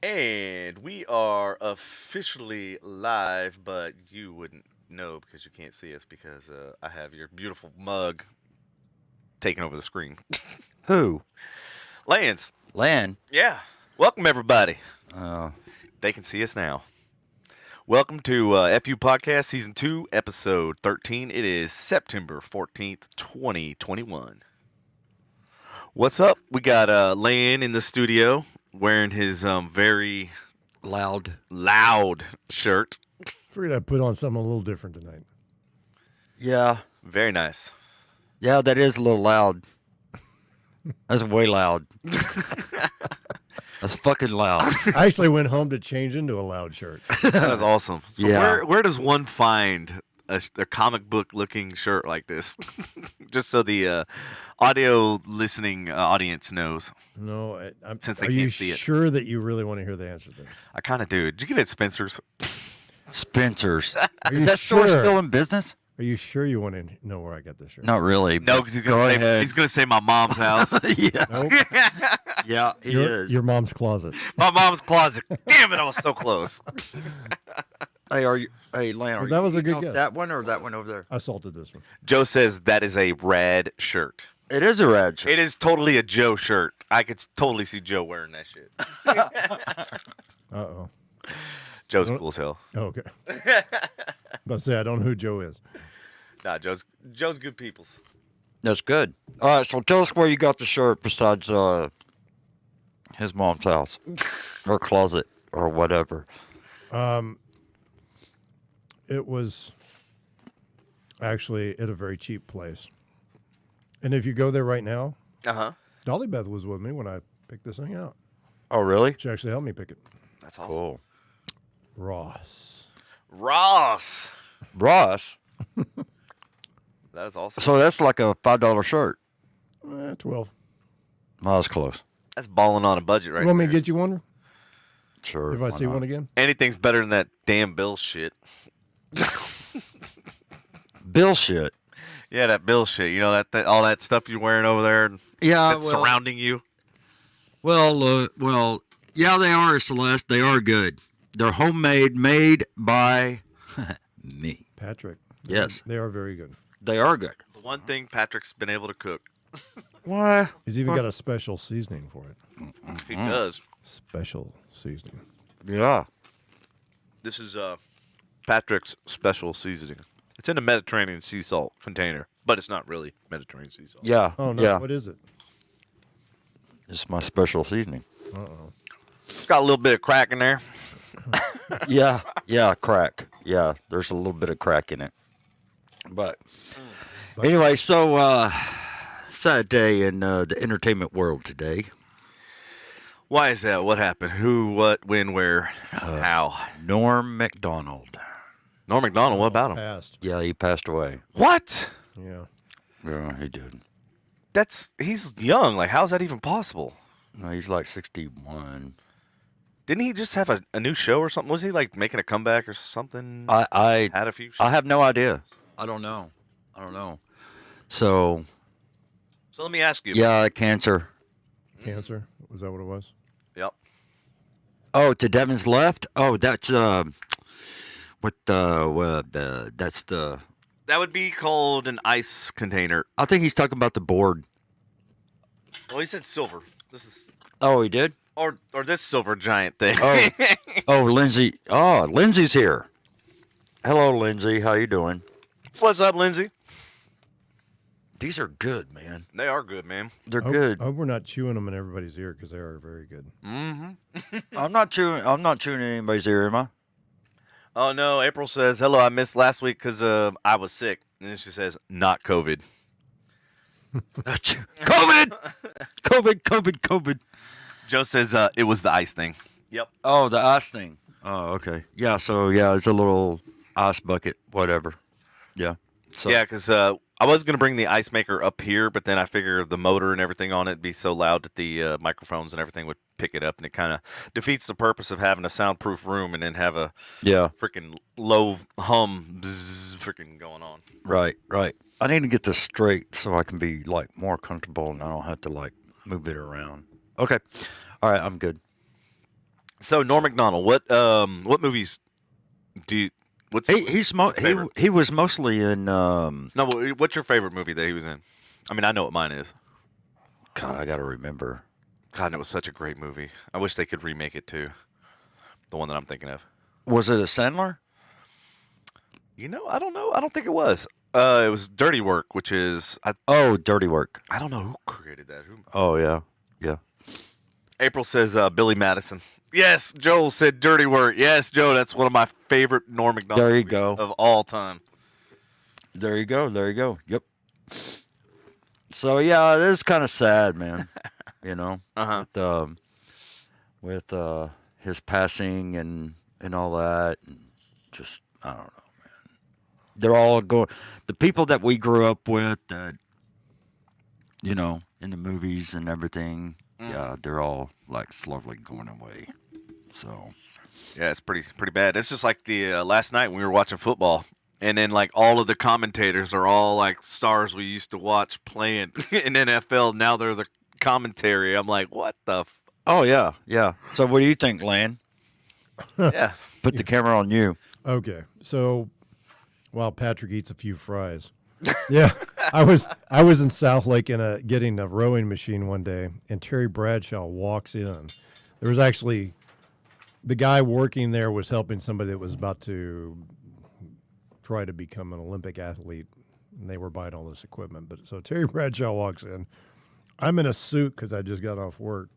And we are officially live, but you wouldn't know because you can't see us because I have your beautiful mug taking over the screen. Who? Lance, Lann? yeah. Welcome, everybody. Uh, They can see us now. Welcome to FU Podcast Season 2, Episode 13. It is September 14th, 2021. What's up? We got Lann in the studio wearing his very loud shirt. Figured I'd put on something a little different tonight. Yeah. Very nice. Yeah, that is a little loud. That's way loud. That's fucking loud. I actually went home to change into a loud shirt. That is awesome. So Yeah. where does one find a comic book looking shirt like this? Just so the audio listening audience knows. No, I'm. Since they are you can't see it. sure that you really want to hear the answer to this? I kind of do. Did you get it at Spencer's? Spencer's. Are Is you that store sure? still in business? Are you sure you want to know where I got this shirt? Not really. No, but because go ahead. he's gonna say my mom's house. Yeah. Nope. Yeah, it is. Your mom's closet. My mom's closet. Damn it, I was so close. Hey, Lann, are that you was a eating good off guess. that one or that one over there? I salted this one. Joe says that is a rad shirt. It is a red shirt. It is totally a Joe shirt. I could totally see Joe wearing that shit. Uh-oh. Joe's cool as hell. Oh, okay. About to say, I don't know who Joe is. Nah, Joe's good peoples. That's good. All right, so tell us where you got the shirt besides his mom's house or closet or whatever. It was actually at a very cheap place. And if you go there right now, Uh-huh. Dolly Beth was with me when I picked this thing out. Oh, really? She actually helped me pick it. That's awesome. Cool. Ross. Ross. Ross? That is awesome. So that's like a $5 shirt. 12. Oh, that's close. That's balling on a budget right You want me there. to get you one? Sure. If I why see not? one again? Anything's better than that damn Bill shit. Bill shit. Yeah, that Bill shit. You know that all that stuff you're wearing over there Yeah, that's surrounding you. well, yeah, they are, Celeste. They are good. They're homemade, made by me. Patrick. Yes. They are very good. They are good. The one thing Patrick's been able to cook. Why? He's even got a special seasoning for it. He does. Special seasoning. Yeah. This is Patrick's special seasoning. It's in a Mediterranean sea salt container, but it's not really Mediterranean sea salt. Yeah. Oh, no. Yeah. What is it? It's my special seasoning. Uh-oh. It's got a little bit of crack in there. Yeah. Yeah. Crack. Yeah. There's a little bit of crack in it. But anyway, so sad day in the entertainment world today. Why is that? What happened? Who, what, when, where, how? Norm Macdonald. Norm Macdonald, what about him? Passed. Yeah, he passed away. What? Yeah. Yeah, he did. He's young. Like, how's that even possible? No, he's like 61. Didn't he just have a new show or something? Was he like making a comeback or something? I Had a few shows? I have no idea. I don't know. So So let me ask you. yeah, cancer. Cancer? Was that what it was? Yep. Oh, to Devin's left. Oh, that's that's the. That would be called an ice container. I think he's talking about the board. Well, he said silver. This is Oh, he did. or this silver giant thing. Oh, oh, Lindsay. Oh, Lindsay's here. Hello, Lindsay. How you doing? What's up, Lindsay? These are good, man. They are good, man. They're I good. hope we're not chewing them in everybody's ear because they are very good. Mm-hmm. I'm not chewing in anybody's ear, am I? Oh no, April says hello. I missed last week because I was sick, and then she says not COVID. COVID. Joe says it was the ice thing. Yep. Oh, the ice thing. Oh, okay. Yeah, so, yeah, it's a little ice bucket, whatever. Yeah. So, Yeah, because I was gonna bring the ice maker up here, but then I figured the motor and everything on it be so loud that the microphones and everything would pick it up, and it kind of defeats the purpose of having a soundproof room and then have a yeah, freaking low hum freaking going on. right. I need to get this straight so I can be, like, more comfortable and I don't have to, like, move it around. Okay. All right, I'm good. So Norm Macdonald, what movies do you? What's favorite? He was mostly in. No, what's your favorite movie that he was in? I mean, I know what mine is. God, I gotta remember. God, and it was such a great movie. I wish they could remake it too. The one that I'm thinking of. Was it a Sandler? I don't know. I don't think it was. It was Dirty Work, which is Oh, Dirty Work. I don't know who created that. Oh yeah, yeah. April says Billy Madison. Yes, Joel said Dirty Work. Yes, Joe, that's one of my favorite Norm Macdonald There you movies go. of all time. There you go. There you go. Yep. So yeah, it is kind of sad, man. With his passing and all that, and just I don't know, man. They're all going. The people that we grew up with, that in the movies and everything, yeah, they're all like slowly going away. So Yeah, it's pretty bad. It's just like the last night when we were watching football, and then like all of the commentators are all like stars we used to watch playing in NFL. Now they're the commentary. I'm like, what the? oh yeah, yeah. So what do you think, Lann? Yeah. Put the camera on you. Okay, so while Patrick eats a few fries, yeah, I was in South Lake getting a rowing machine one day, and Terry Bradshaw walks in. There was actually the guy working there was helping somebody that was about to try to become an Olympic athlete, and they were buying all this equipment. But so Terry Bradshaw walks in. I'm in a suit because I just got off work,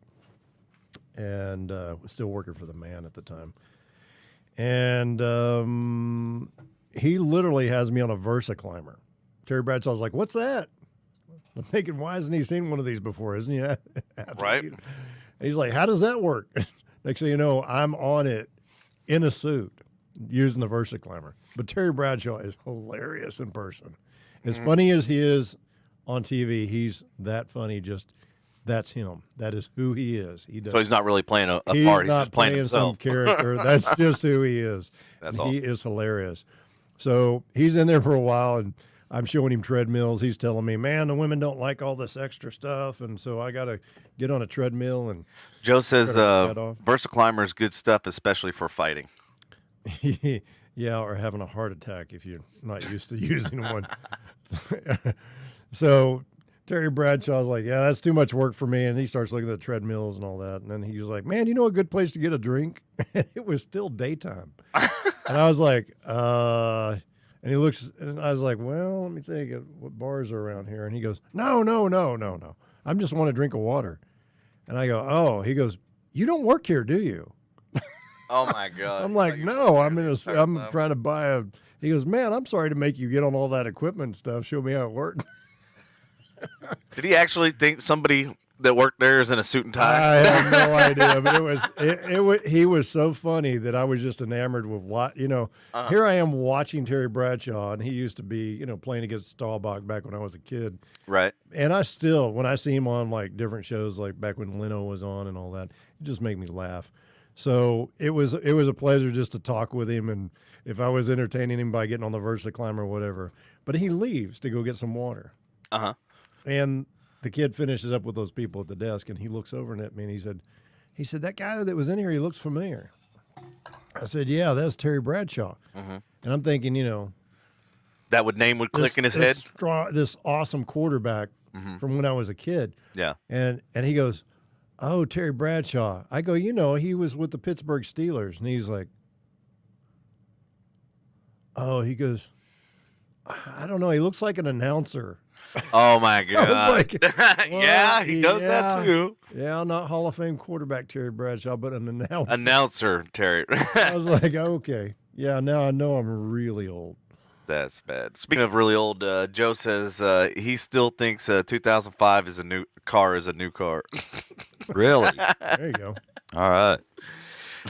and was still working for the man at the time. And he literally has me on a Versa climber. Terry Bradshaw's like, "What's that?" I'm thinking, why hasn't he seen one of these before? Isn't he? Right. And he's like, "How does that work?" Next thing you know, I'm on it in a suit using the Versa climber. But Terry Bradshaw is hilarious in person. As funny as he is on TV, he's that funny. Just that's him. That is who he is. He does. So he's not really playing a He's part. He's not just playing some himself. character. That's just who he is. That's And He awesome. is hilarious. So he's in there for a while, and I'm showing him treadmills. He's telling me, "Man, the women don't like all this extra stuff, and so I got to get on a treadmill." And Joe says Cut that off. Versa Climber is good stuff, especially for fighting. yeah, or having a heart attack if you're not used to using one. So Terry Bradshaw's like, "Yeah, that's too much work for me." And he starts looking at the treadmills and all that. And then he was like, "Man, you know a good place to get a drink?" And it was still daytime. And I was like, and he looks, and I was like, "Well, let me think of what bars are around here." And he goes, No. I just want a drink of water." And I go, "Oh," he goes, "You don't work here, do you?" Oh my God! I'm like, "No, I'm trying to buy a." He goes, "Man, I'm sorry to make you get on all that equipment and stuff. Show me how it works." Did he actually think somebody that worked there is in a suit and tie? I have no idea, but he was so funny that I was just enamored with what Here I am watching Terry Bradshaw, and he used to be playing against Staubach back when I was a kid, Right. and I still when I see him on like different shows like back when Leno was on and all that, it just made me laugh. So it was a pleasure just to talk with him, and if I was entertaining him by getting on the Versa climber or whatever. But he leaves to go get some water. Uh-huh. And the kid finishes up with those people at the desk, and he looks over at me, and he said, "That guy that was in here, he looks familiar." I said, "Yeah, that's Terry Bradshaw." And I'm thinking, That name would click in his head. this awesome quarterback from when I was a kid. Yeah. And he goes, "Oh, Terry Bradshaw." I go, he was with the Pittsburgh Steelers. And he's like, "Oh," he goes, "I don't know. He looks like an announcer." Oh my I God! was like, yeah, "What? he does that too. Yeah, not Hall of Fame quarterback Terry Bradshaw, but an announcer." Announcer Terry. I was like, "Okay. Yeah, now I know I'm really old." That's bad. Speaking of really old, Joe says he still thinks 2005 is a new car. Really? There you go. All right.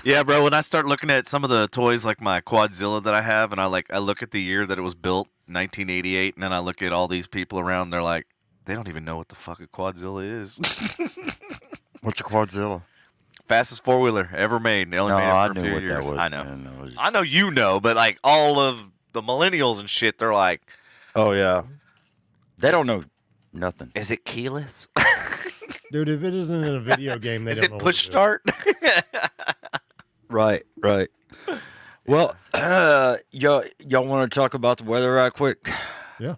Yeah, bro. When I start looking at some of the toys, like my Quadzilla that I have, and I look at the year that it was built, 1988, and then I look at all these people around. They're like, they don't even know what the fuck a Quadzilla is. What's a Quadzilla? Fastest four-wheeler ever made. They only made it I for a knew few what years. that was. I know. Man, that was- I know you know, but like all of the millennials and shit, they're like, Oh yeah. They don't know nothing. is it keyless? Dude, if it isn't in a video game, they Is don't it know push what to start? Right. Well, y'all want to talk about the weather right quick? Yeah.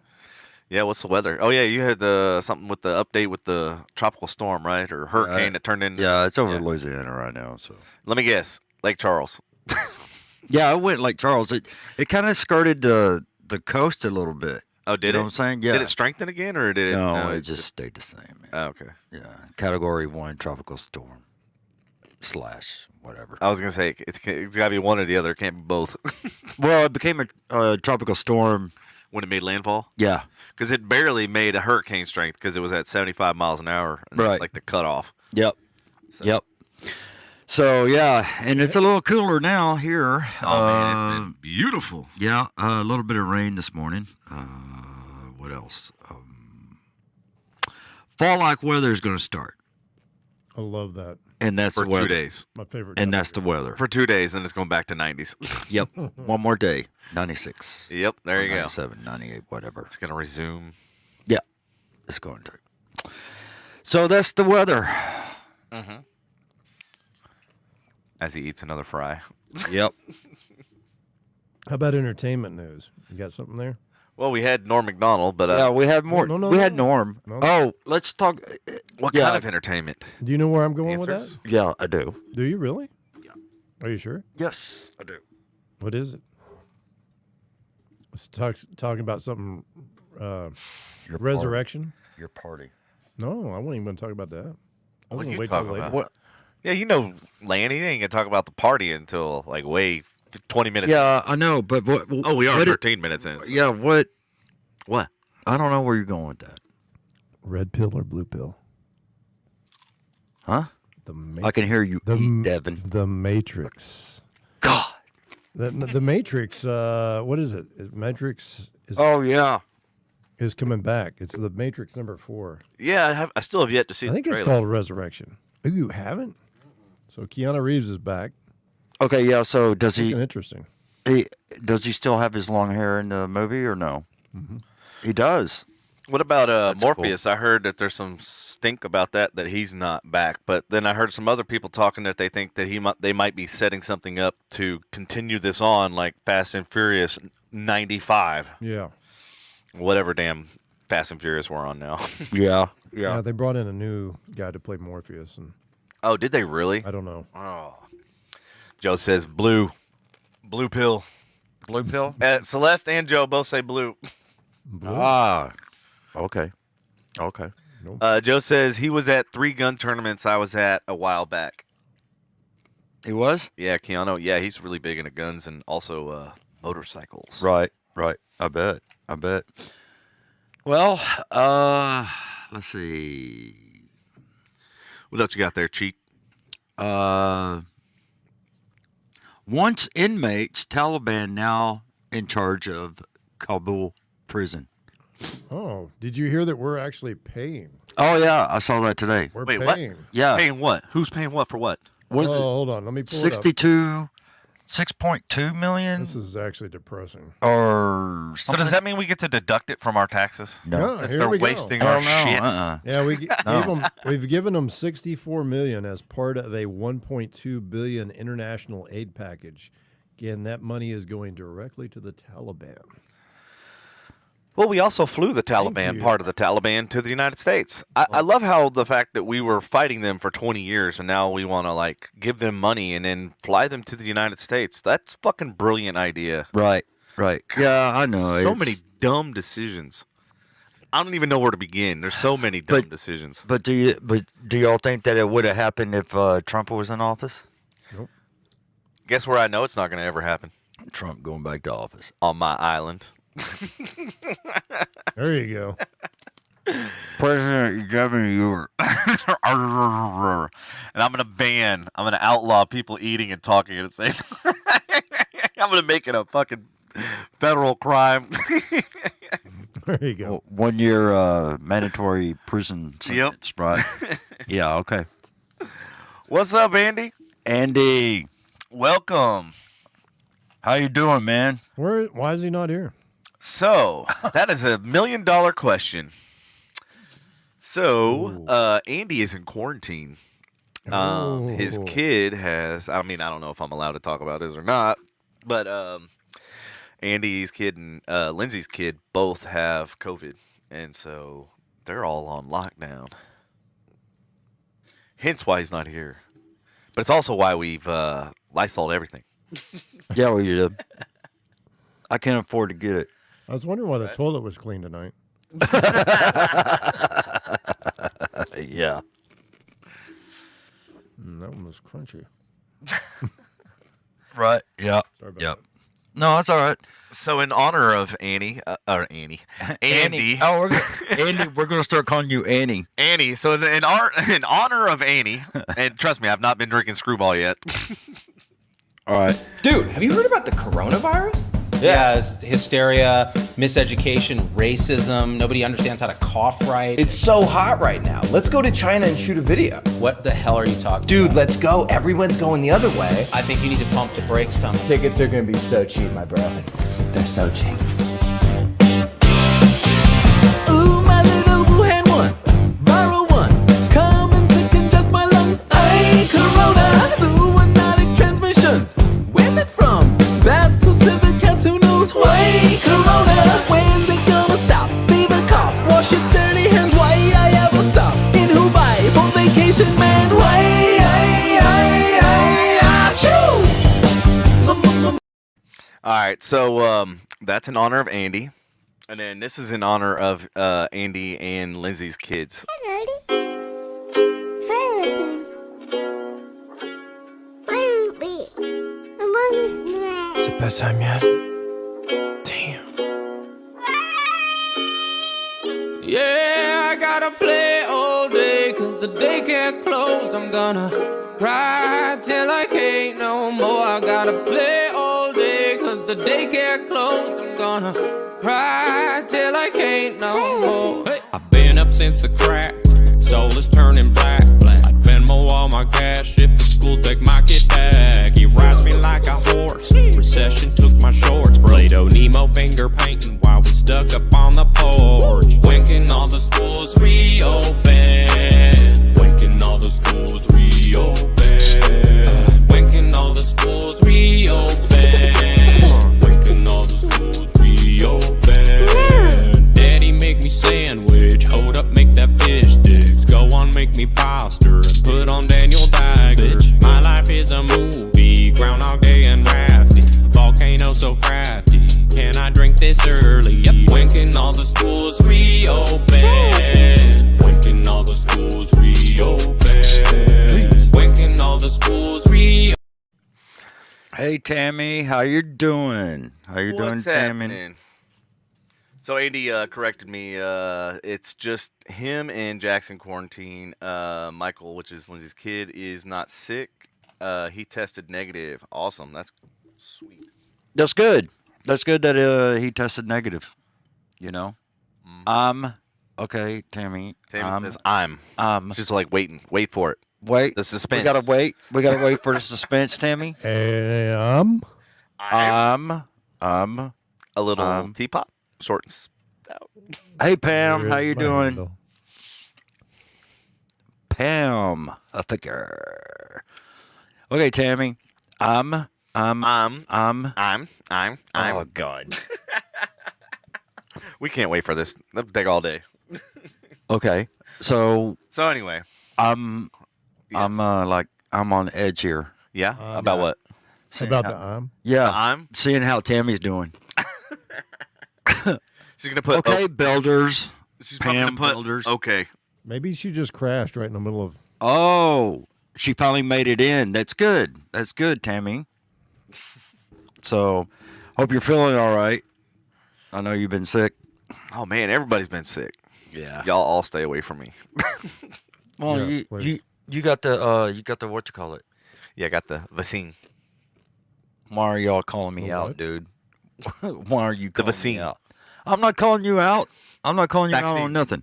Yeah, what's the weather? Oh yeah, you had something with the update with the tropical storm, right? Or hurricane that turned into. Yeah, it's over Louisiana right now. So Let me guess, Lake Charles. yeah, I went Lake Charles. It kind of skirted the coast a little bit. Oh, did You know it? what I'm saying? Yeah. Did it strengthen again, or did it? No, it just stayed the same. Man. Oh, okay. Yeah, Category 1 tropical storm / whatever. I was gonna say it's got to be one or the other. It can't be both. Well, it became a tropical storm. When it made landfall, Yeah. because it barely made a hurricane strength because it was at 75 miles an hour, and that's Right. like the cutoff. Yep. Yep. So yeah, and it's a little cooler now here. Oh man, it's been beautiful. Yeah, a little bit of rain this morning. What else? Fall-like weather is going to start, I love that. and that's For the weather. 2 days. My favorite. And time that's of the year. weather. For 2 days, and it's going back to 90s. Yep. One more day. 96. Yep, there you go. 97, 98, whatever. It's gonna resume. Yeah, it's going to. So that's the weather. As he eats another fry. Yep. How about entertainment news? You got something there? Well, we had Norm Macdonald, but Yeah, we had more. No, we had no. Norm. No. Oh, let's talk. what yeah. kind of entertainment? Do you know where I'm going Answers? with Yeah, I do. that? Do you really? Yeah. Are you sure? Yes, I do. What is it? Let's talking about something. Your Resurrection? Your party. No, I wasn't even going to talk about that. I was What are going you to wait till talking later. about? What? Yeah, you know, Lann, he ain't gonna talk about the party until like 20 minutes. Yeah, I know, but what? Oh, we are what 13 minutes in. yeah, what? What? I don't know where you're going with that. Red pill or blue pill? Huh? The I can hear you eat, Devin. The Matrix. God. The Matrix. What is it? Matrix Oh yeah. is coming back. It's the Matrix number 4. Yeah, I still have yet to see I think the it's trailer. called Resurrection. Oh, you haven't? So Keanu Reeves is back. Okay, yeah. So does Looking he interesting. does he still have his long hair in the movie or no? Mm-hmm. He does. What about That's Morpheus? I heard that there's some stink about that he's not back. But then I heard some other people talking that they think that they might be setting something up to continue this on, like Fast and Furious 95, Yeah. whatever damn Fast and Furious we're on now. Yeah. Yeah, they brought in a new guy to play Morpheus, and Oh, did they really? I don't know. Oh, Joe says blue pill. Blue pill. Celeste and Joe both say blue. Blue? Ah. Okay. Okay. Joe says he was at 3 gun tournaments I was at a while back. He was? Yeah, Keanu. Yeah, he's really big into guns and also motorcycles. Right. I bet. Well, let's see. What else you got there, Cheat? Once inmates, Taliban now in charge of Kabul prison. Oh, did you hear that we're actually paying? Oh yeah, I saw that today. We're Wait, what? paying. Yeah. Paying what? Who's paying what for what? Was Oh, it hold on. Let me pull it up. 6.2 million This is actually depressing. or So something? does that mean we get to deduct it from our taxes? No. Since here they're we go. wasting Hell our no. shit. Yeah, we've given them 64 million as part of a 1.2 billion international aid package. Again, that money is going directly to the Taliban. Well, we also flew the Taliban, you. part of the Taliban, to the United States. I love how the fact that we were fighting them for 20 years and now we want to like give them money and then fly them to the United States. That's fucking brilliant idea. Right. Yeah, I know. So many dumb decisions. I don't even know where to begin. There's so many dumb decisions. But do y'all think that it would have happened if Trump was in office? Guess where I know it's not going to ever happen? Trump going back to office. On my island. There you go. President Devin Ewart. And I'm going to outlaw people eating and talking at the same time. I'm going to make it a fucking federal crime. There you go. 1 year mandatory prison sentence, right? Yeah, okay. What's up, Andy? Andy, Welcome. how you doing, man? Why is he not here? So, that is $1 million question. So, Andy is in quarantine. His Oh. kid has. I mean, I don't know if I'm allowed to talk about this or not, but Andy's kid and Lindsay's kid both have COVID, and so they're all on lockdown. Hence why he's not here. But it's also why we've Lysoled everything. Yeah, well, you did. I can't afford to get it. I was wondering why the Right. toilet was clean tonight. Yeah. That one was crunchy. Right. Yeah. Sorry about Yep. No, that's all right. So in honor of Annie, Andy, Oh, Andy. We're gonna start calling you Annie. Annie. So in honor of Annie, and trust me, I've not been drinking Screwball yet. All right. Dude, have you heard about the coronavirus? Yeah, it's hysteria, miseducation, racism. Nobody understands how to cough right. It's so hot right now. Let's go to China and shoot a video. What the hell are you talking Dude, about? let's go. Everyone's going the other way. I think you need to pump the brakes, Tom. Tickets are gonna be so cheap, my bro. They're so cheap. Ooh, my little Wuhan one, viral one, come and decongest my lungs. Ay, corona, zoonotic transmission. Where's it from? Bats or civet cats, who knows? Why, corona, when's it gonna stop? Fever, cough, wash your dirty hands. Why I ever stop? In Dubai for vacation, man. Why, achoo! All right, so that's in honor of Andy, and then this is in honor of Andy and Lindsay's kids. Is it bedtime yet? Damn. Yeah, I gotta play all day, cause the daycare closed. I'm gonna cry till I can't no more. I gotta play all day, cause the daycare closed. I'm gonna cry till I can't no more. Hey. I've been up since the crack, soul is turning black. I'd Venmo all my cash if the school take my kid back. He rides me like a horse, recession took my shorts. Play-Doh Nemo finger painting while we stuck up on the porch. Winking all the schools reopen. Winking all the schools reopen. Winking all the schools reopen. Winking all the schools reopen. Daddy make me sandwich. Hold up, make that fish sticks. Go on, make me pasta and put on Daniel Dagger. Bitch, my life is a movie. Groundhog Day and Rafty. Volcano so crafty. Can I drink this early? Yep. Winking all the schools reopen. Winking all the schools reopen. Winking all the schools reopen. Hey, Tammy, how you doing? How you doing, What's Tammy? happening? So Andy corrected me. It's just him and Jackson quarantine. Michael, which is Lindsay's kid, is not sick. He tested negative. Awesome. That's sweet. That's good. That's good that he tested negative. You know, okay, Tammy. Tammy says I'm. It's just like waiting. Wait for it. Wait. The suspense. We gotta wait. We gotta wait for the suspense, Tammy. Hey, A little teapot. Short and stout. Hey, Pam, how here's you my doing? handle. Pam, a figure. Okay, Tammy. I'm. Oh God. We can't wait for this. That'll take all day. Okay. So So anyway, I'm like I'm on edge here. yeah. About what? Seeing About how- the Yeah. I'm. Seeing how Tammy's doing. She's gonna put. Okay, builders. She's probably Pam gonna put. builders. Okay. Maybe she just crashed right in the middle of. Oh, she finally made it in. That's good. That's good, Tammy. So, hope you're feeling all right. I know you've been sick. Oh man, everybody's been sick. Yeah. Y'all all stay away from me. Well, Yeah, please. you got the what you call it? Yeah, I got the vaccine. Why are y'all calling me The out, what? dude? Why are you calling me vaccine. out? I'm not calling you out. I'm not calling you out Vaccine. on nothing.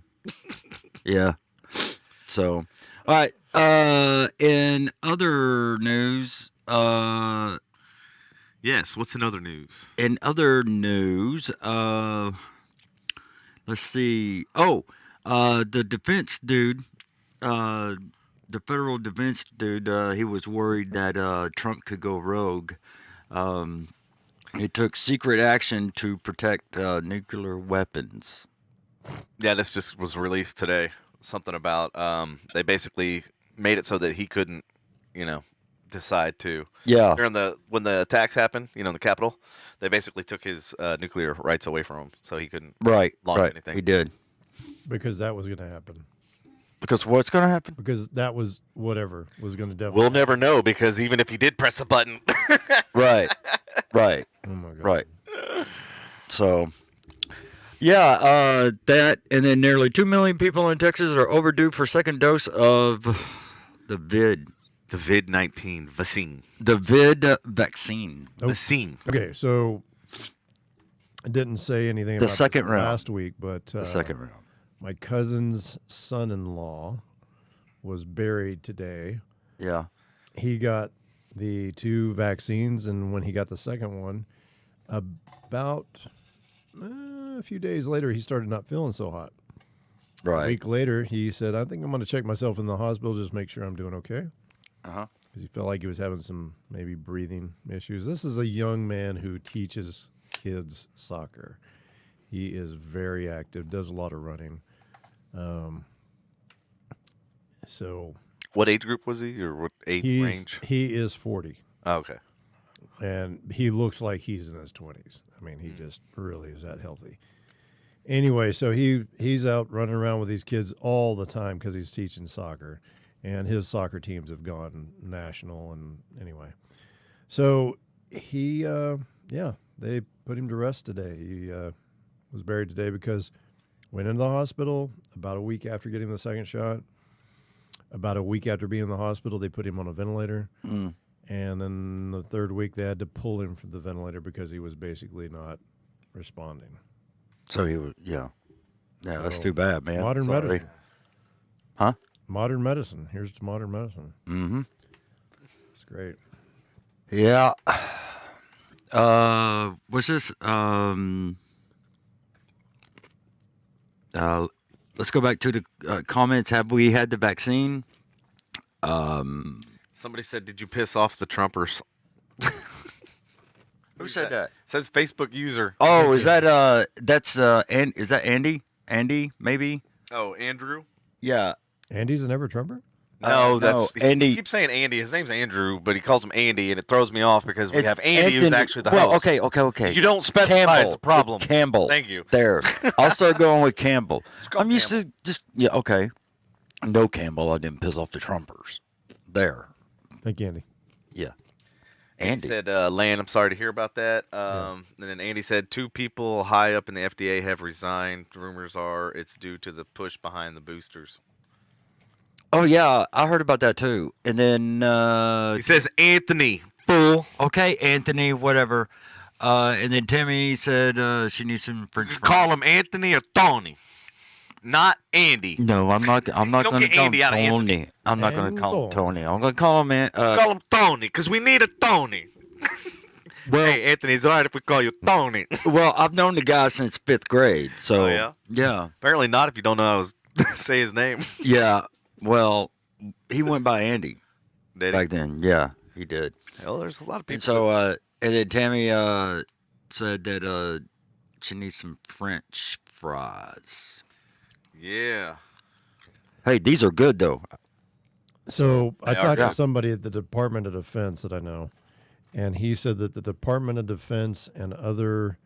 Yeah. So, all right. In other news, Yes. What's in other news? let's see. Oh, the defense dude, the federal defense dude, he was worried that Trump could go rogue. He took secret action to protect nuclear weapons. Yeah, this just was released today. Something about they basically made it so that he couldn't, decide to. Yeah. When the attacks happened, in the Capitol, they basically took his nuclear rights away from him, so he couldn't Right. launch Right. anything. He did. Because that was going to happen. Because what's going to happen? Because that was whatever was going to definitely. We'll never know because even if he did press a button, Right. Right. Oh my God. Right. So, yeah, that, and then nearly 2 million people in Texas are overdue for second dose of the vid-19 vaccine. The vid vaccine. Oh. Vaccine. Okay, so I didn't say anything The about second this round. last week, but The second round. my cousin's son-in-law was buried today. Yeah. He got the 2 vaccines, and when he got the second one, about a few days later, he started not feeling so hot. A Right. week later, he said, I think I'm going to check myself in the hospital, just make sure I'm doing okay. Uh-huh. Because he felt like he was having some maybe breathing issues. This is a young man who teaches kids soccer. He is very active, does a lot of running. So What age group was he, or what age range? he is 40, Oh, okay. and he looks like he's in his 20s. I mean, he just really is that healthy. Anyway, so he's out running around with these kids all the time because he's teaching soccer, and his soccer teams have gone national. And anyway, so he, they put him to rest today. He was buried today because went into the hospital about a week after getting the second shot. About a week after being in the hospital, they put him on a ventilator. Mm. And then the third week, they had to pull him from the ventilator because he was basically not responding. So he was, yeah. Yeah, that's So, too bad, man. Modern Sorry. medicine. Huh? Modern medicine. Here's to modern medicine. Mm-hmm. It's great. Yeah. Was this, let's go back to the comments. Have we had the vaccine? Somebody said, "Did you piss off the Trumpers?" Who said that? Says Facebook user. Oh, is that is that Andy? Andy, maybe? Oh, Andrew. Yeah. Andy's an ever-Trumper? No, that's Andy. He keeps saying Andy. His name's Andrew, but he calls him Andy, and it throws me off because we It's have Andy, who's Anthony- actually the well, host. okay. You don't specify it's a problem. Campbell. Thank you. There. I'll start going with Campbell. call I'm used to just, yeah, okay. No, Campbell, I didn't piss off the Trumpers. There. Thank you, Andy. Yeah. He Andy. said, Lann, I'm sorry to hear about that. And then Andy said, 2 people high up in the FDA have resigned. Rumors are it's due to the push behind the boosters. Oh, yeah, I heard about that too. And then, He says, Anthony, fool. okay, Anthony, whatever. And then Tammy said she needs some French fries. Call him Anthony or Tony, not Andy. No, I'm not Don't going to get call him Andy out of Tony. I'm not going to call him Andy. Tony. I'm going to call him Call him Tony, because we need a Tony. Hey, Anthony, it's all right if we call you Tony. well, I've known the guy since 5th grade, so Oh, yeah? yeah. Apparently not if you don't know how to say his name. Yeah. Well, he went by Andy Did he? back then. Yeah, he did. Well, there's a lot of people. And so, and then Tammy said that she needs some French fries. Yeah. Hey, these are good though. So I They are talked to good. somebody at the Department of Defense that I know, and he said that the Department of Defense and other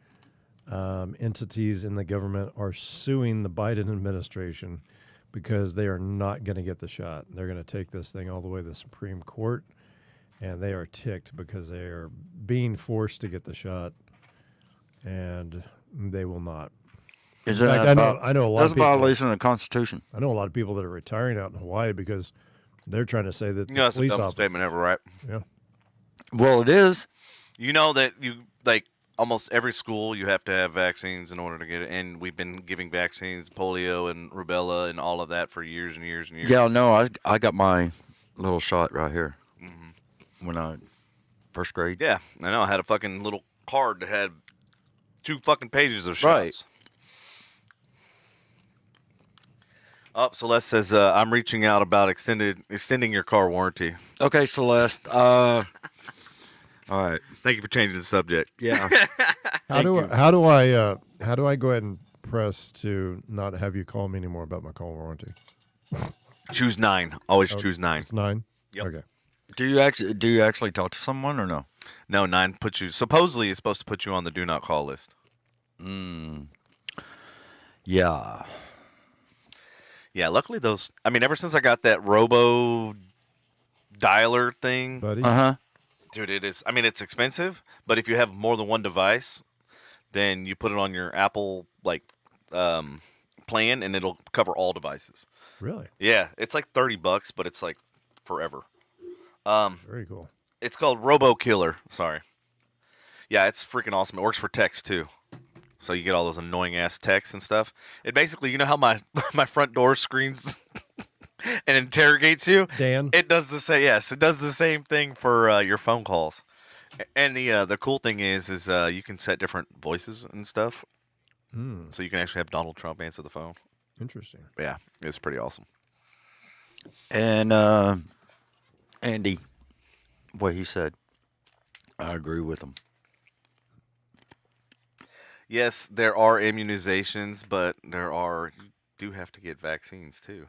entities in the government are suing the Biden administration because they are not going to get the shot. They're going to take this thing all the way to the Supreme Court, and they are ticked because they are being forced to get the shot, and they will not. Is In fact, I know a lot That's of a people. violation of the Constitution. I know a lot of people that are retiring out in Hawaii because they're trying to say that You know, that's the police dumbest officers. statement ever, right? Yeah. Well, it is. You know that almost every school you have to have vaccines in order to get it, and we've been giving vaccines, polio and rubella and all of that for years and years and years. Yeah, no, I got my little shot right here when I first grade. Yeah, I know. I had a fucking little card that had 2 fucking pages of shots. Right. Oh, Celeste says I'm reaching out about extending your car warranty. Okay, Celeste. All right. Thank you for changing the subject. Yeah. How do I go ahead and press to not have you call me anymore about my call warranty? Choose 9. Always choose 9. It's 9. Yep. Okay. Do you actually talk to someone or no? No, 9 puts you. Supposedly, it's supposed to put you on the do not call list. Yeah. Yeah. Luckily, those. I mean, ever since I got that robo dialer thing, Buddy. Uh-huh. dude, it is. I mean, it's expensive, but if you have more than one device, then you put it on your Apple plan, and it'll cover all devices. Really? Yeah, it's like $30, but it's like forever. Very cool. It's called Robo Killer. Sorry. Yeah, it's freaking awesome. It works for text too. So you get all those annoying ass texts and stuff. It basically, you know how my my front door screens and interrogates you? Dan? It does the same. Yes, it does the same thing for your phone calls. And the cool thing is you can set different voices and stuff. So you can actually have Donald Trump answer the phone. Interesting. Yeah, it's pretty awesome. And Andy, what he said, I agree with him. Yes, there are immunizations, but you do have to get vaccines too,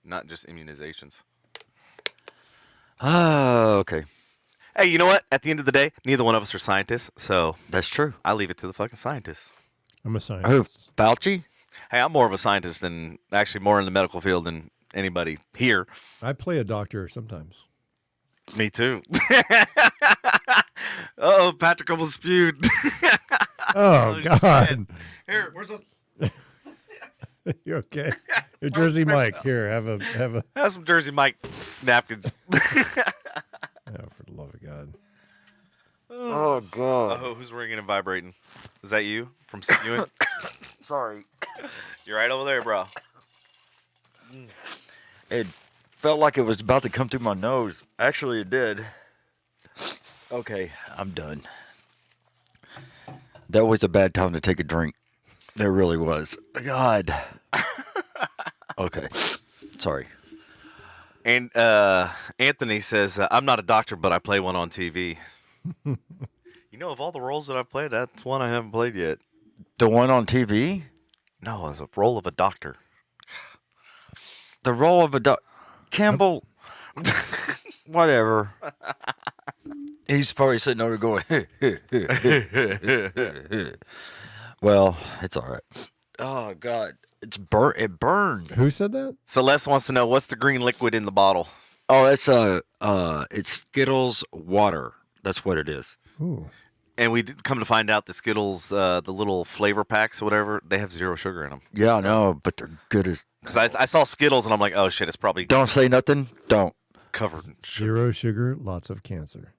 not just immunizations. Okay. Hey, you know what? At the end of the day, neither one of us are scientists, so That's true. I leave it to the fucking scientists. I'm a Who? scientist. Fauci? Hey, I'm more of a scientist than actually more in the medical field than anybody here. I play a doctor sometimes. Me too. Oh, Patrick almost spewed. Oh, God. Here, where's the You okay? Your Jersey Mike. Here, have a. have some Jersey Mike napkins? Oh, for the love of God. Oh, God. Oh, who's ringing and vibrating? Is that you from St. Ewan? Sorry. You're right over there, bro. It felt like it was about to come through my nose. Actually, it did. Okay, I'm done. That was a bad time to take a drink. There really was. God. Okay. Sorry. And Anthony says, I'm not a doctor, but I play one on TV. You know, of all the roles that I've played, that's one I haven't played yet. The one on TV? No, as a role of a doctor. The role of a Campbell. Whatever. He's probably sitting over going, well, it's all right. Oh, God. It burns. Who said that? Celeste wants to know, what's the green liquid in the bottle? Oh, it's Skittles water. That's what it is. Ooh. And we did come to find out the Skittles, the little flavor packs or whatever, they have 0 sugar in them. Yeah, I know, but they're good as. Because I saw Skittles and I'm like, oh shit, it's probably Don't say nothing. Don't. covered in sugar. 0 sugar, lots of cancer.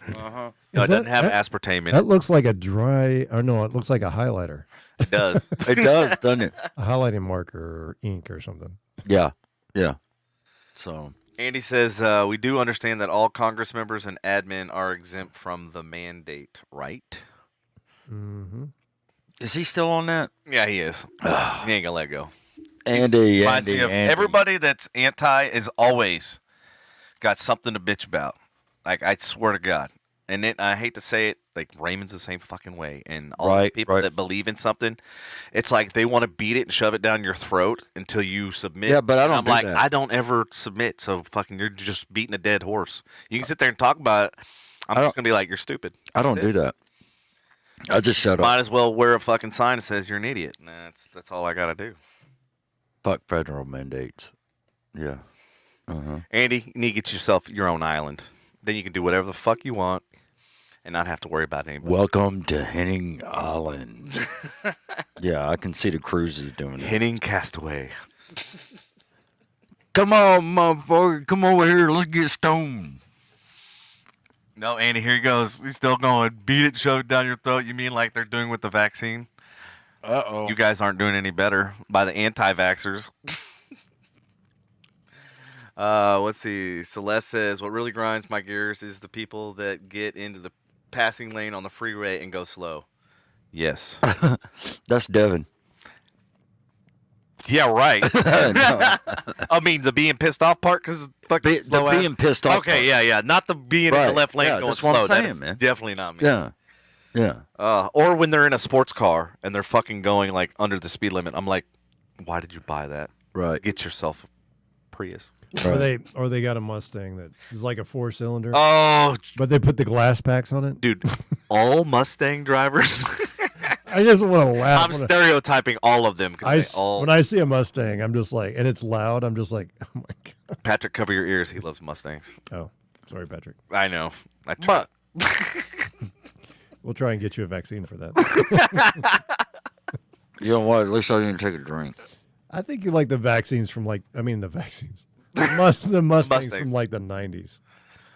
No, it Is doesn't that- have that- aspartame in it. That looks like a dry. Or no, it looks like a highlighter, It does. It does, doesn't it? a highlighting marker or ink or something. Yeah, yeah. So Andy says, we do understand that all Congress members and admin are exempt from the mandate, right? Mm-hmm. is he still on that? Yeah, he is. He ain't gonna let go. Andy, Reminds Andy, me of Andy. everybody that's anti is always got something to bitch about. Like, I swear to God. And then I hate to say it, like Raymond's the same fucking way. And all the Right, people right. that believe in something, it's like they want to beat it and shove it down your throat until you submit. Yeah, but I And don't I'm do like, that. I don't ever submit. So fucking, you're just beating a dead horse. You can sit there and talk about it. I'm I just don't- gonna be like, you're stupid. I don't That's do it. that. I just shut Might up. as well wear a fucking sign that says you're an idiot. Nah, that's all I gotta do. Fuck federal mandates. Yeah. Andy, you need to get yourself your own island. Then you can do whatever the fuck you want and not have to worry about anybody. Welcome to Henning Island. Yeah, I can see the cruises doing it. Hitting Castaway. Come on, motherfucker. Come over here. Let's get stoned. No, Andy, here he goes. He's still going. Beat it, shove it down your throat. You mean like they're doing with the vaccine? Uh-oh. You guys aren't doing any better by the anti-vaxxers. Let's see. Celeste says, what really grinds my gears is the people that get into the passing lane on the freeway and go slow. Yes. That's Devin. Yeah, right. No. I mean, the being pissed off part because fucking slow ass. Being pissed off. Okay, yeah. Not the being in the Right. left lane Yeah, going that's slow. what I'm That saying, is man. definitely not me. Yeah. Or when they're in a sports car and they're fucking going like under the speed limit. I'm like, why did you buy that? Right. Get yourself a Prius. Or they got a Mustang that is like a 4-cylinder, Oh, but they put the glass packs on it. dude, all Mustang drivers. I just want to laugh. I'm stereotyping all of them because When I see a Mustang, I'm just like, and it's loud. I'm just like, oh my god. Patrick, cover your ears. He loves Mustangs. Oh, sorry, Patrick. I know. I try. We'll try and get you a vaccine for that. You know what? At least I didn't take a drink. I think you like the vaccines from the vaccines. The Mustangs from like the 90s.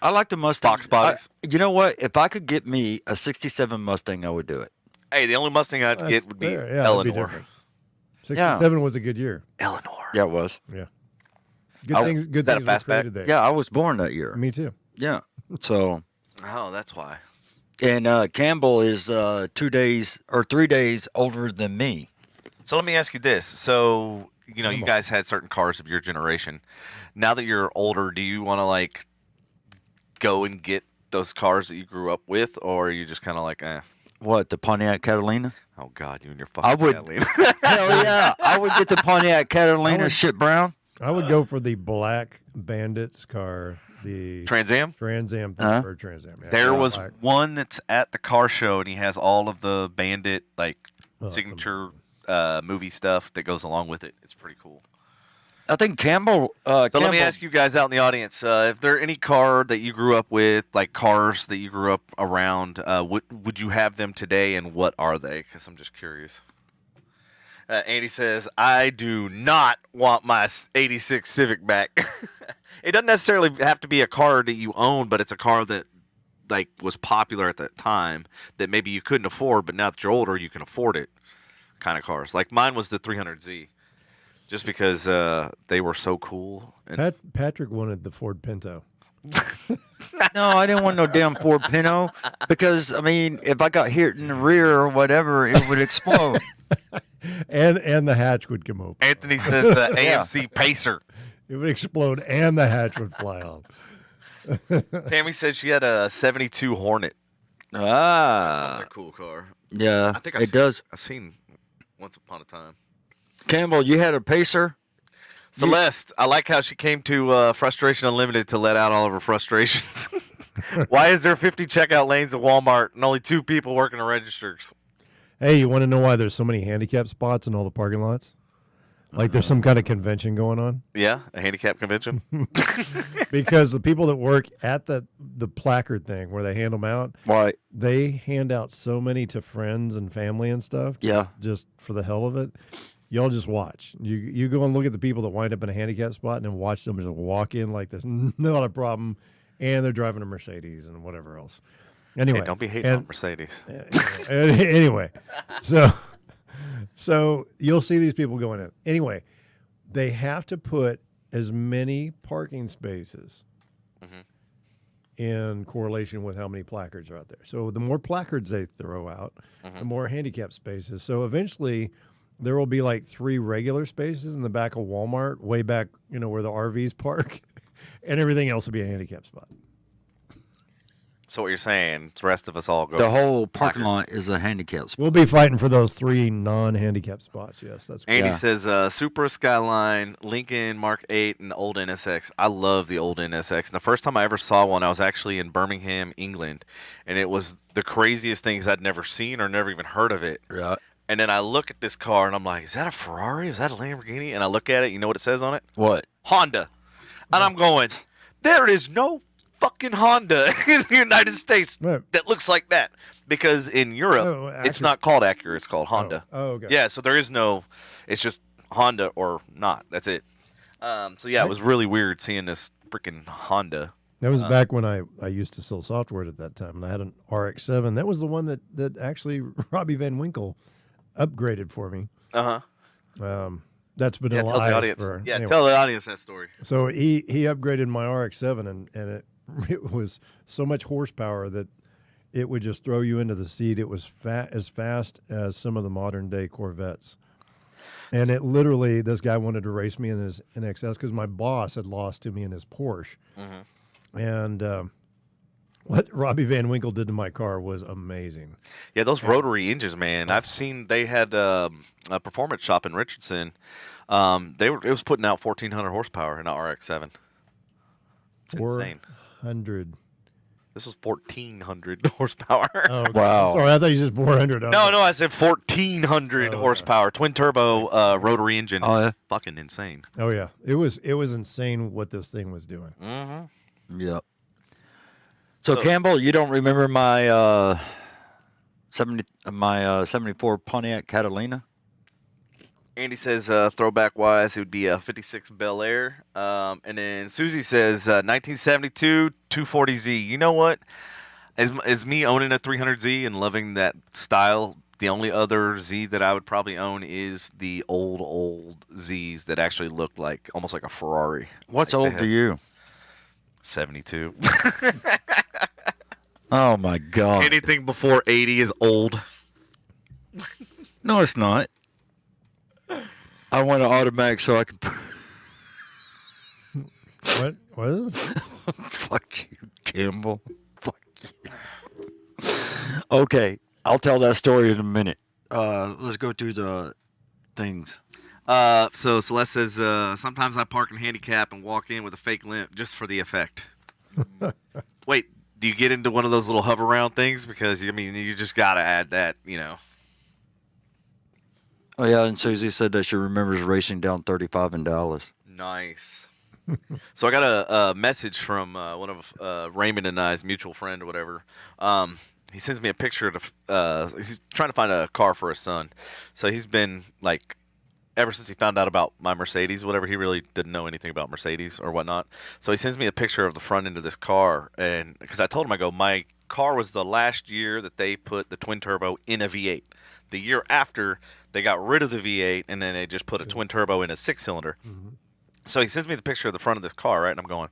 I like the Mustang. Box bodies. You know what? If I could get me a 67 Mustang, I would do it. Hey, the only Mustang I'd get would be That'd be Eleanor. different. 67 was a good year. Eleanor. Yeah, it was. Yeah. Good that a things were fastback? created there. Yeah, I was born that year. Me too. Yeah. So, Oh, that's why. and Campbell is 2 days or 3 days older than me. So let me ask you this. So, you Come on. guys had certain cars of your generation. Now that you're older, do you want to, like, go and get those cars that you grew up with? Or are you just kind of like, eh? What, the Pontiac Catalina? Oh, God, you and your fucking I would. Catalina. Hell yeah. I would get the Pontiac Catalina shit brown. I would go for the black Bandits car, the Trans Am? Trans Am, Huh? or Trans Am. Yeah, There black. was one that's at the car show, and he has all of the Bandit, like, Oh, that's signature movie stuff that goes along with it. It's pretty cool. I think Campbell. So let me ask you guys out in the audience, if there any car that you grew up with, like cars that you grew up around, would you have them today, and what are they? Because I'm just curious. Andy says, I do not want my 86 Civic back. It doesn't necessarily have to be a car that you own, but it's a car that like was popular at that time that maybe you couldn't afford, but now that you're older, you can afford it kind of cars. Like mine was the 300Z. Just because they were so cool. And Patrick wanted the Ford Pinto. No, I didn't want no damn Ford Pinto because, I mean, if I got hit in the rear or whatever, it would explode. And the hatch would come open. Anthony says the AMC Pacer. It would explode and the hatch would fly off. Tammy says she had a 72 Hornet. Ah. That's a cool car. Yeah, I think it does. I've seen once upon a time. Campbell, you had a Pacer? Celeste, I like how she came to Frustration Unlimited to let out all of her frustrations. Why is there 50 checkout lanes at Walmart and only 2 people working the registers? Hey, you want to know why there's so many handicap spots in all the parking lots? Like there's some kind of convention going on? Yeah, a handicap convention. Because the people that work at the placard thing where they hand them out, Right. they hand out so many to friends and family and stuff. Yeah. Just for the hell of it. Y'all just watch. You go and look at the people that wind up in a handicap spot and then watch them just walk in like there's not a problem, and they're driving a Mercedes and whatever else. Anyway, Hey, don't be hating on Mercedes. Anyway, so you'll see these people going in. Anyway, they have to put as many parking spaces in correlation with how many placards are out there. So the more placards they throw out, the more handicap spaces. So eventually there will be like 3 regular spaces in the back of Walmart, way back, where the RVs park, and everything else will be a handicap spot. So what you're saying, the rest of us all go. The whole parking lot is a handicap spot. We'll be fighting for those 3 non-handicap spots. Yes, that's great. Andy Yeah. says Supra, Skyline, Lincoln Mark 8, and the old NSX. I love the old NSX. And the first time I ever saw one, I was actually in Birmingham, England, and it was the craziest things I'd never seen or never even heard of it. Right. And then I look at this car, and I'm like, is that a Ferrari? Is that a Lamborghini? And I look at it, you know what it says on it? What? Honda. And I'm going, there is no fucking Honda in the United States Right. that looks like that. Because in Europe, Oh, it's Acura. not called Acura, it's called Honda. Oh, okay. Yeah, so there is no, it's just Honda or not. That's it. So yeah, it was really weird seeing this freaking Honda. That was back when I used to sell software at that time, and I had an RX-7. That was the one that actually Robbie Van Winkle upgraded for me. Uh-huh. That's Yeah, Vanilla tell the Ice audience. for- Yeah, anyway. tell the audience that story. So he upgraded my RX-7, and it was so much horsepower that it would just throw you into the seat. It was as fast as some of the modern day Corvettes. And it literally, this guy wanted to race me in his NXS because my boss had lost to me in his Porsche. And what Robbie Van Winkle did to my car was amazing. Yeah, those rotary engines, man. I've seen they had a performance shop in Richardson. It was putting out 1,400 horsepower in an RX-7. It's insane. 400. This was 1,400 horsepower. Oh, okay. Wow. Sorry, I thought you said 400. No, I said 1,400 horsepower, twin turbo rotary engine. Oh, yeah? Fucking insane. Oh yeah, it was insane what this thing was doing. Yep. So Campbell, you don't remember my 74 Pontiac Catalina? Andy says throwback wise, it would be a 56 Bel Air. And then Susie says 1972 240Z. You know what? As me owning a 300Z and loving that style, the only other Z that I would probably own is the old Zs that actually looked like almost like a Ferrari. What's Like old to you? 72. Oh my God! Anything before 80 is old. No, it's not. I want an automatic so I can. What? What is it? Fuck you, Campbell. Fuck you. Okay, I'll tell that story in a minute. Let's go through the things. So Celeste says, sometimes I park in handicap and walk in with a fake limp just for the effect. Wait, do you get into one of those little hover around things? Because, I mean, you just got to add that, you know. Oh, yeah, and Susie said that she remembers racing down 35 in Dallas. Nice. So I got a message from one of Raymond and I's mutual friend or whatever. He sends me a picture of, he's trying to find a car for his son. So he's been, like, ever since he found out about my Mercedes, whatever, he really didn't know anything about Mercedes or whatnot. So he sends me a picture of the front end of this car, and because I told him, I go, my car was the last year that they put the twin turbo in a V8. The year after, they got rid of the V8, and then they just put a twin turbo in a 6-cylinder. So he sends me the picture of the front of this car, right? And I'm going,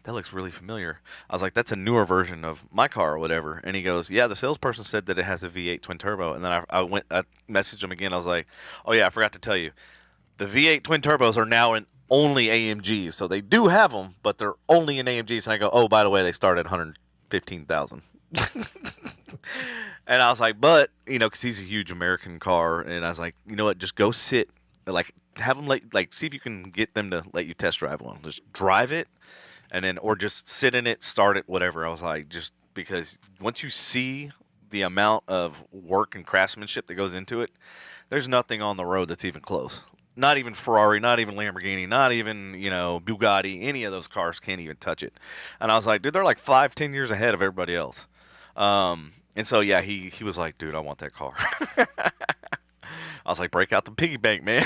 that looks really familiar. I was like, that's a newer version of my car or whatever. And he goes, yeah, the salesperson said that it has a V8 twin turbo. And then I messaged him again. I was like, oh yeah, I forgot to tell you. The V8 twin turbos are now in only AMGs. So they do have them, but they're only in AMGs. And I go, oh, by the way, they start at 115,000. And I was like, but, you know, because he's a huge American car. And I was like, you know what, just go sit, like, have them see if you can get them to let you test drive one. Just drive it, and then, or just sit in it, start it, whatever. I was like, just because once you see the amount of work and craftsmanship that goes into it, there's nothing on the road that's even close. Not even Ferrari, not even Lamborghini, not even, you know, Bugatti. Any of those cars can't even touch it. And I was like, dude, they're like 5-10 years ahead of everybody else. And so, yeah, he was like, dude, I want that car. I was like, break out the piggy bank, man.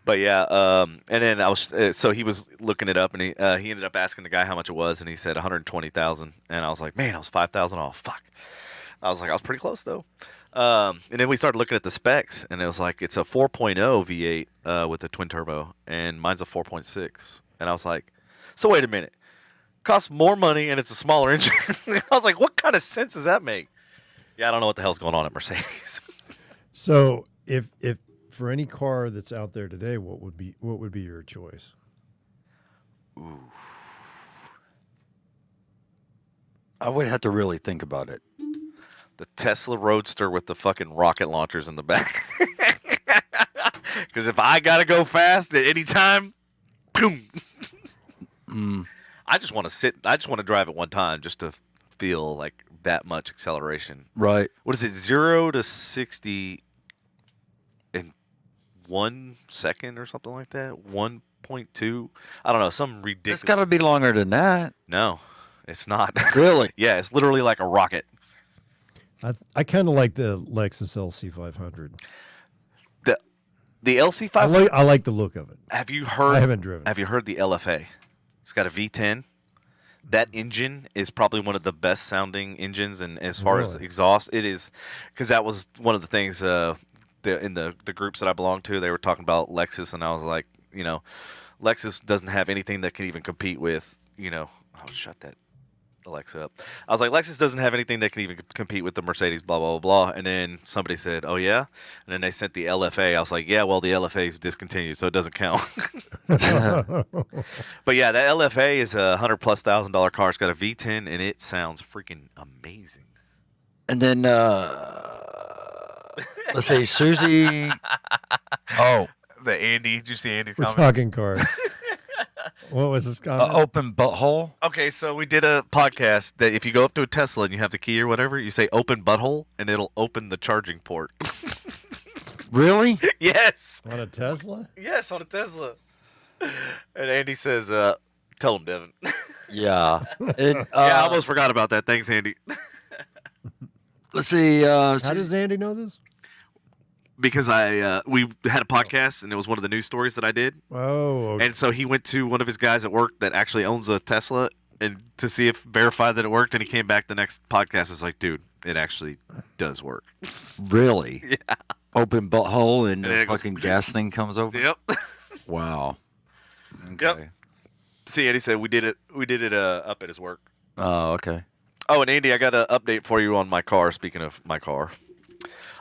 But yeah, and then I was so he was looking it up, and he ended up asking the guy how much it was, and he said 120,000, and I was like, man, I was 5,000 off. Fuck. I was like, I was pretty close though. And then we started looking at the specs, and it was like it's a 4.0 V8 with a twin turbo, and mine's a 4.6, and I was like, so wait a minute, costs more money, and it's a smaller engine. I was like, what kind of sense does that make? Yeah, I don't know what the hell's going on at Mercedes. So if for any car that's out there today, what would be your choice? Ooh. I would have to really think about it. The Tesla Roadster with the fucking rocket launchers in the back. Because if I gotta go fast at any time, boom. I just want to sit. I just want to drive it one time just to feel like that much acceleration. Right. What is it? 0 to 60 in 1 second or something like that. 1.2. I don't know. Some ridiculous. It's got to be longer than that. No, it's not. Really? Yeah, it's literally like a rocket. I kind of like the Lexus LC500. The LC500. I like the look of it. Have you heard? I haven't driven. Have you heard the LFA? It's got a V10. That engine is probably one of the best sounding engines, and as far as exhaust, it is, because that was one of the things in the groups that I belong to. They were talking about Lexus, and I was like, you know, Lexus doesn't have anything that can even compete with, you know. Oh, shut that Alexa up. I was like, Lexus doesn't have anything that can even compete with the Mercedes, blah, blah, blah, blah. And then somebody said, oh, yeah? And then they sent the LFA. I was like, yeah, well, the LFA is discontinued, so it doesn't count. But yeah, that LFA is a $100,000+ car. It's got a V10, and it sounds freaking amazing. And then, let's see, Susie. Oh, The Andy, did you see Andy's We're comment? talking cars. What was this comment? open butthole. Okay, so we did a podcast that if you go up to a Tesla and you have the key or whatever, you say open butthole, and it'll open the charging port. Really? Yes. On a Tesla? Yes, on a Tesla. And Andy says, tell him, Devin. Yeah. Yeah, I almost forgot about that. Thanks, Andy. Let's see. How does Andy know this? Because we had a podcast, and it was one of the news stories that I did. Oh, okay. And so he went to one of his guys at work that actually owns a Tesla and to see if verify that it worked. And he came back the next podcast. Was like, dude, it actually does work. Really? Yeah. Open butthole and then the it goes- fucking gas thing comes over. Yep. Wow. Okay. Yep. See, Andy said we did it. We did it up at his work. Oh, okay. Oh, and Andy, I got an update for you on my car. Speaking of my car,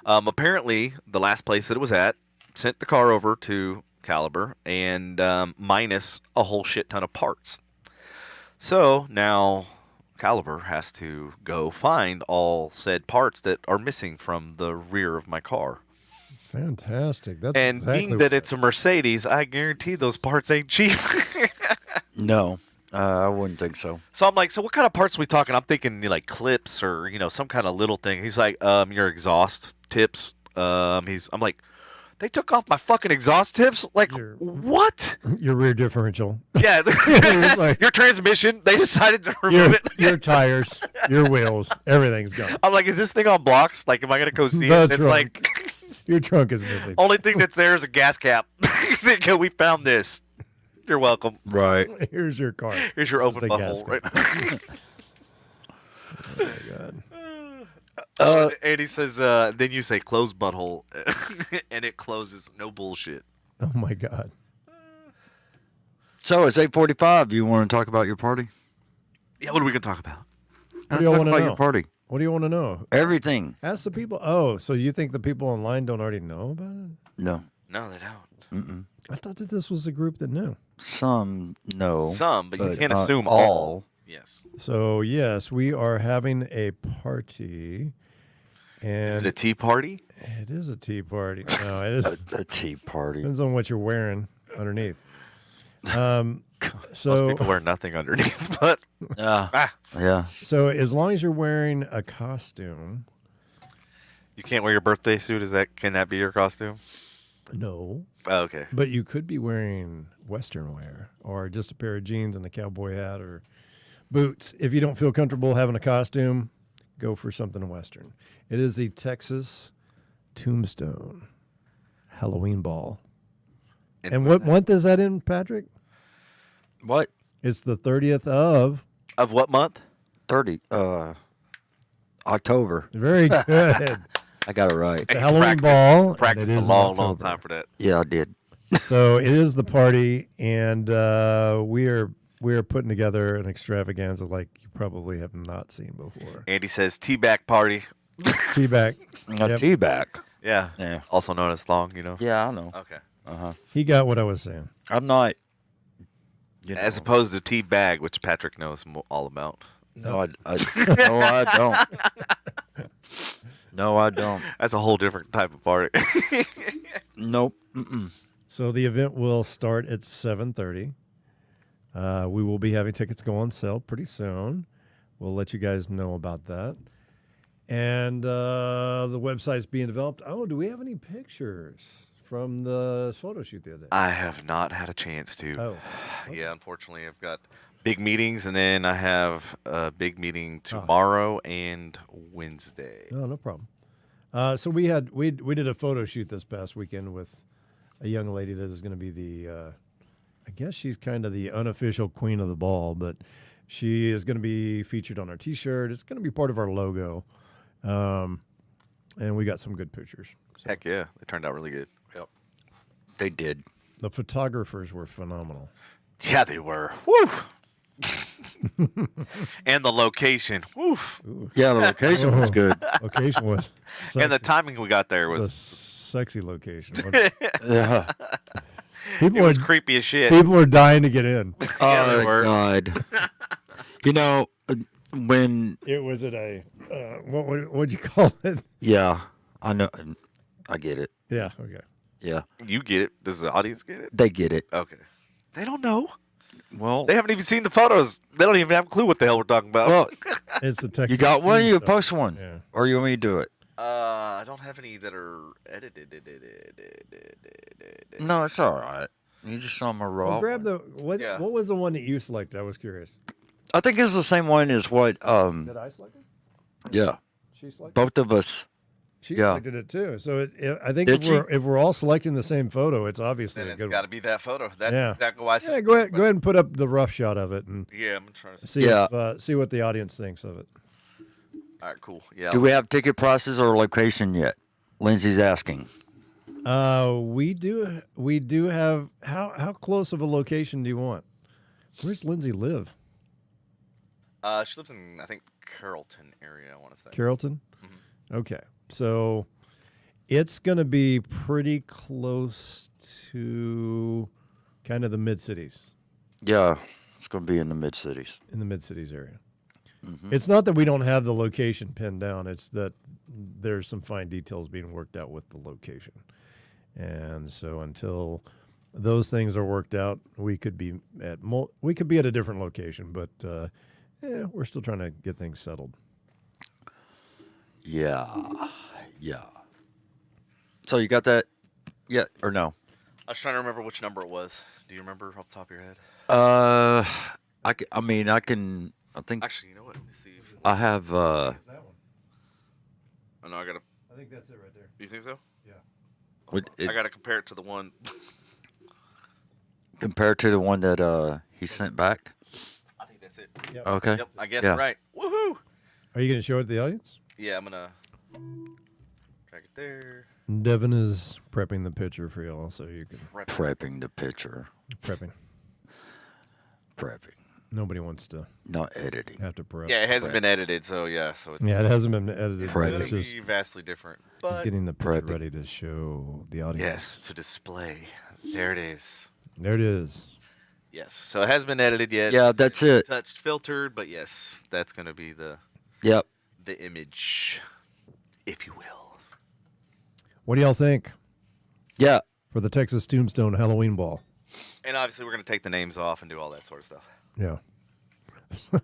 apparently the last place that it was at sent the car over to Caliber and minus a whole shit ton of parts. So now Caliber has to go find all said parts that are missing from the rear of my car. Fantastic. That's And exactly being that it's a Mercedes, I guarantee those parts ain't cheap. No, I wouldn't think so. So I'm like, so what kind of parts are we talking? I'm thinking like clips or some kind of little thing. He's like, your exhaust tips. I'm like, they took off my fucking exhaust tips. Like, what? your rear differential, Yeah, like- your transmission. They decided to remove it. your tires, your wheels, everything's gone. I'm like, is this thing on blocks? Like, am I gonna go see The it? And it's trunk. like, Your trunk is missing. only thing that's there is a gas cap. We found this. You're welcome. Right. Here's your car. Here's your open Just a gas butthole. Right? Oh my God. Andy says, then you say close butthole, and it closes. No bullshit. Oh my God. So it's 8:45. You want to talk about your party? Yeah, what are we gonna talk about? What do y'all Talk wanna about know? your party. What do you want to know? Everything. Ask the people. Oh, so you think the people online don't already know about it? No. No, they don't. I thought that this was a group that knew. Some no. Some, but you can't not assume all. Yes. So yes, we are having a party, Is and it a tea party? it is a tea party. No, it is. A tea party. Depends on what you're wearing underneath. Most So people wear nothing underneath, but Yeah. Yeah. so as long as you're wearing a costume, you can't wear your birthday suit. Can that be your costume? no, Oh, okay. but you could be wearing Western wear or just a pair of jeans and a cowboy hat or boots. If you don't feel comfortable having a costume, go for something Western. It is the Texas Tombstone Halloween Ball. And what month is that in, Patrick? What? It's the 30th of. Of what month? 30. October. Very good. I got it right. The Halloween Ball. and Practice it a is in long, long October. time for that. Yeah, I did. So it is the party, and we are putting together an extravaganza like you probably have not seen before. Andy says tea back party. Feedback. A Yep. tea back. Yeah. Yeah. Also known as thong, Yeah, I know. Okay. He got what I was saying. I'm not. As opposed to tea bag, which Patrick knows all about. No, no, I don't. No, I don't. That's a whole different type of party. Nope. Mm-mm. So the event will start at 7:30. We will be having tickets go on sale pretty soon. We'll let you guys know about that. And the website's being developed. Oh, do we have any pictures from the photo shoot the other day? I have not had a chance to. Oh, Yeah, unfortunately, I've got big meetings, and then I have a big meeting tomorrow and Wednesday. no problem. So we did a photo shoot this past weekend with a young lady that is going to be the, I guess she's kind of the unofficial queen of the ball, but she is going to be featured on our T-shirt. It's going to be part of our logo, and we got some good pictures. Heck yeah, they turned out really good. Yep. They did. The photographers were phenomenal. Yeah, they were. Woo! And the location. Woof. Yeah, the location was good. Location was sexy. And the timing we got there It was a was. sexy location. Yeah. People It was were creepy as shit. people were dying to get in. Yeah, they Oh, were. God. You know, when, It was at a what'd you call it? yeah, I know. I get it. Yeah. Okay. Yeah, You get it. Does the audience get it? they get it. Okay. They don't know. Well, They haven't even seen the photos. They don't even have a clue what the hell we're talking about. well, It's the Texas. you got one, theme you song. post one. Yeah. Or you want me to do it? I don't have any that are edited. No, it's all right. You just saw my raw. Well, grab one. the what? Yeah. What was the one that you selected? I was curious. I think it's the same one as what. Did I select it? Yeah, She selected. both of us. She yeah. selected it too. So I think Did if we're all selecting the same photo, it's obviously Then a it's good got one. to be that photo. That's Yeah. exactly why I said. Yeah, go ahead and put up the rough shot of it and Yeah, I'm trying to. see Yeah. see what the audience thinks of it. All right, cool. Yeah. Do we have ticket prices or location yet? Lindsay's asking. We do have how close of a location do you want? Where's Lindsay live? She lives in, I think, Carrollton area. I want to say. Carrollton? Mm-hmm. Okay. So it's going to be pretty close to kind of the mid-cities, Yeah, it's going to be in the mid cities. in the mid-cities area. Mm-hmm. It's not that we don't have the location pinned down. It's that there's some fine details being worked out with the location. And so until those things are worked out, we could be at a different location, but we're still trying to get things settled. Yeah, yeah. So you got that yet or no? I was trying to remember which number it was. Do you remember off the top of your head? I can. I think Actually, you know what? Let me see. If, I have. That one. I know I gotta. I think that's it right there. You think so? Yeah. I gotta compare it to the one. Compared to the one that he sent back. I think that's it. Yep. Okay. Yep, I guess Yeah. right. Woohoo! Are you going to show it to the audience? Yeah, I'm gonna drag it there. Devin is prepping the picture for y'all, so you can Prepping the picture. prepping. Prepping. Nobody wants to Not editing. have to prep. Yeah, it hasn't been edited, so yeah, so it's Yeah, it hasn't been edited. Prep. It's gonna just be vastly different. he's But getting the picture Prepping. ready to show the audience. yes, to display. There it is. There it is. Yes, so it hasn't been edited yet. Yeah, that's it. Touched, filtered, but yes, that's gonna be the Yep. image, if you will. What do y'all think Yeah. for the Texas Tombstone Halloween Ball? And obviously, we're gonna take the names off and do all that sort of stuff. Yeah. I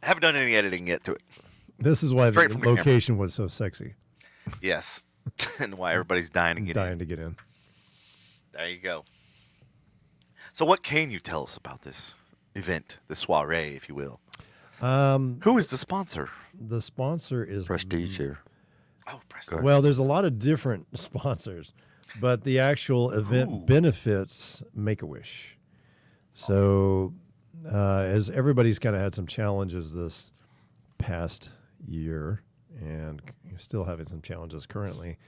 haven't done any editing yet to it. This is why the Straight from the camera. location was so sexy. Yes, and why everybody's dying to get Dying in. to get in. There you go. So, what can you tell us about this event, the soiree, if you will? Who is the sponsor? The sponsor is Prestige here. Oh, Preston. Well, there's a lot of different sponsors, but the actual event benefits Make-A-Wish. So, as everybody's kind of had some challenges this past year and still having some challenges currently,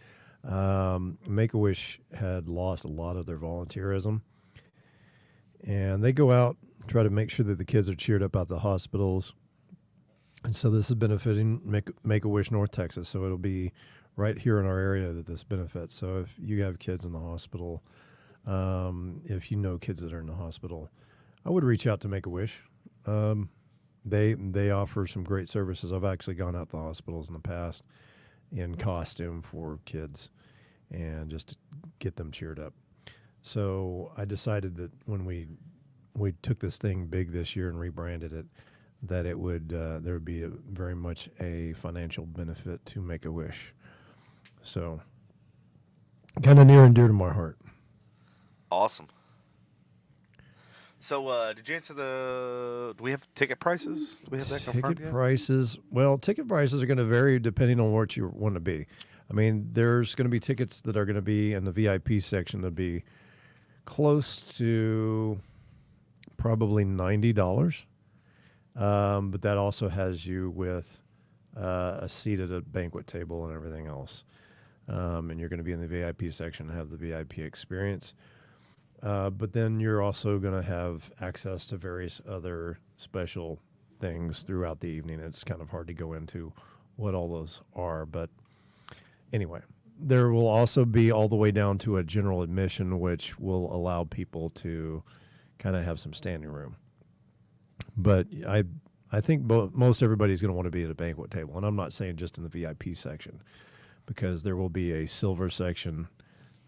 Make-A-Wish had lost a lot of their volunteerism. And they go out, try to make sure that the kids are cheered up at the hospitals. And so this is benefiting Make-A-Wish North Texas. So it'll be right here in our area that this benefits. So if you have kids in the hospital, if you know kids that are in the hospital, I would reach out to Make-A-Wish. They offer some great services. I've actually gone out to the hospitals in the past in costume for kids and just to get them cheered up. So I decided that when we took this thing big this year and rebranded it, that it would there would be very much a financial benefit to Make-A-Wish. So kind of near and dear to my heart. Awesome. So, did you answer do we have ticket prices? Do we have that confirmed Ticket yet? prices. Well, ticket prices are going to vary depending on what you want to be. I mean, there's going to be tickets that are going to be in the VIP section that'll be close to probably $90. But that also has you with a seat at a banquet table and everything else. And you're going to be in the VIP section and have the VIP experience. But then you're also going to have access to various other special things throughout the evening. It's kind of hard to go into what all those are. But anyway, there will also be all the way down to a general admission, which will allow people to kind of have some standing room. But I think most everybody's going to want to be at a banquet table. And I'm not saying just in the VIP section, because there will be a silver section.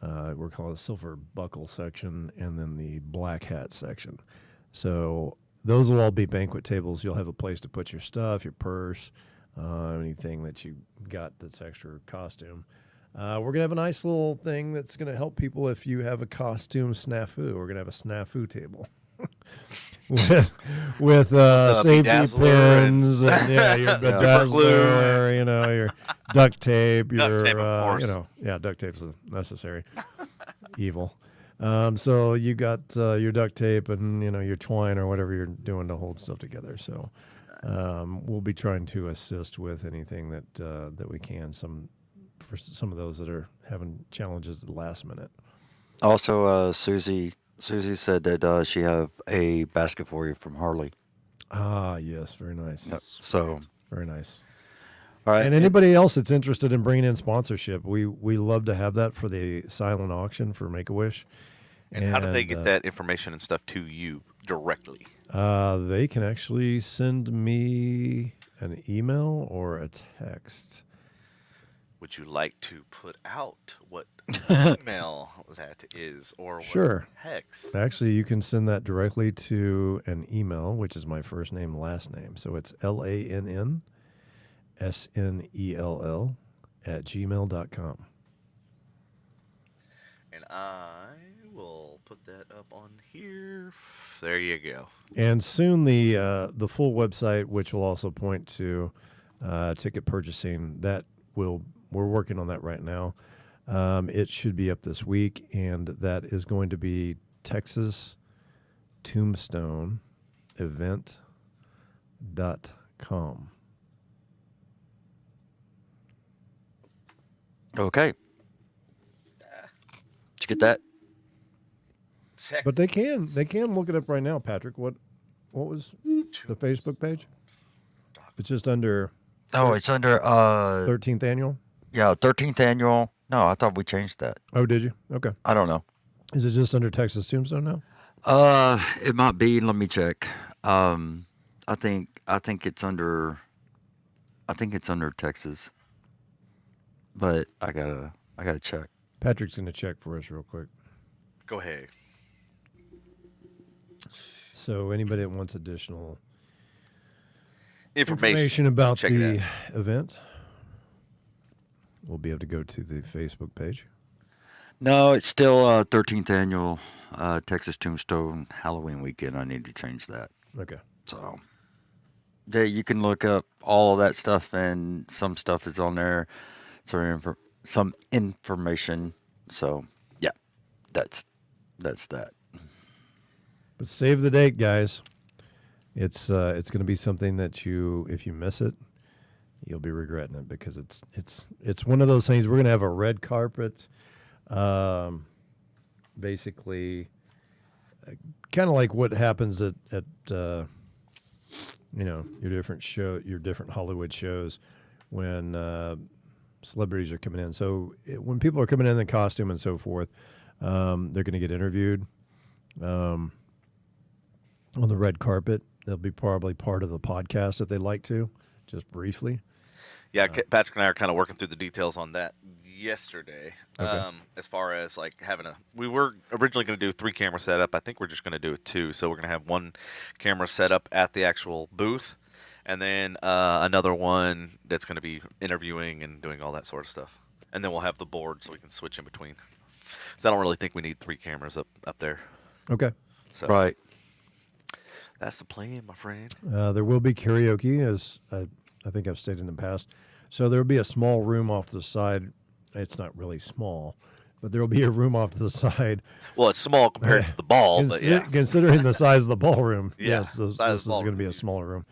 We're calling it a silver buckle section, and then the black hat section. So those will all be banquet tables. You'll have a place to put your stuff, your purse, anything that you got that's extra costume. We're going to have a nice little thing that's going to help people if you have a costume snafu. We're going to have a snafu table. with safety pins and your bedazzler, your duct tape, Duct tape, of course. Duct tape's necessary evil. So you got your duct tape and your twine or whatever you're doing to hold stuff together. So we'll be trying to assist with anything that we can. For some of those that are having challenges at the last minute. Also, Susie said that she have a basket for you from Harley. Ah, yes, very nice. Yep. So very nice. All right, and anybody else that's interested in bringing in sponsorship, we love to have that for the silent auction for Make-A-Wish. And how do they get that information and stuff to you directly? They can actually send me an email or a text. Would you like to put out what email that is, or what text? Actually, you can send that directly to an email, which is my first name, last name. So it's LANNSNELL @gmail.com. And I will put that up on here. There you go. And soon the full website, which will also point to ticket purchasing, we're working on that right now. It should be up this week, and that is going to be Texas Tombstone Event.com. Okay. Did you get that? But they can look it up right now, Patrick. What was the Facebook page? It's just under. Oh, it's under 13th annual. Yeah, 13th annual. No, I thought we changed that. Oh, did you? Okay. I don't know. Is it just under Texas Tombstone now? It might be. Let me check. I think it's under. I think it's under Texas. But I gotta check. Patrick's gonna check for us real quick. Go ahead. So anybody that wants additional information about the event, we'll be able to go to the Facebook page. No, it's still 13th annual Texas Tombstone Halloween weekend. I need to change that. Okay. So, yeah, you can look up all of that stuff, and some stuff is on there. Some information. So, yeah, that's that. But save the date, guys. It's going to be something that if you miss it, you'll be regretting it, because it's one of those things. We're going to have a red carpet, basically, kind of like what happens at your different Hollywood shows when celebrities are coming in. So when people are coming in costume and so forth, they're going to get interviewed on the red carpet. They'll be probably part of the podcast if they like to, just briefly. Yeah, Patrick and I are kind of working through the details on that yesterday. Okay. As far as like we were originally going to do 3 camera setup. I think we're just going to do 2. So we're going to have 1 camera set up at the actual booth, and then another one that's going to be interviewing and doing all that sort of stuff. And then we'll have the board so we can switch in between. So I don't really think we need 3 cameras up there. Okay. So Right. that's the plan, my friend. There will be karaoke, as I think I've stated in the past. So there will be a small room off to the side. It's not really small, but there will be a room off to the side. Well, it's small compared to the ball, but yeah. Considering the size of the ballroom, Yeah, yes, size of this is the going to be a ballroom. smaller room,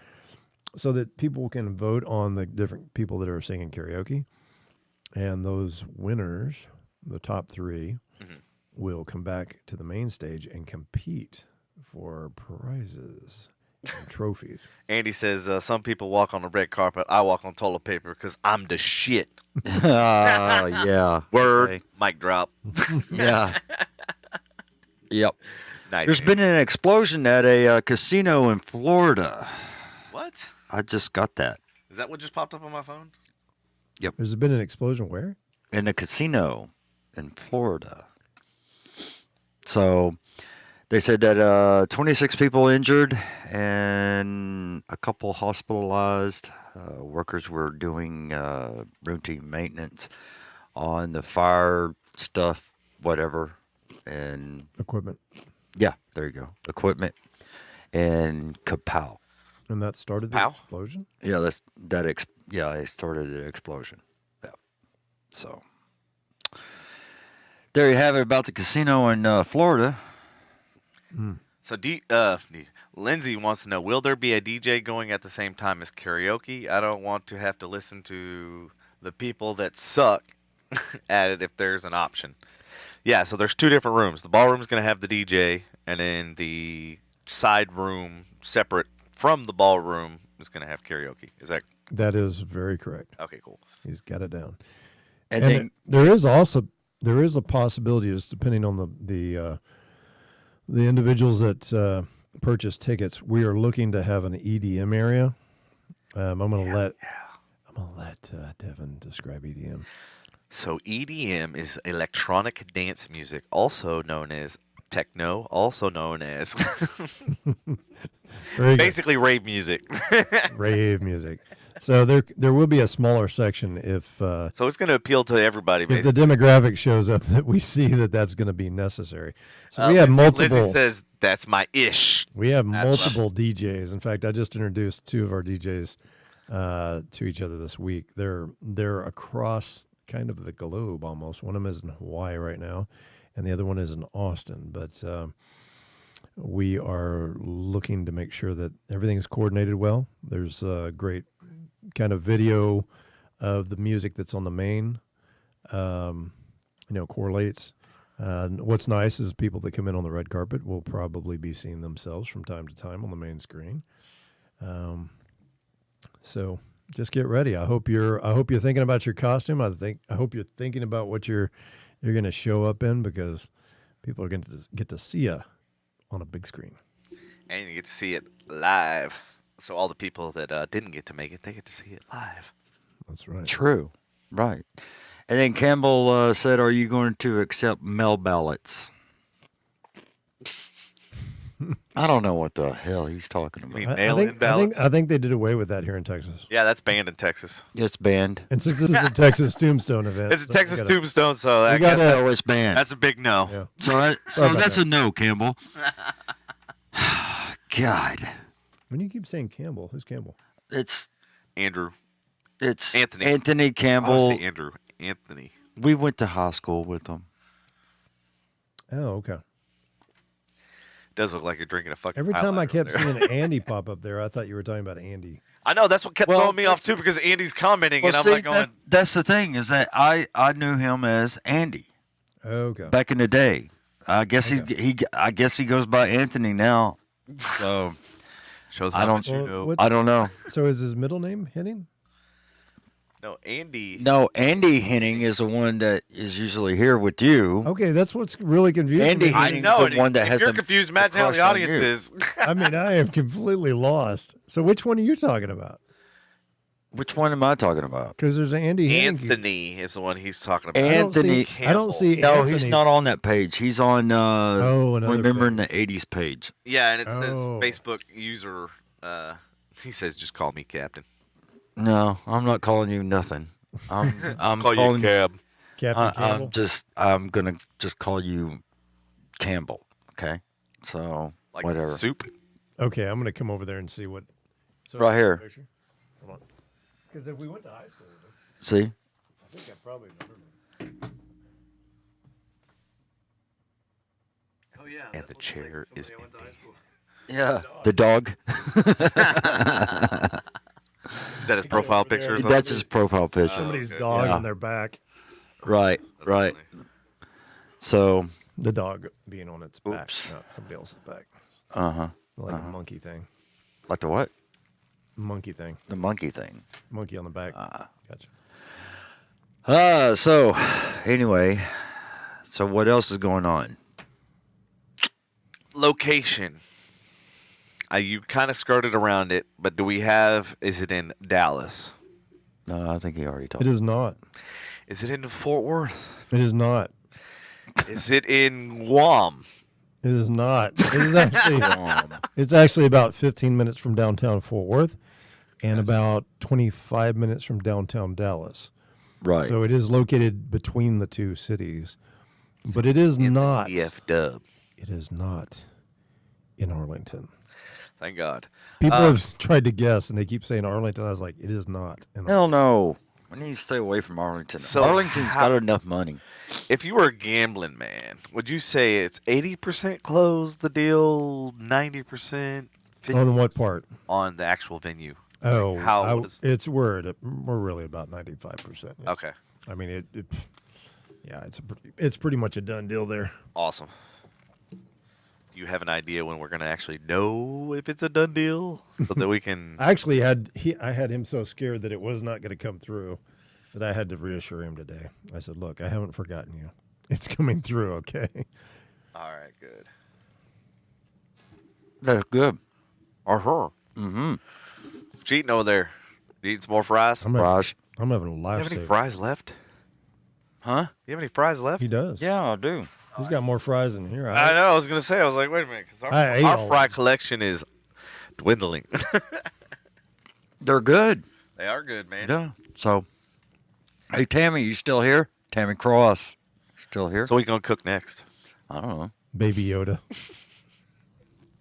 so that people can vote on the different people that are singing karaoke, and those winners, the top 3, will come back to the main stage and compete for prizes and trophies. Andy says some people walk on the red carpet. I walk on toilet paper because I'm the shit. Yeah. Word. Okay. Mic drop. Yeah. Yep. Nice. There's been an explosion at a casino in Florida. What? I just got that. Is that what just popped up on my phone? There's been an explosion where? In a casino in Florida. So they said that 26 people injured and a couple hospitalized. Workers were doing routine maintenance on the fire stuff, whatever. And Equipment. yeah, there you go. Equipment and kapow. And that started the Pow? explosion? Yeah, yeah, it started the explosion. Yeah. So there you have it about the casino in Florida. So Lindsay wants to know, will there be a DJ going at the same time as karaoke? I don't want to have to listen to the people that suck at it if there's an option. Yeah, so there's two different rooms. The ballroom's going to have the DJ, and then the side room, separate from the ballroom, is going to have karaoke. Is that That is very correct. okay? Cool. He's got it down. And And then there is a possibility, just depending on the individuals that purchase tickets. We are looking to have an EDM area. I'm gonna let Devin describe EDM. So EDM is electronic dance music, also known as techno, also known as Very good. basically rave music. Rave music. So there will be a smaller section if So it's going to appeal to everybody. if the demographic shows up that we see that's going to be necessary. So we have Lizzie multiple. says that's my ish. We have That's multiple DJs. In fact, I just introduced two of our DJs to each other this week. They're across kind of the globe almost. One of them is in Hawaii right now, and the other one is in Austin. But we are looking to make sure that everything is coordinated well. There's a great kind of video of the music that's on the main, correlates. What's nice is people that come in on the red carpet will probably be seeing themselves from time to time on the main screen. So just get ready. I hope you're thinking about your costume. I hope you're thinking about what you're going to show up in, because people are going to get to see you on a big screen. And you get to see it live. So all the people that didn't get to make it, they get to see it live. That's right. true. Right. And then Campbell said, are you going to accept mail ballots? I don't know what the hell he's talking about. mean- I Mail-in ballots? think they did away with that here in Texas. Yeah, that's banned in Texas. It's banned. And since this is a Texas Tombstone event, It's a so we Texas gotta- Tombstone, so I we guess gotta- So it's banned. that's a big no. Yeah. So about that's that. a no, Campbell. God. When you keep saying Campbell, who's Campbell? It's Andrew. Anthony I want Campbell. to say Andrew. Anthony. We went to high school with him. Oh, okay. Does look like you're drinking a fucking Every time I Highlander kept over there. seeing Andy pop up there, I thought you were talking about Andy. I know, that's what kept Well, throwing me off it's- too, because Andy's commenting, Well, and I'm see, like going, that's the thing, is that I knew him as Andy Okay. back in the day. I guess I guess he goes by Anthony now. So shows I how don't- much you Well, know. what- I don't know. So is his middle name Henning? No, Andy. No, Andy Henning is the one that is usually here with you. Okay, that's what's really confusing. Andy me. I Henning's know. the and one that if has you're the- confused, the imagine how crush the on audience you. is. I mean, I am completely lost. So which one are you talking about? Which one am I talking about? Because there's an Andy Henning. Anthony is the one he's talking about. Anthony. I don't see. No, Anthony. he's not on that page. He's on another Remembering the 80s page. Yeah, and it says Oh. Facebook user. He says, "Just call me Captain." No, I'm not calling you nothing. I'm Call you calling Cab. Captain Campbell. I'm gonna just call you Campbell. Okay, so Like whatever. soup. Okay, I'm gonna come over there and see what. So Right here. Hold on. Because if we went to high school, See, I think I probably remember. Oh yeah. And that the looks chair like is somebody I went to high school. yeah, the dog. Is that his profile picture? Or something? That's his profile picture. Somebody's okay. dog Yeah. on their back. Right, That's right. funny. So The dog being on its back, Oops. not somebody else's back. Uh-huh. Like a monkey thing. Like the what? Monkey thing. The monkey thing. Monkey on the back. Gotcha. So, anyway, so what else is going on? Location. You kind of skirted around it, but is it in Dallas? No, I think he already told It me. is not. Is it in Fort Worth? It is not. Is it in Guam? It is not. It is actually. It's actually about 15 minutes from downtown Fort Worth, and about 25 minutes from downtown Dallas. Right. So it is located between the two cities, but it is not. EF Dub. It is not in Arlington. Thank God. People have tried to guess, and they keep saying Arlington. I was like, it is not. Hell no. We need to stay away from Arlington. So Arlington's got enough money. If you were a gambling man, would you say it's 80% closed, the deal, 90%? On what part? On the actual venue. Oh, we're really about 95%. Yeah. Okay. I mean, it's pretty much a done deal there. Awesome. Do you have an idea when we're going to actually know if it's a done deal so that we can... I actually I had him so scared that it was not going to come through that I had to reassure him today. I said, look, I haven't forgotten you. It's coming through, okay? All right, good. That's good. Or her. Mm-hmm. Cheating over there. You eating some more fries? I'm Fries. having a You life have any saver. fries left? Huh? You have any fries left? He does. Yeah, I do. He's got more fries in here. I know. I was going to say. I was like, wait a minute. Because I ate our all fry of them. collection is dwindling. They're good. They are good, man. Yeah. So, hey, Tammy, you still here? Tammy Cross, still here? So what are you going to cook next? I don't know. Baby Yoda.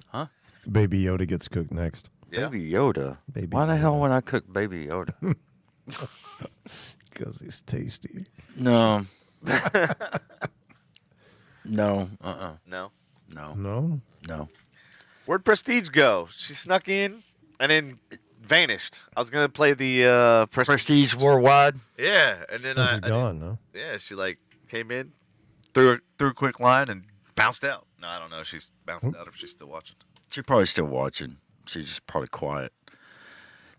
Huh? Baby Yoda gets cooked next. Yeah. Baby Yoda. Baby Why the hell Yoda. would I cook Baby Yoda? Because he's tasty. No. No. No. No. No? No. Where'd Prestige go? She snuck in and then vanished. I was going to play the Prestige Worldwide. Yeah, and then She's gone, no? yeah, she like came in, threw a quick line, and bounced out. No, I don't know. She's bounced out if she's still watching. She's probably still watching. She's just probably quiet.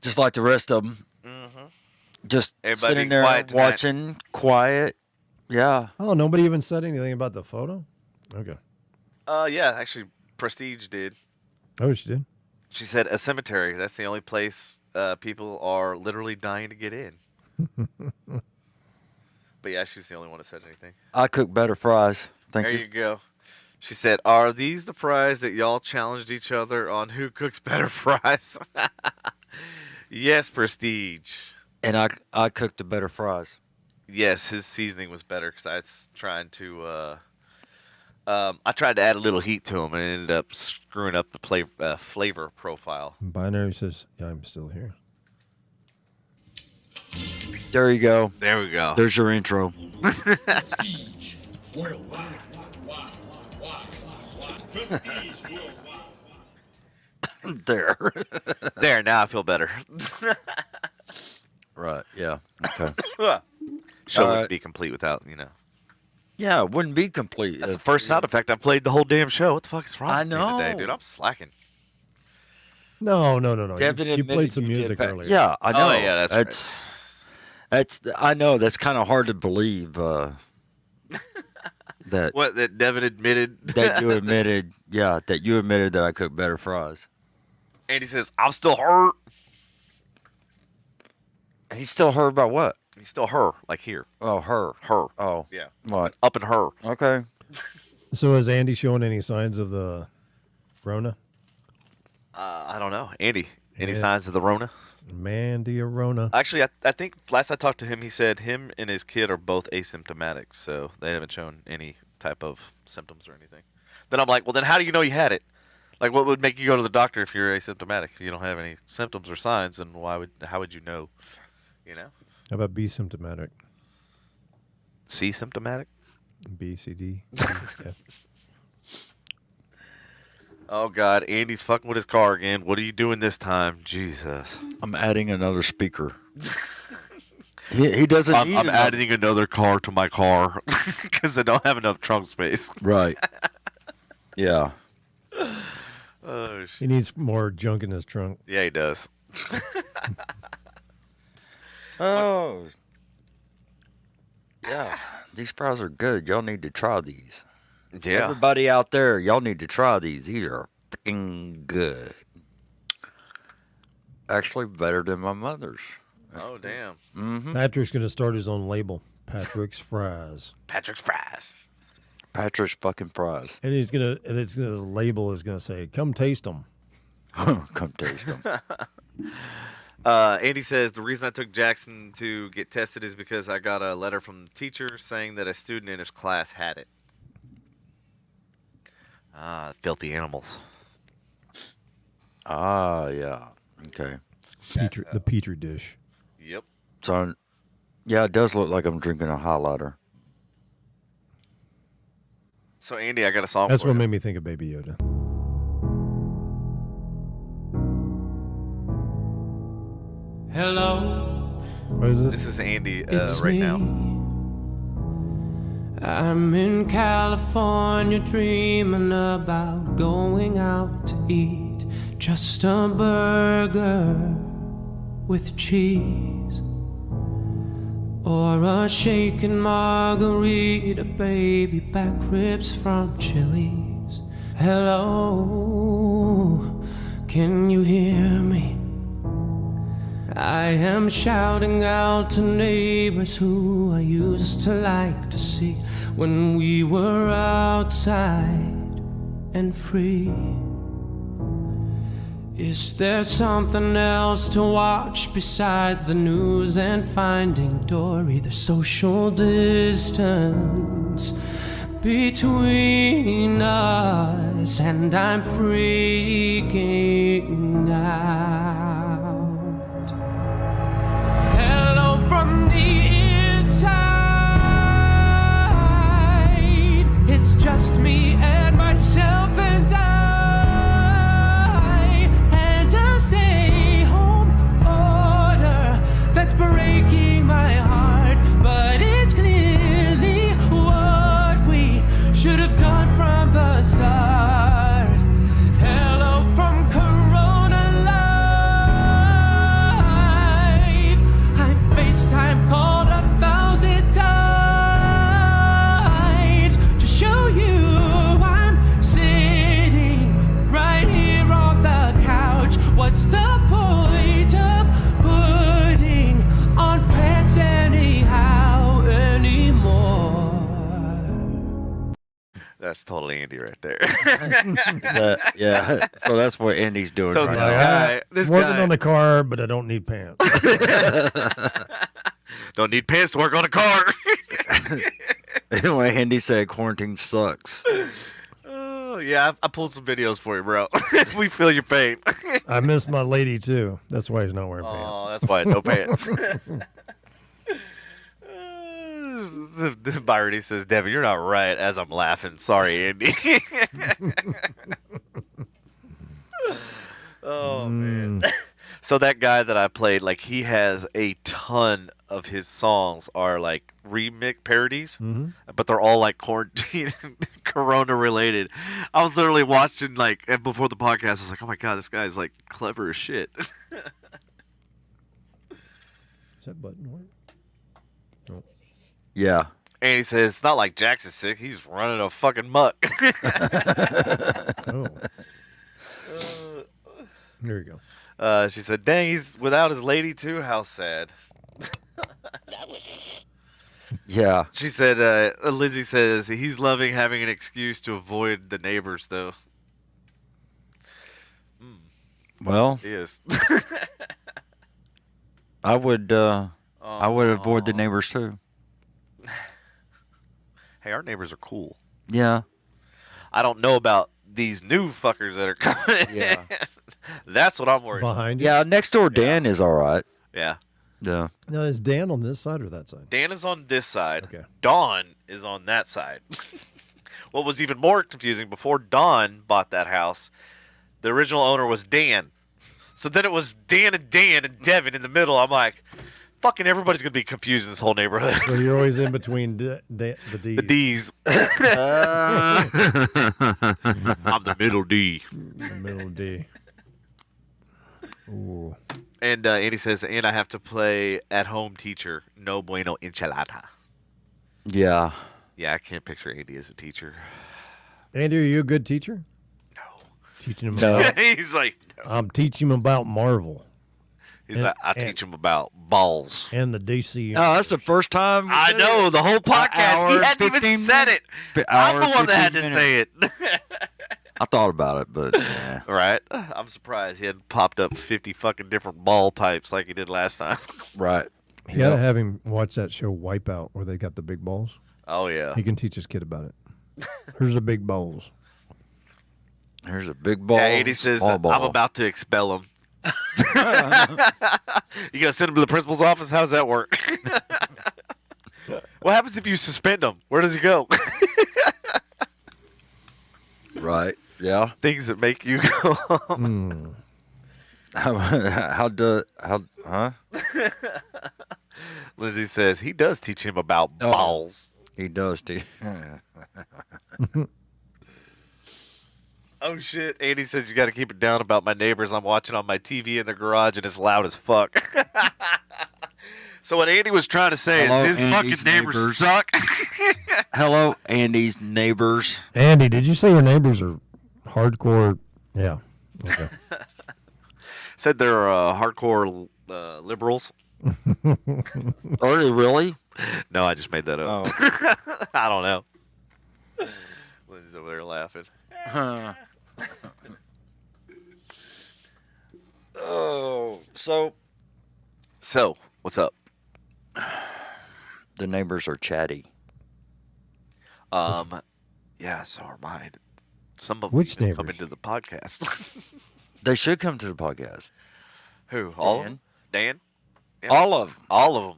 Just like the rest of them. Mm-hmm. Just Everybody sitting be there quiet tonight. watching, quiet. Yeah. Oh, nobody even said anything about the photo? Okay. Yeah, actually, Prestige did. Oh, she did? She said a cemetery. That's the only place people are literally dying to get in. But yeah, she's the only one that said anything. I cook better fries. Thank There you. you go. She said, "Are these the fries that y'all challenged each other on who cooks better fries?" Yes, Prestige. And I cooked the better fries. Yes, his seasoning was better because I was trying to. I tried to add a little heat to them and it ended up screwing up the flavor profile. Binary says, yeah, I'm still here. There you go. There we go. There's your intro. Prestige worldwide. Prestige worldwide. There. There, now I feel better. Right. Yeah. Okay. Show All wouldn't right. be complete without, Yeah, it wouldn't be complete. That's the if- first sound effect I played the whole damn show. What the fuck is wrong I with me today, know. dude? I'm slacking. No. Devin You admitted played some you did music pa- earlier. Yeah, I know. Oh, yeah, that's That's I know that's kind of hard to believe. That What, that Devin admitted? that you admitted, that you admitted that I cook better fries. And he says, I'm still hurt. He's still heard about what? He's still her, like here. Oh, her. Her. Oh, Yeah. what? Up in her. Okay. So is Andy showing any signs of the Rona? I don't know. Andy, any Yeah. signs of the Rona? Mandy Rona. Actually, I think last I talked to him, he said him and his kid are both asymptomatic, so they haven't shown any type of symptoms or anything. Then I'm like, well, then how do you know you had it? Like, what would make you go to the doctor if you're asymptomatic? If you don't have any symptoms or signs, and how would you know? You know? How about B symptomatic? C symptomatic? B, C, D. Yeah. Oh God, Andy's fucking with his car again. What are you doing this time? Jesus. I'm adding another speaker. He doesn't need I'm another- adding another car to my car because I don't have enough trunk space. Right. Yeah. Oh, He needs more junk in his trunk. yeah, he does. Oh. Yeah. These fries are good. Y'all need to try these. Yeah. Everybody out there, y'all need to try these. These are freaking good. Actually, better than my mother's. Oh, damn. Mm-hmm. Patrick's going to start his own label, Patrick's Fries. Patrick's fries. Patrick's fucking fries. And the label is going to say, come taste them. Come taste them. Andy says the reason I took Jackson to get tested is because I got a letter from the teacher saying that a student in his class had it. Filthy animals. Ah, yeah. Okay. The Petri dish. Yep. So, yeah, it does look like I'm drinking a highlighter. So, Andy, I got a song That's for what you. made me think of Baby Yoda. Hello, What is This this? is Andy it's right me. now. I'm in California dreaming about going out to eat just a burger with cheese or a shaken margarita, baby back ribs from Chili's. Hello, can you hear me? I am shouting out to neighbors who I used to like to see when we were outside and free. Is there something else to watch besides the news and Finding Dory? The social distance between us, and I'm freaking out. Hello from the inside. It's just me and myself and I, and a stay-home order that's breaking my heart. But it's clearly what we should have done from the start. Hello from Corona Live. I FaceTime called 1,000 times to show you I'm sitting right here on the couch. What's the point of putting on pants anyhow anymore? That's totally Andy right there. Yeah. So that's what Andy's doing So right this now. guy, this Working guy on the car, but I don't need pants. don't need pants to work on a car. Anyway, Andy said quarantine sucks. Oh, yeah, I pulled some videos for you, bro. We feel your pain. I miss my lady, too. That's why he's not wearing pants. Oh, that's why no pants. Byron says, Devin, you're not right, as I'm laughing. Sorry, Andy. Oh, man. So that guy that I played, like, he has a ton of his songs are, like, remix parodies, but they're all, like, quarantine, corona related. I was literally watching, like, and before the podcast, I was like, oh, my God, this guy's, like, clever as shit. Is that button work? Yeah. And he says, it's not like Jackson's sick. He's running a fucking muck. Oh. There you go. She said, dang, he's without his lady, too. How sad. Yeah. She said, Lizzie says, he's loving having an excuse to avoid the neighbors, though. Well, He is. I would avoid the neighbors too. Hey, our neighbors are cool. Yeah. I don't know about these new fuckers that are coming in. Yeah. That's what I'm worried about. Behind you? Yeah, next door Dan is all right. Yeah. Yeah. Now, is Dan on this side or that side? Dan is on this side. Okay. Dawn is on that side. What was even more confusing, before Dawn bought that house, the original owner was Dan. So then it was Dan and Devin in the middle. I'm like, Fucking everybody's gonna be confused in this whole neighborhood. So you're always in between the D's. The D's. I'm the middle D. The middle D. Ooh. And Andy says, and I have to play at-home teacher. No bueno enchilada. Yeah. Yeah, I can't picture Andy as a teacher. Andy, are you a good teacher? No. Teaching him No. about, He's like, I'm teaching him about Marvel he's like, I teach him about balls. and the DC. Oh, that's the first time. we I said know, it. the whole podcast. Hour He and hadn't even 15 said it. I'm Hour the and one that had 15 to minutes. say it. I thought about it, but yeah. Right? I'm surprised he hadn't popped up 50 fucking different ball types like he did last time. Right. You gotta have him watch that show Wipeout where they got the big balls. Oh, yeah. He can teach his kid about it. Here's the big balls. Here's a big ball. Yeah, Andy says, small ball. I'm about to expel him. You gonna send him to the principal's office? How does that work? What happens if you suspend him? Where does he go? Right. Yeah. Things that make you go. Huh? Lizzie says he does teach him about Oh. balls. He does too. Oh shit! Andy says you got to keep it down about my neighbors. I'm watching on my TV in the garage and it's loud as fuck. So what Andy was trying to say Hello, is his Andy's fucking neighbors neighbors. suck. Hello, Andy's neighbors. Andy, did you say your neighbors are hardcore? Yeah. Okay. Said they're hardcore liberals. Are they really? No, I just made that up. Oh. I don't know. Lizzie's over there laughing. Oh, so So, what's up? the neighbors are chatty. Yeah, so are mine. Some of Which them come neighbors? into the podcast. They should come to the podcast. Who? All of Dan. them? Dan? Yeah. All of them. All of them.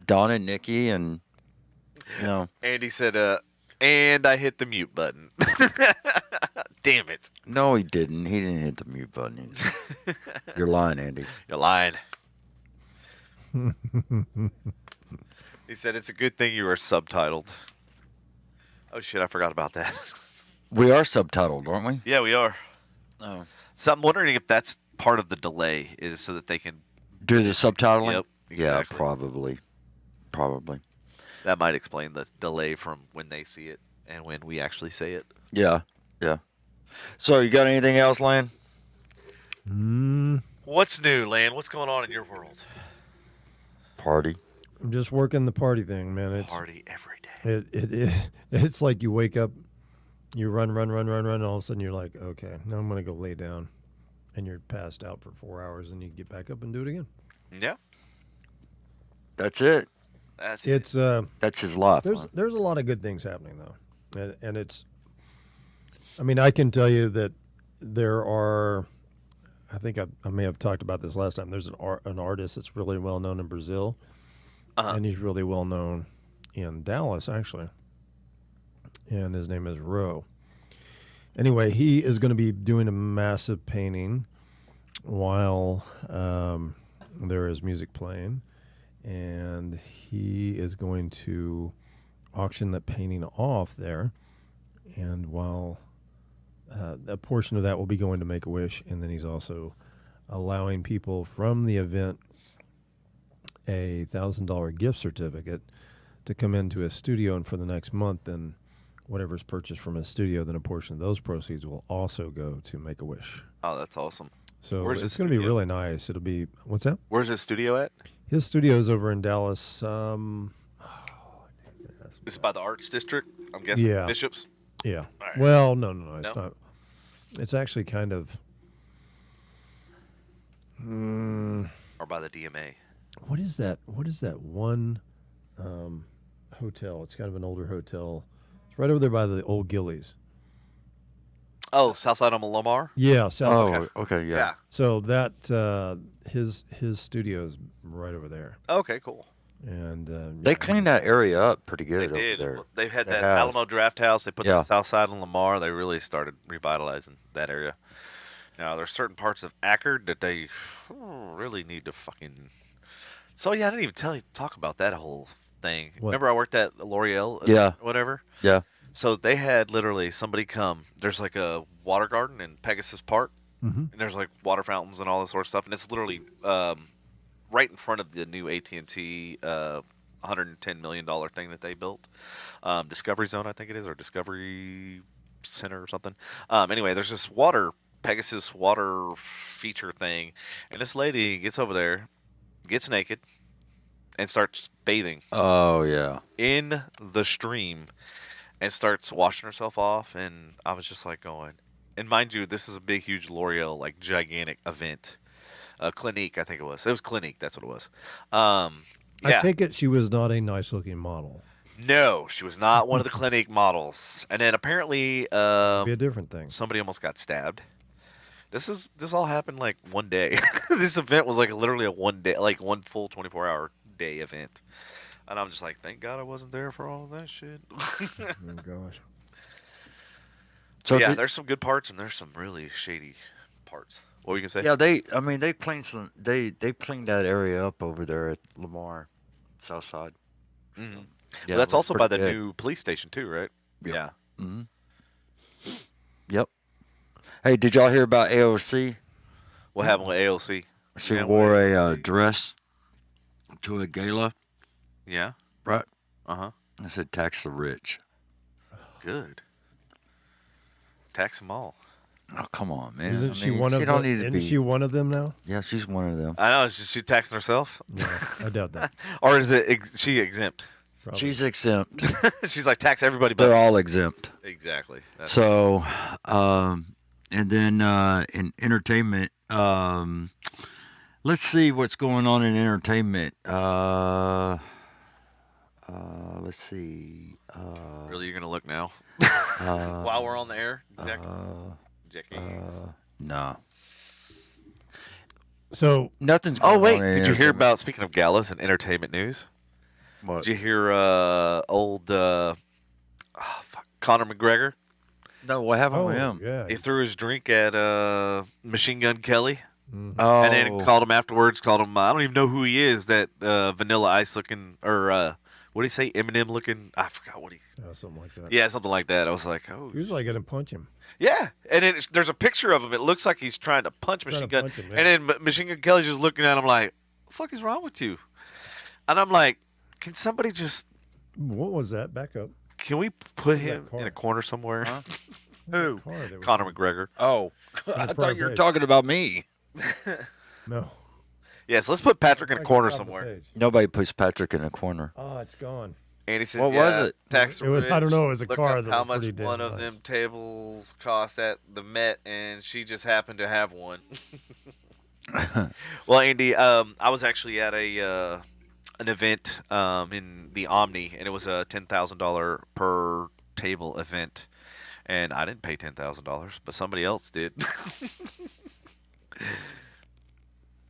Don and Nikki and, Andy said, and I hit the mute button. Damn it. No, he didn't. He didn't hit the mute button. You're lying, Andy. You're lying. He said, it's a good thing you were subtitled. Oh, shit, I forgot about that. We are subtitled, aren't we? Yeah, we are. Oh. So I'm wondering if that's part of the delay, is so that they can... Do the subtitling? Yep, Yeah, exactly. probably. Probably. That might explain the delay from when they see it and when we actually say it. Yeah, yeah. So, you got anything else, Lann? What's new, Lann? What's going on in your world? Party. I'm just working the party thing, man. It's Party every day. it's like you wake up, you run, and all of a sudden you're like, okay, now I'm gonna go lay down, and you're passed out for 4 hours, and you get back up and do it again. Yeah, That's it. that's it. It's That's his life. man. there's a lot of good things happening though, and it's. I mean, I can tell you that there are. I think I may have talked about this last time. There's an artist that's really well known in Brazil, and he's really well known in Dallas actually. And his name is Ro. Anyway, he is going to be doing a massive painting while there is music playing, and he is going to auction that painting off there, and while a portion of that will be going to Make-A-Wish, and then he's also allowing people from the event a $1,000 gift certificate to come into his studio, and for the next month, then whatever's purchased from his studio, then a portion of those proceeds will also go to Make-A-Wish. Oh, that's awesome. So Where's it's his going to be studio? really nice. It'll be, what's that? Where's his studio at? His studio's over in Dallas. This is by the Arts District, I'm guessing. Yeah. Bishops? Yeah. All right. Well, no, it's No? not. It's actually kind of. Or by the DMA? What is that? What is that one hotel? It's kind of an older hotel. It's right over there by the old Gillies. Oh, Southside on Lamar? Yeah, South. Oh, okay, yeah. So that his studio is right over there, Okay, cool. and They cleaned that area up pretty They good over did. there. They've had They that have. Alamo Draft House. They put Yeah. the Southside on Lamar. They really started revitalizing that area. Now, there's certain parts of Ackerd that they really need to fucking So yeah, I didn't even talk about that whole thing. What? Remember, I worked at L'Oreal, Yeah. whatever. Yeah. So they had literally somebody come. There's like a water garden in Pegasus Park, Mm-hmm. and there's like water fountains and all this sort of stuff, and it's literally right in front of the new AT&T $110 million thing that they built, Discovery Zone, I think it is, or Discovery Center or something. Anyway, there's this Pegasus water feature thing, and this lady gets over there, gets naked, and starts bathing Oh yeah. in the stream and starts washing herself off. And I was just like going, and mind you, this is a big, huge L'Oreal, like gigantic event. Clinique, I think it was. It was Clinique, that's what it was. Yeah. I take it she was not a nice-looking model. No, she was not one of the Clinique models. And then apparently Be a different thing. somebody almost got stabbed. This all happened like one day. This event was like literally a one day, like one full 24-hour day event. And I'm just like, thank God I wasn't there for all of that shit. Oh gosh. So yeah, did- there's some good parts and there's some really shady parts. What were you gonna say? yeah, they cleaned they cleaned that area up over there at Lamar, South Side. Mhm. Yeah, Well, that's it was also by the pretty good. new police station too, right? Yeah. Yep. Hey, did y'all hear about AOC? What happened with AOC? She Yeah, wore what a AOC? dress to a gala. Yeah. Right. Uh huh. I said tax the rich. Good. Tax them all. Oh come on, man! Isn't I she mean, one she of don't them? need to Isn't be. she one of them now? Yeah, she's one of them. I know. Is she taxing herself, No, I doubt that. or is it she exempt? Probably. She's exempt. She's like tax everybody, but They're all exempt. exactly. That's So, and then in entertainment, let's see what's going on in entertainment. Let's see. really you're gonna look now while we're on the air. No, So nothing's. Oh Going wait, on in did you hear entertainment. about speaking of galas and entertainment news? What? Did you hear old Conor McGregor? No, what happened oh with him? yeah. He threw his drink at Machine Gun Kelly, Oh, and then called him afterwards. Called him I don't even know who he is. That Vanilla Ice looking or what did he say? Eminem looking. I forgot what he. Something like that. Yeah, something like that. I was like, oh. He was like gonna punch him. Yeah, and then there's a picture of him. It looks like he's trying to punch Trying Machine to Gun, punch him, yeah. and then Machine Gun Kelly's just looking at him like, "What the fuck is wrong with you?" And I'm like, "Can somebody just? What was that? Back up. Can we put Who's that him in car? a corner somewhere?" Who? Car that was- Conor McGregor. Oh, the I front thought you were page. talking about me. No. Yes, let's put Patrick in a Like corner top of the somewhere. page. Nobody puts Patrick in a corner. Oh, it's gone. And he said, What was "Yeah, it? Tax It was- I don't know, it was a Look car up that how looked much pretty damn one of nice. them tables cost at the Met, and she just happened to have one." Well, Andy, I was actually at an event in the Omni, and it was a $10,000 per table event, and I didn't pay $10,000, but somebody else did.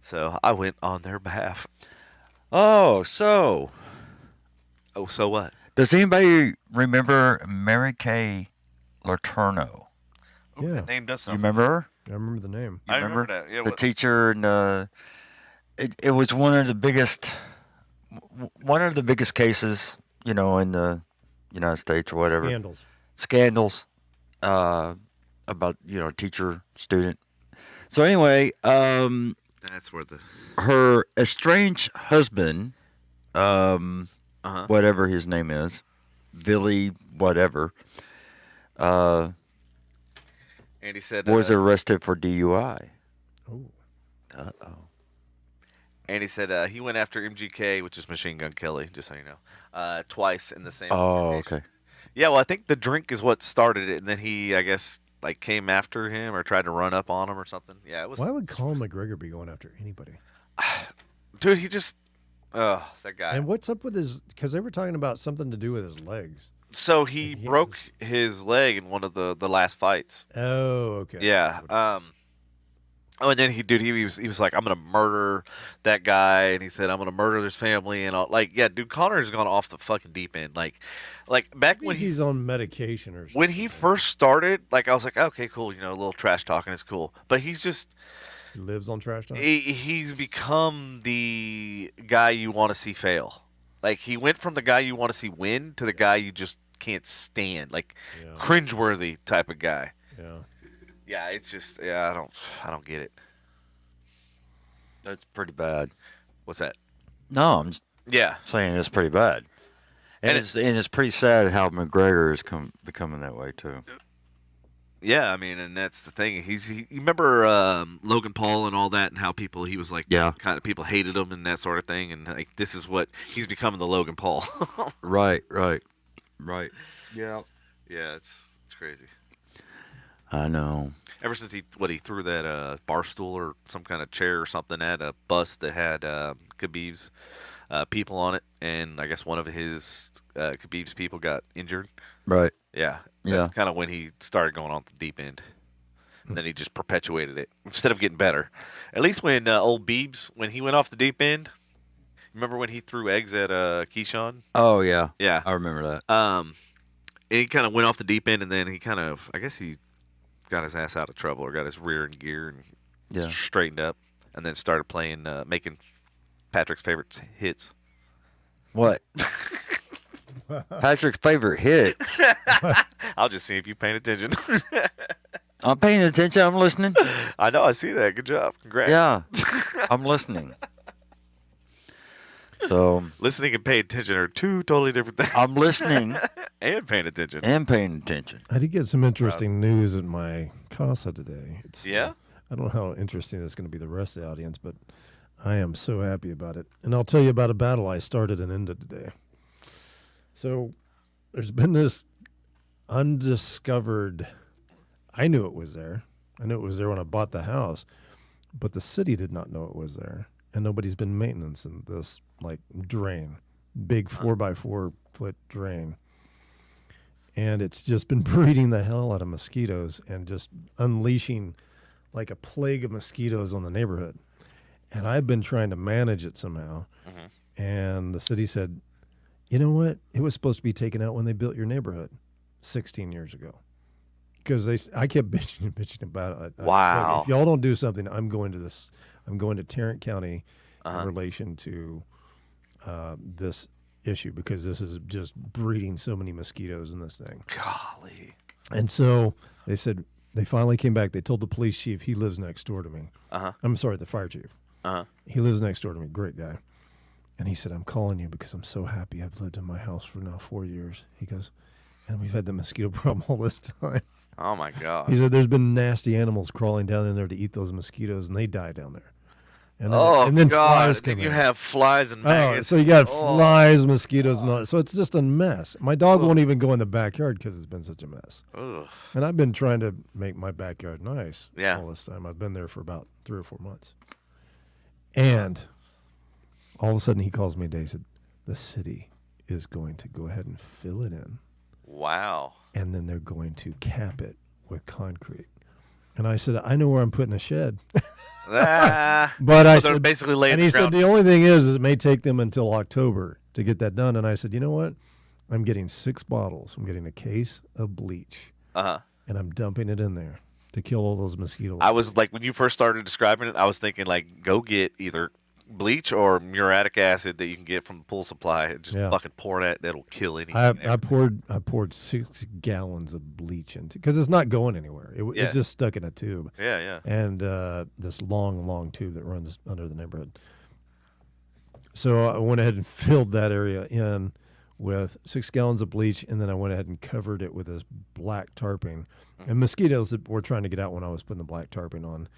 So I went on their behalf. Oh, so Oh, so what? does anybody remember Mary Kay Letourneau? Ooh, Yeah. that name does You something. remember her? I remember the name. I remember that. Yeah, The what- teacher and it was one of the biggest cases, in the United States or whatever. Scandals. About teacher student. So anyway, that's where the her estranged husband, uh-huh. whatever his name is, Billy whatever, Andy said was arrested for DUI. Oh. Andy said he went after MGK, which is Machine Gun Kelly, just so you know, twice in the same. Oh, occasion. okay. Yeah, well, I think the drink is what started it, and then he, I guess, like came after him or tried to run up on him or something. Yeah, it was. Why would Colin McGregor be going after anybody? Dude, he just, that guy. And what's up with his? Because they were talking about something to do with his legs. So he He broke his leg in one of the last fights. Oh, okay. Yeah. Oh, and then he was like, I'm gonna murder that guy, and he said I'm gonna murder his family, and all. Like, yeah, dude, Connor's gone off the fucking deep end. Like back Maybe when he's on medication or something. when he first started, like I was like, okay, cool, a little trash talking is cool, but he's just He lives on trash talk. He's become the guy you want to see fail. Like, he went from the guy you want to see win to the guy you just can't stand. Like, cringeworthy type of guy. Yeah. Yeah, it's just I don't get it. That's pretty bad. What's that? No, I'm just Yeah. saying it's pretty bad. And it's pretty sad how McGregor is becoming that way too. Yeah, I mean, and that's the thing. You remember Logan Paul and all that, and how he was like, Yeah. kind of people hated him and that sort of thing, and like this is what he's becoming, the Logan Paul. Right. Yeah. Yeah, it's crazy. I know. Ever since he threw that bar stool or some kind of chair or something at a bus that had Khabib's people on it, and I guess one of his Khabib's people got injured. Right. Yeah, Yeah. that's kind of when he started going off the deep end. And then he just perpetuated it instead of getting better. At least when old Beebs, when he went off the deep end, remember when he threw eggs at Keyshawn? Oh yeah. Yeah. I remember that. And he kind of went off the deep end, and then he I guess he got his ass out of trouble or got his rear in gear and straightened up, and then started playing, making Patrick's favorite hits. What? Patrick's favorite hits. I'll just see if you're paying attention. I'm paying attention. I'm listening. I know. I see that. Good job. Congrats. Yeah, I'm listening. So listening and paying attention are two totally different things. I'm listening and paying attention. I did get some interesting news at my casa today. Yeah? I don't know how interesting it's going to be the rest of the audience, but I am so happy about it. And I'll tell you about a battle I started and ended today. So there's been this undiscovered, I knew it was there. I knew it was there when I bought the house, but the city did not know it was there. And nobody's been maintaining this like drain, big 4x4 foot drain. And it's just been breeding the hell out of mosquitoes and just unleashing like a plague of mosquitoes on the neighborhood. And I've been trying to manage it somehow. Mm-hmm. And the city said, you know what? It was supposed to be taken out when they built your neighborhood 16 years ago. Because I kept bitching about it. Wow. If y'all don't do something, I'm going to Tarrant County in relation to this issue, because this is just breeding so many mosquitoes in this thing. Golly. And so they said, they finally came back. They told the police chief, he lives next door to me. I'm sorry, the fire chief. He lives next door to me. Great guy. And he said, I'm calling you because I'm so happy. I've lived in my house for now 4 years. He goes, and we've had the mosquito problem all this time. Oh, my God. He said, there's been nasty animals crawling down in there to eat those mosquitoes, and they die down there. And then God. flies come then you in. have flies and maggots. So you got flies, mosquitoes, and all that. So it's just a mess. My dog won't even go in the backyard because it's been such a mess. Ugh. And I've been trying to make my backyard nice Yeah. all this time. I've been there for about 3 or 4 months. And all of a sudden he calls me today and said, the city is going to go ahead and fill it in. Wow. And then they're going to cap it with concrete. And I said, I know where I'm putting a shed. But I they're said, basically laying and he the said, ground. the only thing is it may take them until October to get that done. And I said, you know what? I'm getting 6 bottles. I'm getting a case of bleach. And I'm dumping it in there to kill all those mosquitoes. I was like, when you first started describing it, I was thinking, like, go get either bleach or muriatic acid that you can get from the pool supply and just fucking pour that. That'll kill anything. I poured 6 gallons of bleach into, because it's not going anywhere. It's just stuck in a tube. Yeah. And this long tube that runs under the neighborhood. So I went ahead and filled that area in with 6 gallons of bleach, and then I went ahead and covered it with this black tarping. And mosquitoes that were trying to get out when I was putting the black tarping on.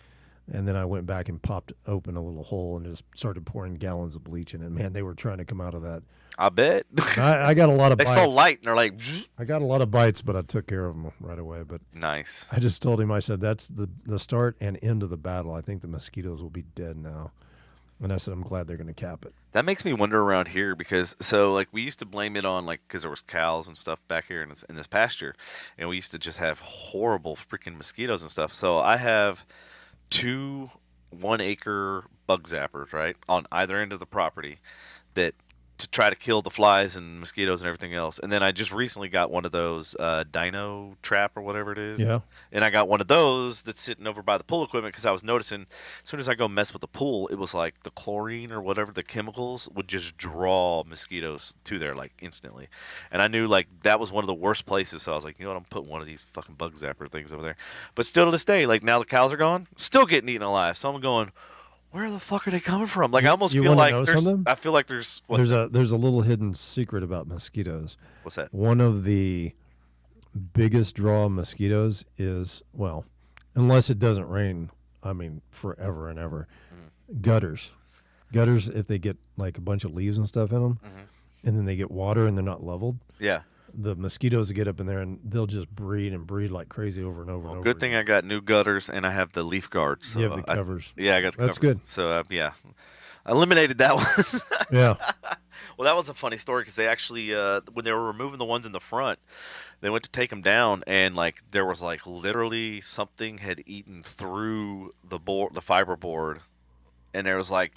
And then I went back and popped open a little hole and just started pouring gallons of bleach in it. Man, they were trying to come out of that. I bet. I got a lot of They're bites. so light, and they're like, I got a lot of bites, but I took care of them right away. But nice. I just told him, I said, that's the start and end of the battle. I think the mosquitoes will be dead now. And I said, I'm glad they're going to cap it. That makes me wonder around here because, like, we used to blame it on, like, because there was cows and stuff back here in this pasture. And we used to just have horrible freaking mosquitoes and stuff. So I have 2 1-acre bug zappers, right, on either end of the property that to try to kill the flies and mosquitoes and everything else. And then I just recently got one of those dino trap or whatever it is. Yeah. And I got one of those that's sitting over by the pool equipment because I was noticing as soon as I go mess with the pool, it was like the chlorine or whatever, the chemicals would just draw mosquitoes to there like instantly. And I knew like that was one of the worst places. So I was like, you know what, I'm putting one of these fucking bug zapper things over there. But still to this day, like now the cows are gone, still getting eaten alive. So I'm going, where the fuck are they coming from? Like I almost You feel wanna like know there's, something? I feel like there's what, There's a little hidden secret about mosquitoes. what's that? One of the biggest draw of mosquitoes is, well, unless it doesn't rain, I mean, forever and ever, gutters. Gutters, if they get like a bunch of leaves and stuff in them, and then they get water and they're not leveled, Yeah. the mosquitoes get up in there and they'll just breed and breed like crazy over and over and over. Good thing I got new gutters and I have the leaf guards. So You have the I- covers. yeah, I got the That's covers. good. So yeah, I eliminated that one. Yeah. Well, that was a funny story because they actually, when they were removing the ones in the front, they went to take them down, and like there was like literally something had eaten through the board, the fiber board, and there was like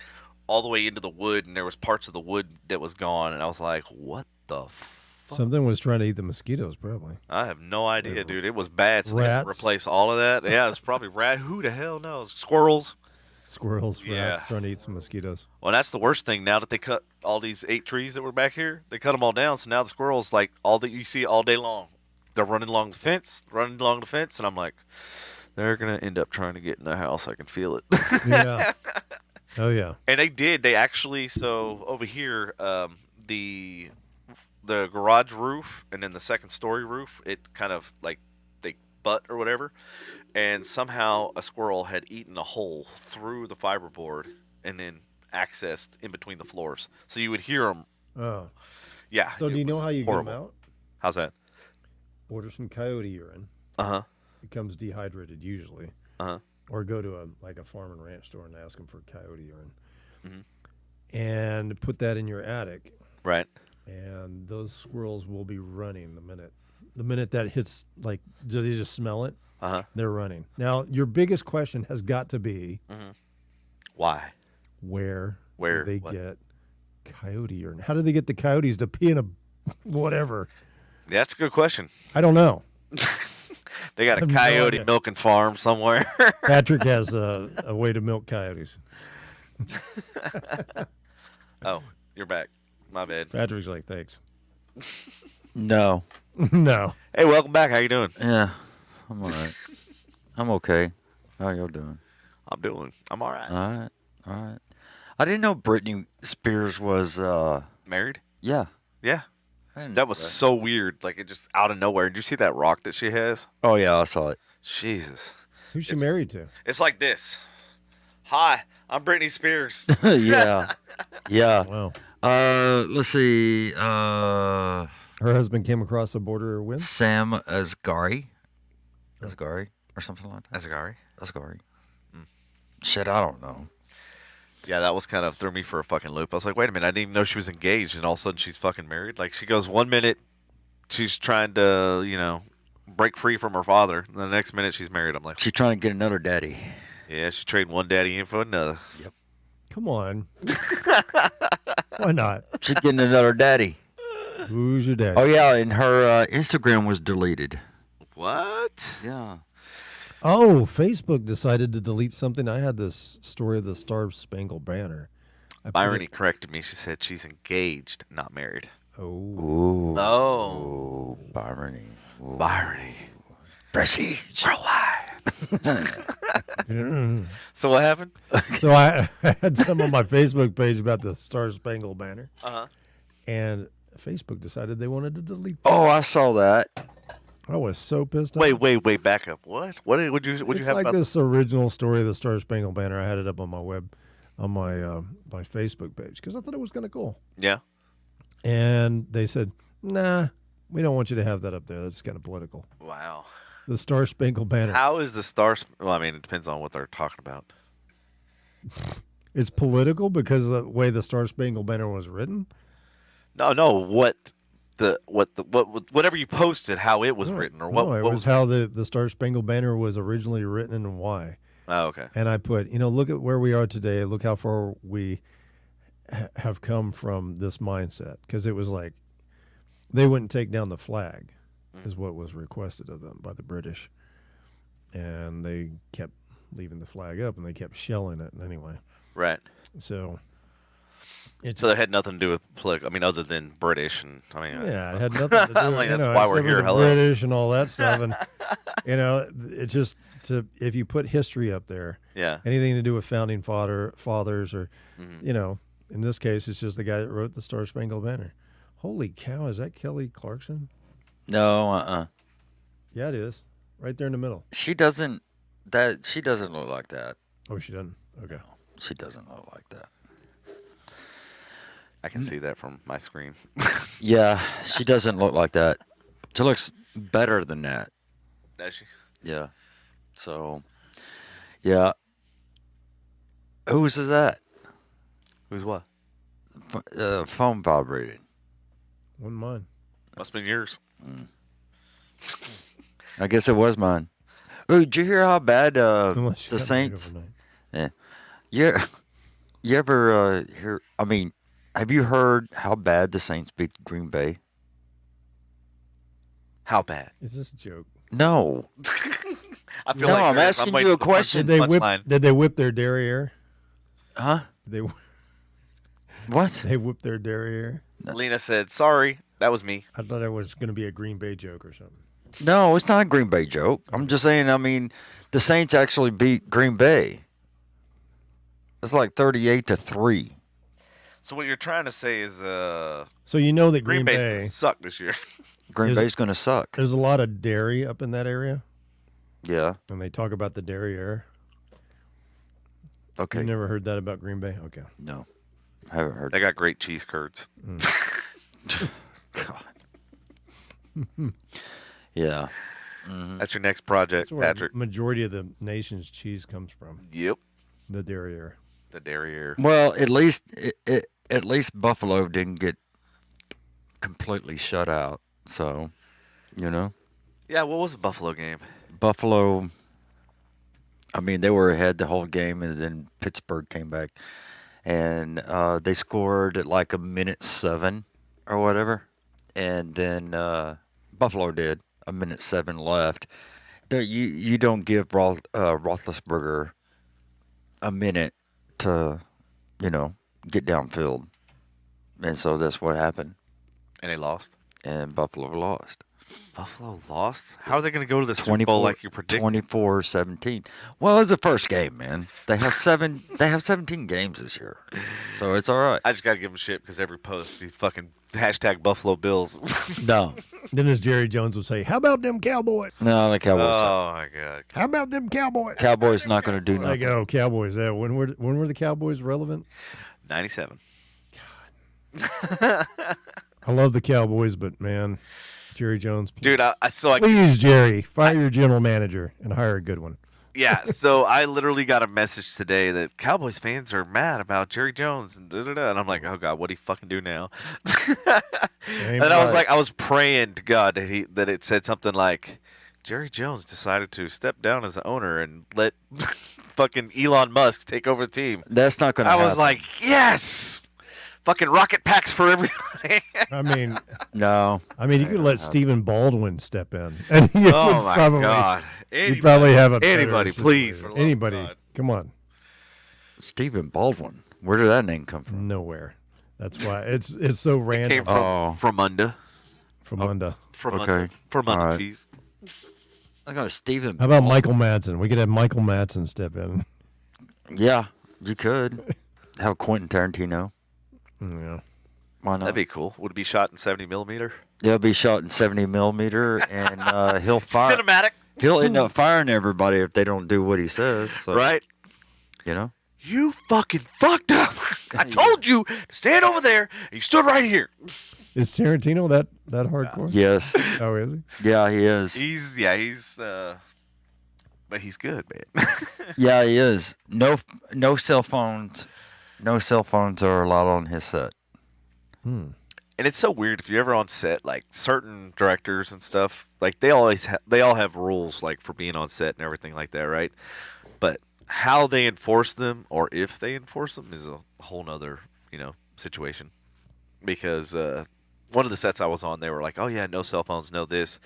all the way into the wood, and there was parts of the wood that was gone, and I was like, what the fuck? Something was trying to eat the mosquitoes, probably. I have no idea, dude. It was bad. So they had to Rats? replace all of that. Yeah, it's probably rat. Who the hell knows? Squirrels. Squirrels, rats, Yeah. trying to eat some mosquitoes. Well, that's the worst thing. Now that they cut all these 8 trees that were back here, they cut them all down. So now the squirrels, like all that you see all day long, they're running along the fence, and I'm like, they're gonna end up trying to get in the house. I can feel it. Yeah. Oh, yeah. And they did. They actually. So over here, the garage roof and then the second story roof, it kind of like they butt or whatever, and somehow a squirrel had eaten a hole through the fiberboard and then accessed in between the floors. So you would hear them. Oh. Yeah. So it do you know was how you horrible. get them out? How's that? Order some coyote urine. Uh-huh. It comes dehydrated usually. Uh-huh. Or go to a farm and ranch store and ask them for coyote urine. Mm-hmm. And put that in your attic. Right. And those squirrels will be running the minute that hits, like, do they just smell it? Uh-huh. They're running. Now, your biggest question has got to be, Why? where Where? do they What? get coyote urine? How do they get the coyotes to pee in a whatever? That's a good question. I don't know. They got a I have no coyote idea. milking farm somewhere. Patrick has a way to milk coyotes. Oh, you're back. My bad. Patrick's like, thanks. No. No. Hey, welcome back. How you doing? Yeah. I'm all right. I'm okay. How y'all doing? I'm all right. All right. All right. I didn't know Britney Spears was, Married? yeah. Yeah. I didn't That know was so weird. Like, it just out of nowhere. Did you see that rock that she has? Oh, yeah, I saw it. Jesus. Who's she It's- married to? It's like this. Hi, I'm Britney Spears. Yeah. Yeah. Wow. Let's see. Her husband came across the border when? Sam Asghari or something like that. Asghari? Asghari. Shit, I don't know. Yeah, that was kind of threw me for a fucking loop. I was like, wait a minute, I didn't even know she was engaged, and all of a sudden she's fucking married. Like, she goes 1 minute, she's trying to, break free from her father, and the next minute she's married. I'm like, She's trying to get another daddy. yeah, she's trading one daddy in for another. Come on. Why not? She's getting another daddy. Who's your dad? Oh, yeah, and her Instagram was deleted. What? Yeah. Oh, Facebook decided to delete something. I had this story of the Star Spangled Banner. I put Irony it- corrected me. She said she's engaged, not married. Oh. Ooh. Oh. Ooh, Irony. Ooh. Irony. Prestige. So what happened? So I had some on my Facebook page about the Star Spangled Banner, Uh-huh. and Facebook decided they wanted to delete. Oh, I saw that. I was so pissed off. Wait, back up. What? Would you It's have like about this original story of the Star Spangled Banner. I had it up on my my Facebook page because I thought it was kind of cool. Yeah. And they said, "Nah, we don't want you to have that up there. That's kind of political." Wow. The Star Spangled Banner. How is the star? Well, I mean, it depends on what they're talking about. It's political because of the way the Star Spangled Banner was written. No. Whatever you posted, how it was written, or what? No, it what was how the Star Spangled Banner was originally written and why. Oh, okay. And I put, look at where we are today. Look how far we have come from this mindset because it was like they wouldn't take down the flag, is what was requested of them by the British, and they kept leaving the flag up and they kept shelling it anyway. Right. So it's So that had nothing to do with political. I mean, other than British, and I mean, yeah, it had nothing to do. I'm like, you that's know, why we're except for here. the Hello. British and all that stuff, and it's just if you put history up there, Yeah. anything to do with founding fathers, or Mhm. in this case, it's just the guy that wrote the Star Spangled Banner. Holy cow, is that Kelly Clarkson? No, Yeah, it is. Right there in the middle. She doesn't. She doesn't look like that. Oh, she doesn't. Okay. She doesn't look like that. I can see that from my screen. Yeah, she doesn't look like that. She looks better than that. Does she? Yeah. So, yeah. Whose is that? Who's what? Phone vibrating. Wasn't mine. Must have been yours. I guess it was mine. Oh, did you hear how bad Unless you the got Saints? married Yeah. You ever hear? I mean, have you heard how bad the Saints beat Green Bay? How bad? overnight. Is this a joke? No. I feel No, like I'm there is. asking waiting you a for the question. punchline. Did they whip their derriere? Huh? They What? they whipped their derriere. Lena said, "Sorry, that was me." I thought it was going to be a Green Bay joke or something. No, it's not a Green Bay joke. I'm just saying. I mean, the Saints actually beat Green Bay. It's like 38-3. So what you're trying to say is, So you know that Green Green Bay's Bay, gonna suck this year. Green Is- Bay's gonna suck. there's a lot of dairy up in that area, Yeah. and they talk about the derriere. Okay. You never heard that about Green Bay? Okay. No, I haven't heard. They got great cheese curds. God. Yeah. That's your next project, That's where Patrick. the majority of the nation's cheese comes from, Yep, the derriere. the derriere. Well, at least at least Buffalo didn't get completely shut out. So, you know, Yeah, what was the Buffalo game? Buffalo. I mean, they were ahead the whole game, and then Pittsburgh came back, and they scored at like a minute 7 or whatever, and then Buffalo did a minute 7 left. You don't give Roethlisberger a minute to, get downfield, and so that's what happened, And they lost. and Buffalo lost. Buffalo lost? How are they going to go to the Super Bowl like you predicted? 24-17. Well, it was the first game, man. They have 17 games this year, so it's all right. I just got to give them shit because every post, these fucking hashtag Buffalo Bills. No, Then as Jerry Jones would say, how about them Cowboys? no, the Cowboys. Oh, my God. How about them Cowboys? Cowboys not going to do Like, nothing. oh, Cowboys. When were the Cowboys relevant? 97. I love the Cowboys, but man, Jerry Jones. Dude, Please, Jerry, fire your general manager and hire a good one. yeah, so I literally got a message today that Cowboys fans are mad about Jerry Jones and da-da-da. And I'm like, oh, God, what'd he fucking do now? Ain't And I was right. like, I was praying to God that it said something like, Jerry Jones decided to step down as the owner and let fucking Elon Musk take over the team. That's not going to I happen. was like, yes! Fucking rocket packs for everybody. I mean, no. you could let Stephen Baldwin step in, and he Oh, would my probably, God. You'd probably have a better Anybody, please. situation. For the love of Anybody, God. come on, Stephen Baldwin. Where did that name come from? nowhere. That's why it's so random. Came from, Oh. from under. From under. From Okay. under. From under, All right. cheese. I got Stephen. How about Michael Madsen? We could have Michael Madsen step in. Yeah, you could have Quentin Tarantino. Yeah. Why not? That'd be cool. Would it be shot in 70 millimeter? He'll be shot in 70 millimeter, and he'll fire. Cinematic. He'll end up firing everybody if they don't do what he says. So, Right? You know. You fucking fucked up. I told you to stand over there, and you stood right here. Is Tarantino that hardcore? Yes. Oh, is he? Yeah, he is. But he's good, man. Yeah, he is. No cell phones. No cell phones are allowed on his set. And it's so weird if you're ever on set, like certain directors and stuff, like they all have rules like for being on set and everything like that, right? But how they enforce them or if they enforce them is a whole nother situation because one of the sets I was on, they were like, "Oh yeah, no cell phones, no this,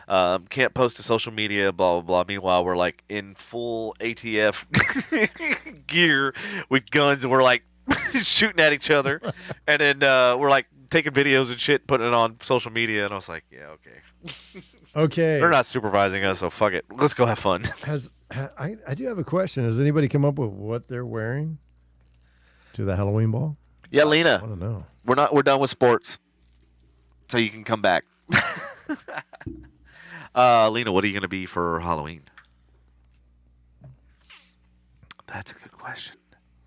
can't post to social media, blah blah blah." Meanwhile, we're like in full ATF gear with guns, and we're like shooting at each other, and then we're like taking videos and shit, putting it on social media, and I was like, "Yeah, okay." Okay. They're not supervising us, so fuck it. Let's go have fun. I do have a question. Has anybody come up with what they're wearing to the Halloween ball? Yeah, I Lena, don't know. we're done with sports, so you can come back. Lena, what are you gonna be for Halloween? That's a good question.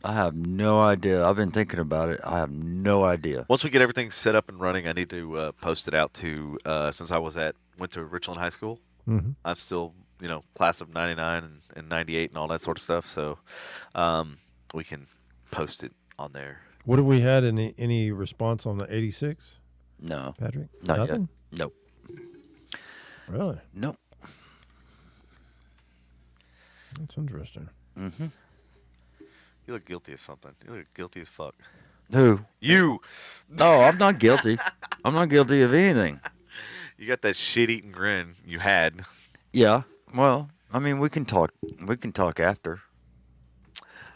I have no idea. I've been thinking about it. I have no idea. Once we get everything set up and running, I need to post it out to since I went to Richland High School. Mm-hmm. I'm still class of '99 and '98 and all that sort of stuff. So we can post it on there. What have we had? Any response on the 86? No. Patrick? Not Nothing? yet. Nope. Really? Nope. That's interesting. Mm-hmm. You look guilty of something. You look guilty as fuck. Who? You. Oh, I'm not guilty. I'm not guilty of anything. You got that shit-eating grin you had. Yeah. Well, I mean, we can talk. We can talk after.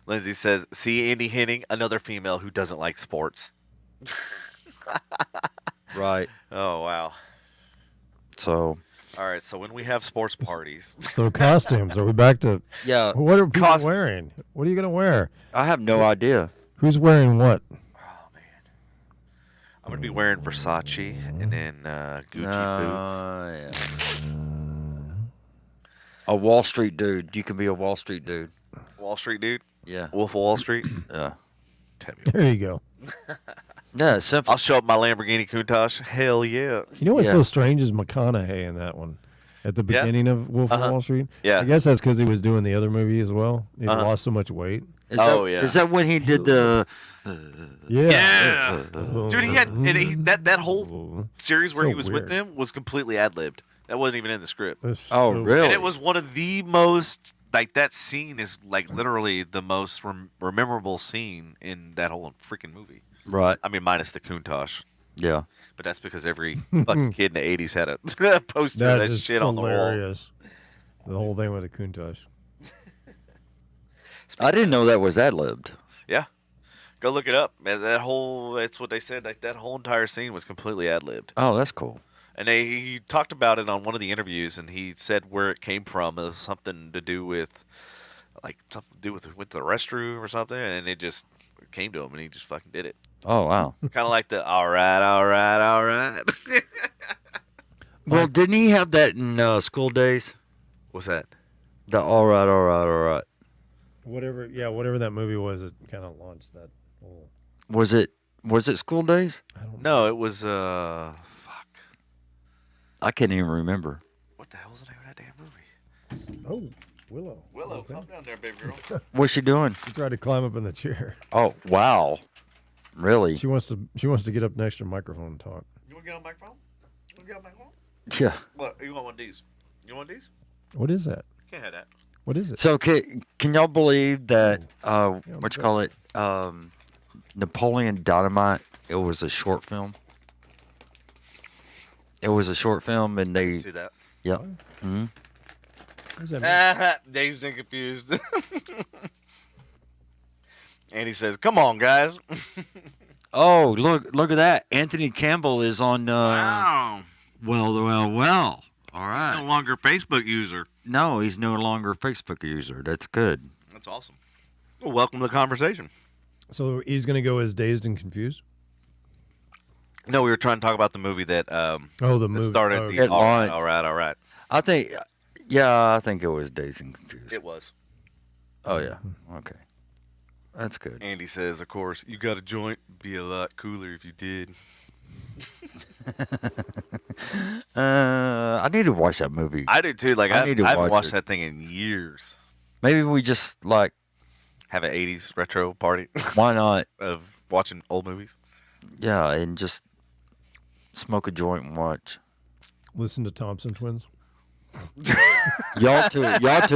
Lindsay says, "See Andy Henning, another female who doesn't like sports." Right. Oh wow. So. All right. So when we have sports parties, So costumes. Are we back to Yeah. what are people Costume. wearing? What are you gonna wear? I have no idea. Who's wearing what? oh man, I'm gonna be wearing Versace and then Gucci boots. Yeah. A Wall Street dude. You can be a Wall Street dude. Wall Street dude. Yeah. Wolf of Wall Street. Yeah. There you go. Yeah. It's simple. I'll show up my Lamborghini Countach. Hell yeah. You know what's Yeah. so strange is McConaughey in that one. At the Yeah. beginning of Wolf of Wall Street. Yeah. I guess that's because he was doing the other movie as well. He lost so much weight. Is Oh, that, yeah. Is that when he did the? Yeah. Yeah. Dude, he had and that whole series where So he was with weird. them was completely ad libbed. That wasn't even in the script. That's Oh, so- really? And it was one of the most that scene is like literally the most memorable scene in that whole freaking movie. Right. I mean, minus the Countach. Yeah. But that's because every fucking kid in the '80s had a poster of That that is shit on the wall. hilarious. The whole thing with the Countach. I didn't know that was ad libbed. Yeah, go look it up. Man, that's what they said. Like that whole entire scene was completely ad libbed. Oh, that's cool. And he talked about it on one of the interviews, and he said where it came from. It was something to do with, with the restroom or something, and it just came to him, and he just fucking did it. Oh, wow. Kind of like the all right. Well, didn't he have that in School Days? What's that? The all right. Whatever that movie was, it kind of launched that whole. Was it School Days? I don't know. No, it was fuck. I can't even remember. What the hell was the name of that damn movie? Oh, Willow. Willow, Okay. calm down there, baby girl. What's she doing? She tried to climb up in the chair. Oh, wow. Really? She wants to get up next to the microphone and talk. You want to get on the microphone? You want to get on the microphone? Yeah. What? You want one of these? You want these? What is that? Can't have that. What is it? So can y'all believe that what you call it? Napoleon Dynamite. It was a short film. It was a short film, and they. See that? Yeah. Hmm. What does that mean? Dazed and confused. And he says, "Come on, guys." Oh, look at that! Anthony Campbell is on. Wow. Well. All No right. longer Facebook user. No, he's no longer a Facebook user. That's good. That's awesome. Well, welcome to the conversation. So he's going to go as Dazed and Confused? No, we were trying to talk about the movie that The that movie. started Oh, the It all right, launched. all right. I think. Yeah, I think it was Dazed and Confused. It was. Oh yeah. Okay. That's good. Andy says, "Of course, you got a joint. Be a lot cooler if you did." I need to watch that movie. I do too. Like I I need to haven't watch watched it. that thing in years. Maybe we just like. Have an '80s retro party Why not? of watching old movies. Yeah, and just smoke a joint and watch. Listen to Thompson Twins. Y'all two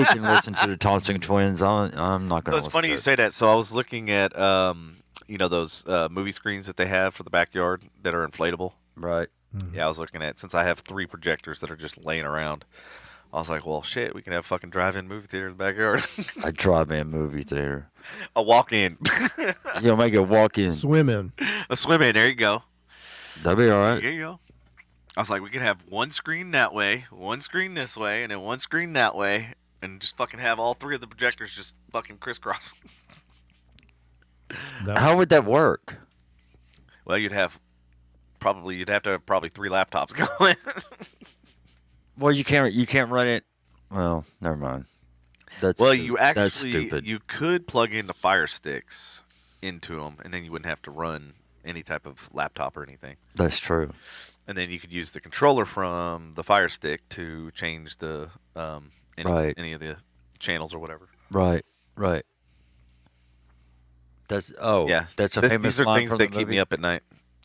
can listen to the Thompson Twins. I'm not So gonna. it's funny you listen say that. So I was looking at, you know those movie screens that they have for the backyard that are inflatable. Right. Yeah, I was looking at since I have 3 projectors that are just laying around. I was like, well, shit, we can have a fucking drive-in movie theater in the backyard. A drive-in movie theater. A walk-in. You'll make it walk-in. Swim in. A swim-in. There you go. That'd be all right. There you go. I was like, we could have one screen that way, one screen this way, and then one screen that way, and just fucking have all 3 of the projectors just fucking crisscross. How would that work? Well, you'd have to have probably 3 laptops going. Well, you can't run it. Well, never mind. That's that's stupid. you could plug in the Fire Sticks into them, and then you wouldn't have to run any type of laptop or anything. That's true. And then you could use the controller from the Fire Stick to change the any of the channels or whatever. Right. That's That's a famous These are line things from that the keep me movie? up at night.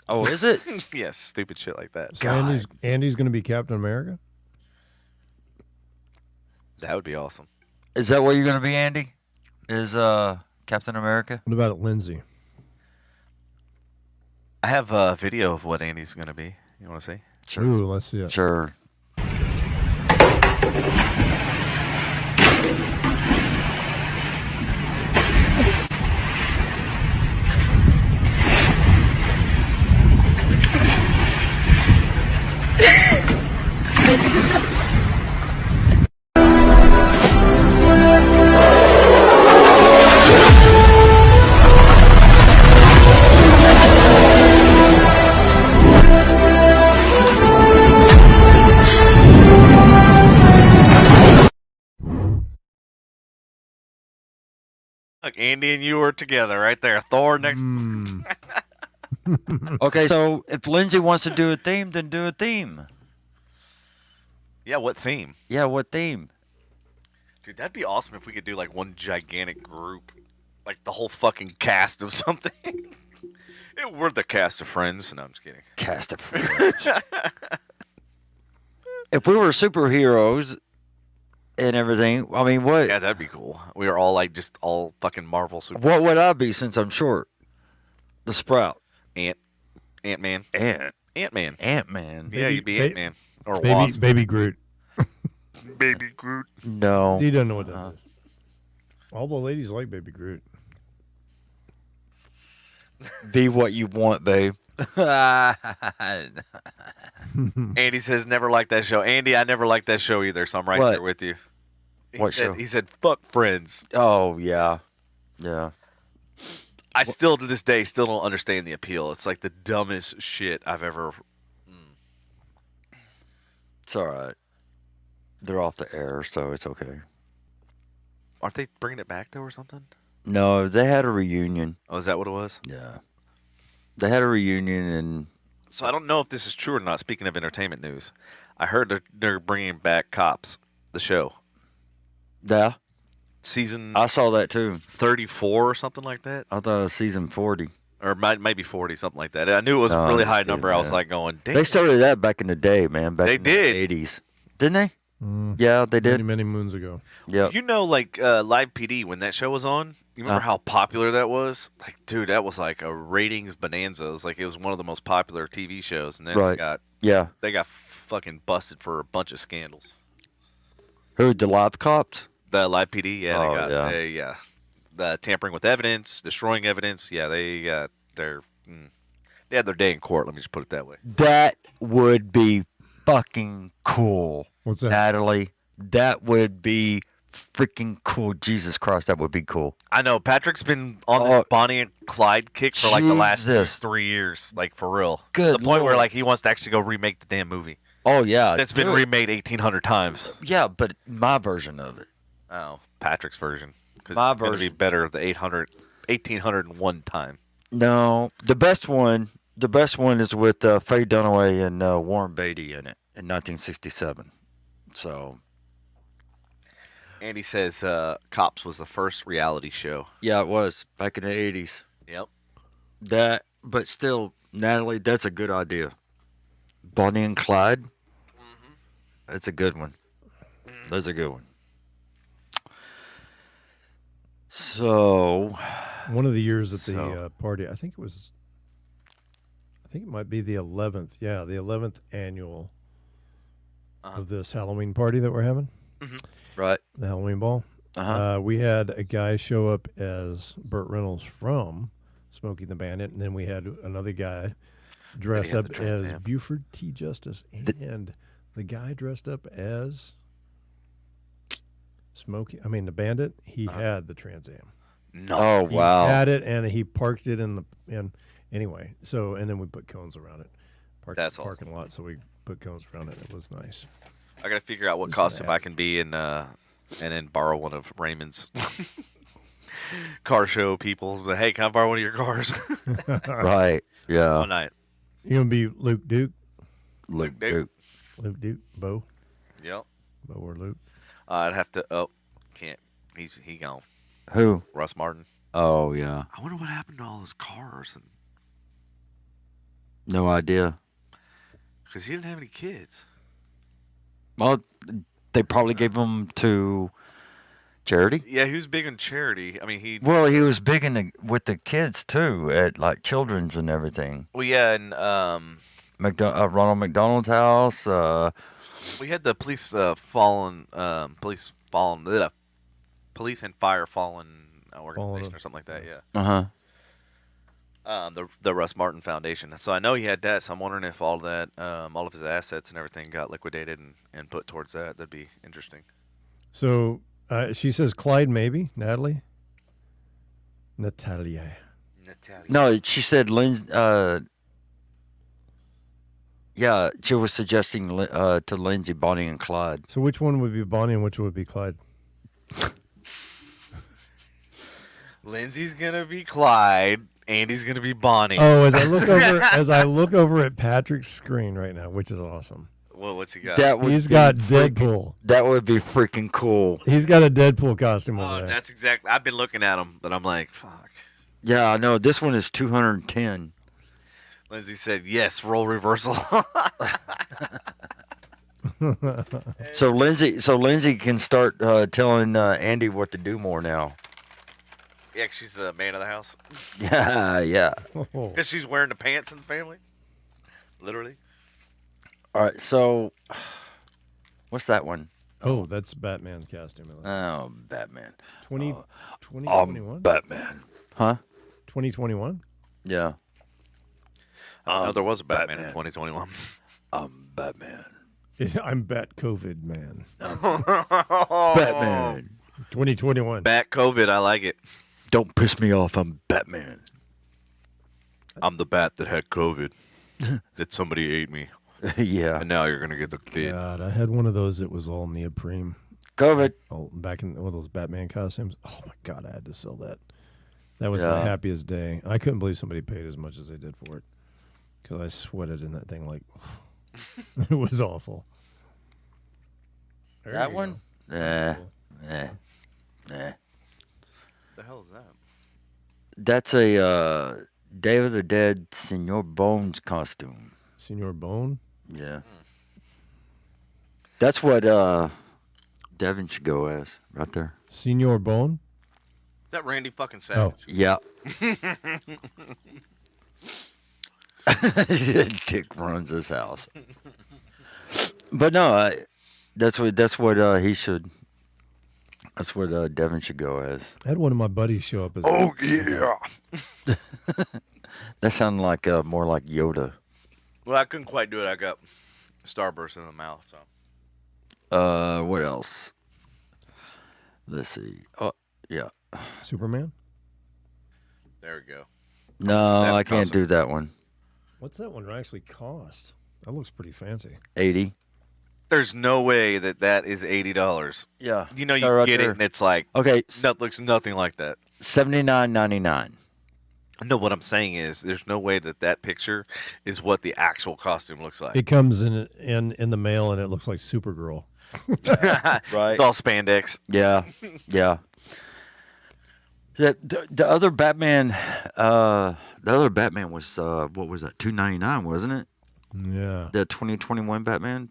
Oh, is it? Yes, stupid shit like that. So Andy's going to be Captain America? That would be awesome. Is that what you're going to be, Andy? Is Captain America? What about Lindsay? I have a video of what Andy's going to be. You want to see? Sure. Ooh, let's see it. Sure. Look, Andy and you are together right there. Thor next. Okay, so if Lindsay wants to do a theme, then do a theme. Yeah, what theme? Yeah, what theme? Dude, that'd be awesome if we could do like one gigantic group, like the whole fucking cast of something. We're the cast of Friends. No, I'm just kidding. Cast of Friends. If we were superheroes and everything, I mean, what? Yeah, that'd be cool. We are all like just all fucking Marvel super. What would I be since I'm short? The Sprout. Ant-Man. Ant-Man. Ant-Man. Yeah, you'd be Ant-Man. Or Baby, Wasp. Baby Groot. Baby Groot. No. He doesn't know what that is. All the ladies like Baby Groot. Be what you want, babe. Andy says never liked that show. Andy, I never liked that show either, so I'm right What? there with you. What show? He said, fuck Friends. Oh, yeah. Yeah. I still, to this day, still don't understand the appeal. It's like the dumbest shit I've ever... It's all right. They're off the air, so it's okay. Aren't they bringing it back, though, or something? No, they had a reunion. Oh, is that what it was? Yeah. They had a reunion, and So I don't know if this is true or not. Speaking of entertainment news, I heard they're bringing back Cops, the show. yeah, Season I saw that too. 34 or something like that. I thought it was season 40. Or maybe 40, something like that. I knew it was a No, really I'm high just number. kidding, I was man. like going, damn. They started that back in the day, man. Back They in did. the 80s. Didn't they? Yeah, they Many, did. many moons ago. Yep. You know, like Live PD, when that show was on, you remember how popular that was? Like, dude, that was like a ratings bonanza. It was like it was one of the most popular TV shows, and then Right. Yeah. they got fucking busted for a bunch of scandals. Who, the live cops? The Live PD, yeah, Oh, they got yeah. the tampering with evidence, destroying evidence. Yeah, they got they had their day in court. Let me just put it that way. That would be fucking cool. What's that? Natalie, that would be freaking cool. Jesus Christ, that would be cool. I know Patrick's been on the Bonnie and Clyde kick for like the last Jesus. 3 years, like for real. Good to the point where Lord. like he wants to actually go remake the damn movie. Oh, yeah. That's been do it. remade 1,800 times. Yeah, but my version of it. Oh, Patrick's version. 'Cause My it's gonna be version. better the 1,801 time. No, the best one is with Faye Dunaway and Warren Beatty in it in 1967. So, Andy says Cops was the first reality show. yeah, it was back in the 80s. Yep. But still, Natalie, that's a good idea. Bonnie and Clyde. That's a good one. That's a good one. So, One of the years at the So- party, I think it might be the 11th. Yeah, the 11th annual of this Halloween party that we're having, Right. the Halloween ball. We had a guy show up as Burt Reynolds from Smokey the Bandit, and then we had another guy dress had up the Trans as Am. Buford T. Justice, and the guy dressed up as the Bandit. He had the Trans Am. No. Oh, He wow. had it, and he parked it in anyway. So, and then we put cones around it. Parked That's in the parking lot, so we put cones around it. It was nice. I gotta figure out what Who's costume that? I can be in, and then borrow one of Raymond's car show people. But hey, can I borrow one of your cars Right. Yeah. one night? You gonna be Luke Duke? Luke Duke. Duke. Luke Duke? Bo? Yep. Bo or Luke? I'd have to. Oh, can't. He gone. Who? Russ Martin. Oh, yeah. I wonder what happened to all his cars, and No idea. because he didn't have any kids. Well, they probably gave them to charity. Yeah, he was big on charity. I mean, he. Well, he was big with the kids too, at like children's and everything. Well, yeah, and Ronald McDonald's house. we had the police police and fire fallen organization or something like that. Yeah. The Russ Martin Foundation. So I know he had that. So I'm wondering if all that, all of his assets and everything got liquidated and put towards that. That'd be interesting. So she says Clyde, maybe Natalia. No, she said yeah, she was suggesting to Lindsay, Bonnie, and Clyde. So which one would be Bonnie and which would be Clyde? Lindsay's gonna be Clyde. Andy's gonna be Bonnie. Oh, as I look over at Patrick's screen right now, which is awesome. Well, what's he got? He's got Deadpool. That would be freaking cool. He's got a Deadpool costume over Oh, there. that's exactly. I've been looking at him, but I'm like, fuck. Yeah, I know. This one is 210. Lindsay said, "Yes, role reversal." So Lindsay can start telling Andy what to do more now. Yeah, 'cause she's the man of the house. Yeah. Oh. Because she's wearing the pants in the family. Literally. All right, so what's that one? Oh, that's Batman's costume. Oh, Batman. 2021? Batman. Huh? 2021? Yeah. No, there was a Batman in Batman. 2021. I'm Batman. I'm Bat COVID man. Batman. 2021. Bat COVID, I like it. Don't piss me off. I'm Batman. I'm the bat that had COVID. That somebody ate me. Yeah. And now you're going to get the kid. God, I had one of those that was all neoprene. COVID. Oh, back in one of those Batman costumes. Oh my God, I had to sell that. That was my Yeah. happiest day. I couldn't believe somebody paid as much as they did for it because I sweated in that thing like it was awful. There That you one? go. Nah. The hell is that? That's a Day of the Dead Senor Bones costume. Senor Bone. Yeah. That's what Devin should go as right there. Senor Bone. Is that Randy fucking Savage? Yeah. Dick runs his house. But no, that's what he should. That's what Devin should go as. I had one of my buddies show up as. Oh, yeah. That sounded like more like Yoda. Well, I couldn't quite do it. I got starburst in the mouth. So What else? Let's see. Oh, yeah. Superman. there we go. No, That I can't costume. do that one. What's that one actually cost? That looks pretty fancy. 80. There's no way that is $80. Yeah. You know, you Right get there. it, and it's like, Okay, that looks nothing like that. $79.99. No, what I'm saying is, there's no way that picture is what the actual costume looks like. It comes in the mail and it looks like Supergirl. Right. It's all spandex. Yeah, yeah. The other Batman, was what was that? $2.99, wasn't it? Yeah. The 2021 Batman.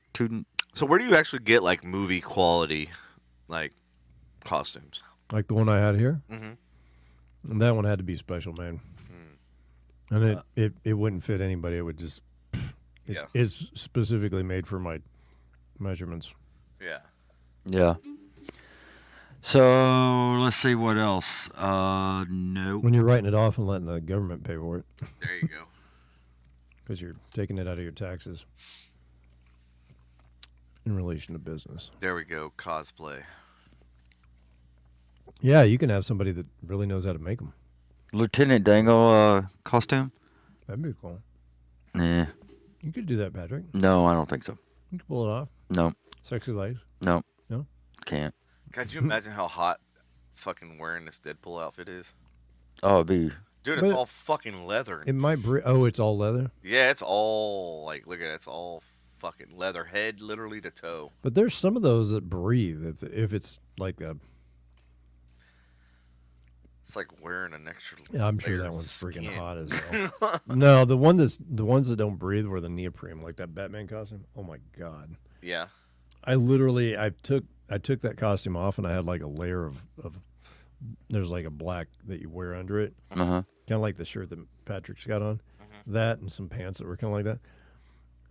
So where do you actually get like movie quality, like costumes? Like the one I had here. And that one had to be special made. And it wouldn't fit anybody. It would just. It's specifically made for my measurements. Yeah. Yeah. So let's see what else. No. When you're writing it off and letting the government pay for it. There you go. Because you're taking it out of your taxes in relation to business. There we go. Cosplay. Yeah, you can have somebody that really knows how to make them. Lieutenant Dangle costume? That'd be cool. Nah. You could do that, Patrick. No, I don't think so. You could pull it off. No. Sexy legs. No. No? Can't. Could you imagine how hot fucking wearing this Deadpool outfit is? Oh, it'd be. Dude, But it's all fucking leather. It might oh, it's all leather? Yeah, it's all, like, look at it. It's all fucking leather, head literally to toe. But there's some of those that breathe if it's like a... It's like wearing an extra Yeah, I'm sure layer that of one's freaking skin. hot as hell. No, the ones that don't breathe were the neoprene, like that Batman costume. Oh my god! Yeah. I literally I took that costume off and I had like a layer of there's like a black that you wear under it, Uh huh. kind of like the shirt that Patrick's got on, that and some pants that were kind of like that,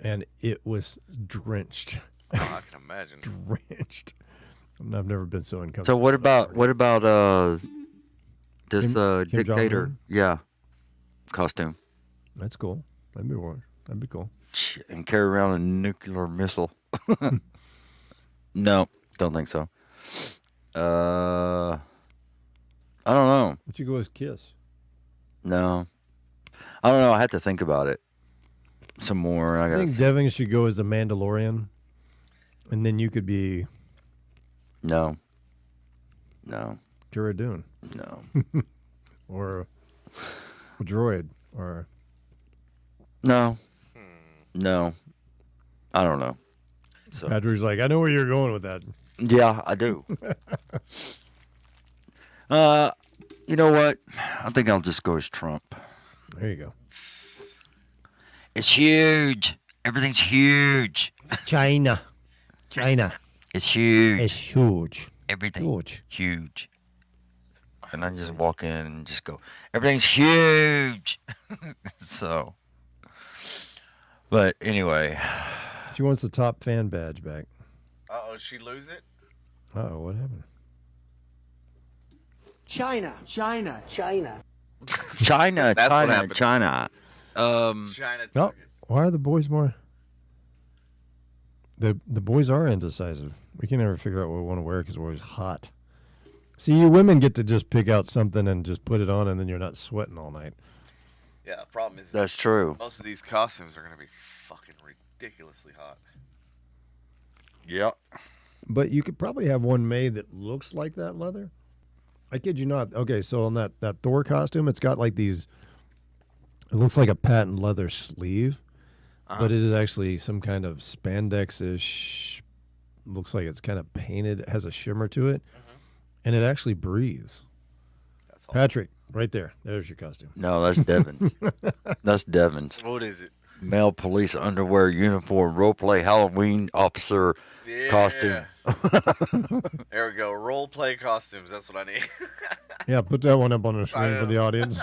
and it was drenched, Oh, I can imagine. drenched. And I've never been so uncomfortable. So what about this Kim dictator? Jong-un? Yeah. Costume. That's cool. That'd be cool. And carry around a nuclear missile. No, don't think so. I don't know. But you go with Kiss. No. I don't know. I have to think about it some more. I I gotta think Devin should go as the Mandalorian, and then you could be No. Cara Dune No. or a droid or No. No. I don't know. So Patrick's like, I know where you're going with that. yeah, I do. You know what? I think I'll just go as Trump. There you go. It's huge. Everything's huge. China. It's huge. It's huge. Everything Huge. huge. And I just walk in and just go, everything's huge. So, but anyway, She wants the top fan badge back. Uh-oh, she lose it? Uh-oh, what happened? China. China, That's what happened. China. China No, took it. why are the boys more... The boys are indecisive. We can never figure out what we want to wear because we're always hot. See, you women get to just pick out something and just put it on, and then you're not sweating all night. Yeah, the problem is That's true. most of these costumes are going to be fucking ridiculously hot. Yep. But you could probably have one made that looks like that leather. I kid you not. Okay, so on that Thor costume, it's got like these... It looks like a patent leather sleeve, but it is actually some kind of spandex-ish... Looks like it's kind of painted. It has a shimmer to it, and it actually breathes. That's all. Patrick, right there. There's your costume. No, that's Devin's. That's Devin's. What is it? Male police underwear uniform roleplay Halloween officer Yeah. costume. There we go. Role play costumes. That's what I need. Yeah, put that one up on the screen for the audience.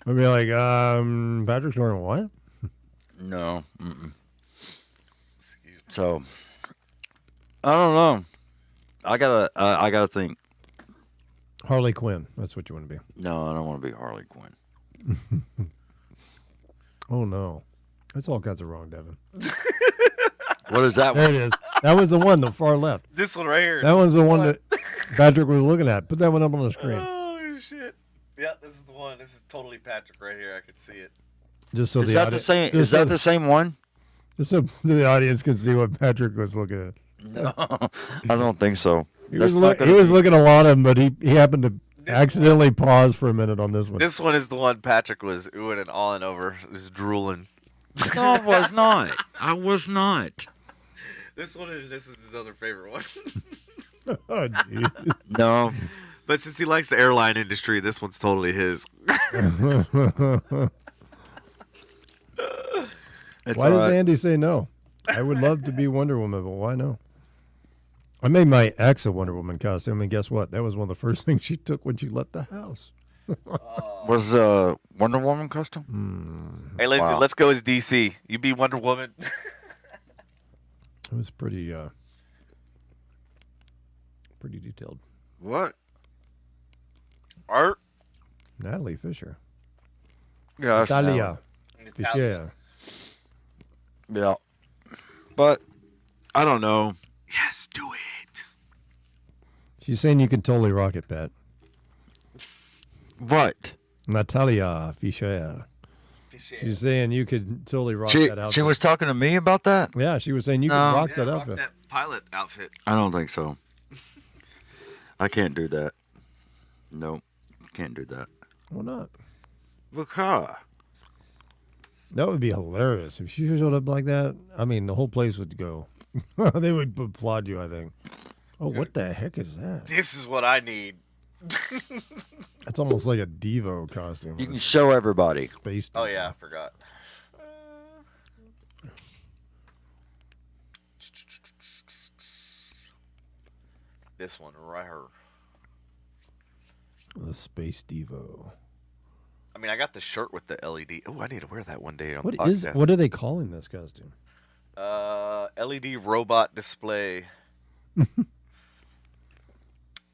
I'll be like, Patrick's wearing what? No. Excuse me. So I don't know. I gotta think. Harley Quinn. That's what you want to be. No, I don't want to be Harley Quinn. Oh, no. That's all kinds of wrong, Devin. What is that There one? it is. That was the one, the far left. This one right here. That one's the one that Patrick was looking at. Put that one up on the screen. Oh, shit. Yeah, this is the one. This is totally Patrick right here. I can see it. Just so Is the that the audience, same? just Is so, that the same one? just so the audience can see what Patrick was looking at. No, I don't think so. He That's was, not gonna he was be- looking at a lot of them, but he happened to accidentally pause for a minute on this one. This one is the one Patrick was oohing and awing over. Is drooling. No, I was not. I was not. This one is his other favorite one. Oh, geez. No. But since he likes the airline industry, this one's totally his. It's Why does all right. Andy say no? I would love to be Wonder Woman, but why no? I made my ex a Wonder Woman costume, and guess what? That was one of the first things she took when she left the house. Was Wonder Woman costume? Hey, Lindsay, Wow. let's go as DC. You be Wonder Woman. It was pretty detailed. What? Art. Natalie Fisher. Yeah, that's Natalia Natalia. Fisher. Yeah. But I don't know. Yes, do it. She's saying you can totally rock it, Pat. What? Natalia Fisher. She's saying you could totally rock She that outfit. she was talking to me about that? Yeah, she was saying you could No. rock Yeah, that rock outfit. that pilot outfit. I don't think so. I can't do that. Nope. Can't do that. Why not? Because That would be hilarious if she showed up like that. I mean, the whole place would go. They would applaud you, I think. Oh, what the heck is that? This is what I need. It's almost like a Devo costume. you can show everybody. Space. Oh Devo. yeah, I forgot. This one right here. The Space Devo. I mean, I got the shirt with the LED. Oh, I need to wear that one day on What the is? podcast. What are they calling this costume? LED robot display.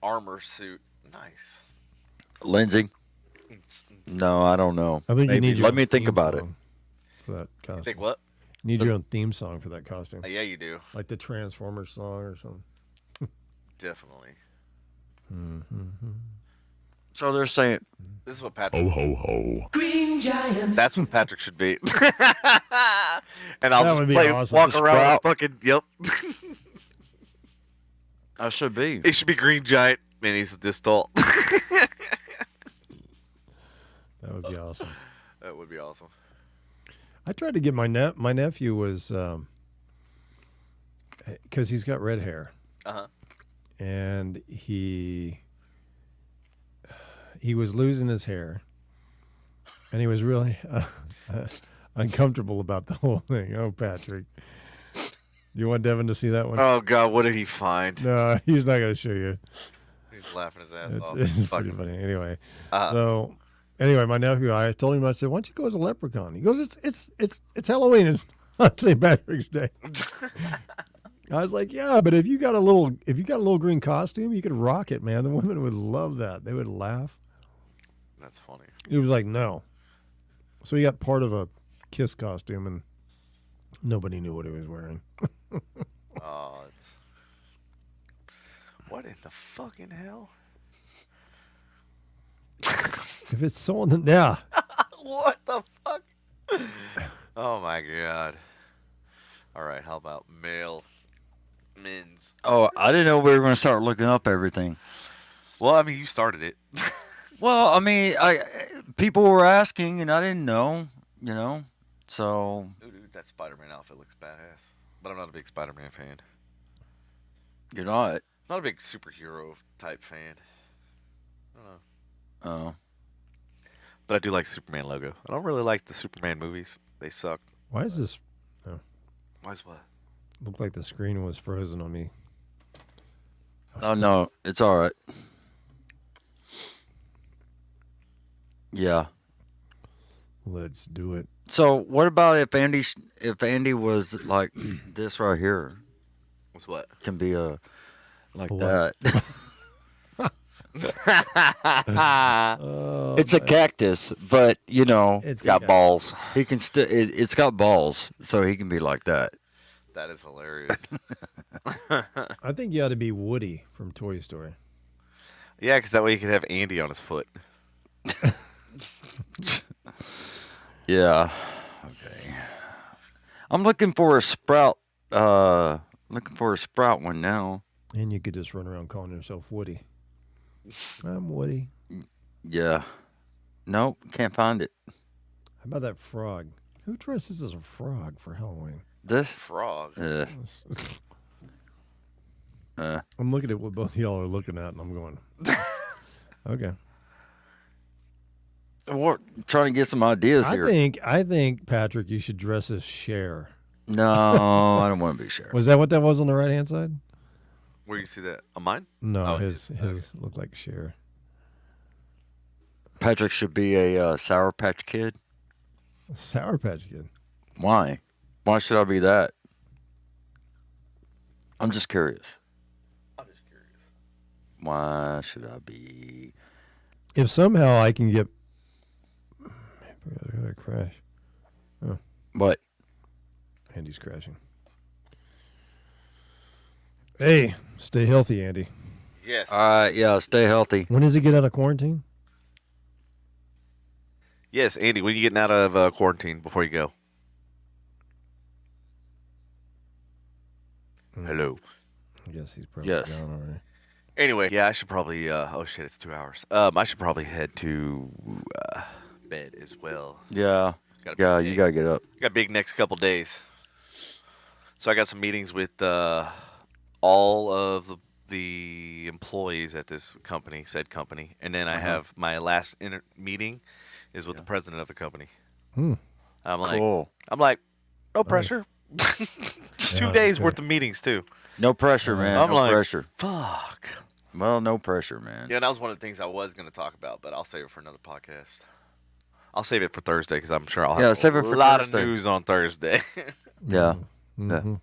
Armor suit. Nice. Lindsay? No, I don't know. I think Maybe. you need. Your Let own me think theme about it. song for that costume. You think what? You need your own theme song for that costume, Yeah, you do. like the Transformers song or something. Definitely. So they're saying, This is what Patrick. ho, ho. That's what Patrick should be. And I'll That just would be play, awesome. walk The around. Sprout. Fucking yep. I should be. He should be Green Giant, and he's this tall. That would be awesome. That would be awesome. I tried to get my nephew was because he's got red hair Uh-huh. and he was losing his hair and he was really uncomfortable about the whole thing. Oh, Patrick, do you want Devin to see that one? Oh God, what did he find? No, he's not going to show you. He's laughing his ass It's, off. it's Fuck pretty him. funny. Anyway, Uh-huh. so anyway, my nephew, I told him, I said, "Why don't you go as a leprechaun?" He goes, "It's Halloween. It's not St. Patrick's Day." I was like, "Yeah, but if you got a little green costume, you could rock it, man. The women would love that. They would laugh." That's funny. He was like, "No." So he got part of a Kiss costume, and nobody knew what he was wearing. Oh, it's what in the fucking hell? If it's so, yeah, What the fuck? Oh my God. All right, how about men's? Oh, I didn't know we were going to start looking up everything. Well, I mean, you started it. Well, I mean, people were asking, and I didn't know, So, Ooh, dude, that Spider-Man outfit looks badass. But I'm not a big Spider-Man fan. you're not. Not a big superhero type fan. I don't know. Oh. But I do like Superman logo. I don't really like the Superman movies. They suck. why is this? Why's what? Looked like the screen was frozen on me. Oh, no, it's all right. Yeah. Let's do it. So, what about if Andy was like this right here? What's what? Can be like What? that. Oh, It's a cactus, but It's Got got balls. he can still. It's got balls, so he can be like that. That is hilarious. I think you ought to be Woody from Toy Story. Yeah, because that way you could have Andy on his foot. Yeah. Okay. I'm looking for a sprout. Looking for a sprout one now. And you could just run around calling yourself Woody. I'm Woody. Yeah. Nope, can't find it. How about that frog? Who dresses as a frog for Halloween? This. Frog. I'm looking at what both of y'all are looking at, and I'm going, okay. We're trying to get some ideas here. I think Patrick, you should dress as Cher. No, I don't want to be sure. Was that what that was on the right hand side? Where you see that? On mine? No, Oh, his his- looked like Cher. Patrick should be a Sour Patch Kid? Sour Patch Kid. Why? Why should I be that? I'm just curious. Why should I be? If somehow I can get. I gotta crash. What? Andy's crashing. Hey, stay healthy, Andy. Yes. Yeah, stay healthy. When does he get out of quarantine? Yes, Andy, when are you getting out of quarantine before you go? Hello. I guess he's probably Yes. gone already. Anyway, yeah, I should probably. Oh shit, it's 2 hours. I should probably head to bed as well. Yeah. Got a Yeah, big you day. gotta get up. Got big next couple days. So I got some meetings with all of the employees at this company, said company, and then I have my last meeting is with the president of the company. Hmm. I'm like, Cool. no pressure. 2 Yeah, days okay. worth of meetings too. No pressure, man. I'm no like, pressure. fuck. Well, no pressure, man. Yeah, that was one of the things I was going to talk about, but I'll save it for another podcast. I'll save it for Thursday because I'm sure I'll have save a it for lot Thursday. of news on Thursday. Yeah. Mm-hmm.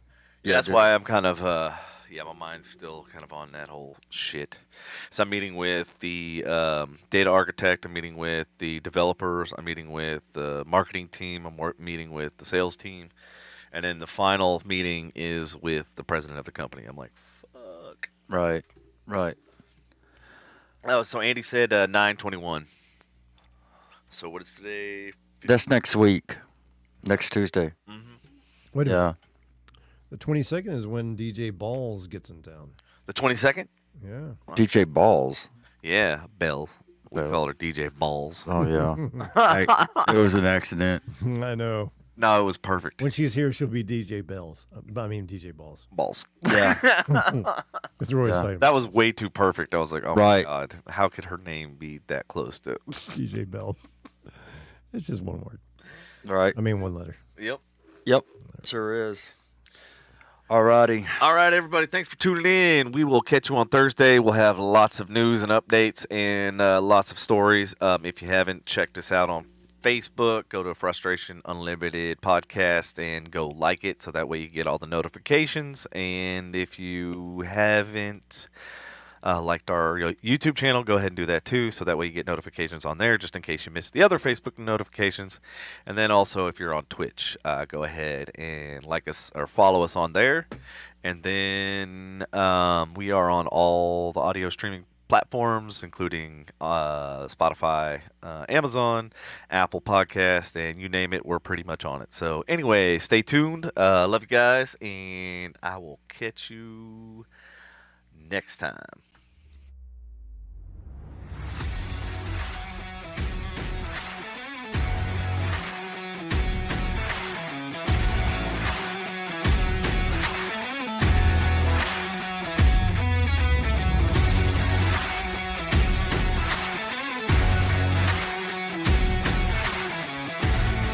Yeah, that's dude. why I'm kind of, my mind's still kind of on that whole shit. So I'm meeting with the data architect, I'm meeting with the developers, I'm meeting with the marketing team, I'm meeting with the sales team, and then the final meeting is with the president of the company. I'm like, fuck. Right. Oh, so Andy said 9/21. So what is today? That's next week. Next Tuesday. Wait a minute. Yeah. The 22nd is when DJ Balls gets in town. The 22nd? Yeah. DJ Balls. Yeah, Bells. We Bells. call her DJ Balls. Oh, yeah. It was an accident. I know. No, it was perfect. When she's here, she'll be DJ Bells. DJ Balls. Balls. Yeah. That's Roy's Yeah. type. That was way too perfect. I was like, oh Right. my God, how could her name be that close to? DJ Bells. It's just one word. Right. I mean, one letter. Yep. Yep. Sure is. Alrighty. All right, everybody. Thanks for tuning in. We will catch you on Thursday. We'll have lots of news and updates and lots of stories. If you haven't checked us out on Facebook, go to Frustration Unlimited Podcast and go like it so that way you get all the notifications. And if you haven't liked our YouTube channel, go ahead and do that too so that way you get notifications on there just in case you missed the other Facebook notifications. And then also if you're on Twitch, go ahead and like us or follow us on there. And then we are on all the audio streaming platforms, including Spotify, Amazon, Apple Podcast, and you name it, we're pretty much on it. So anyway, stay tuned. Love you guys, and I will catch you next time.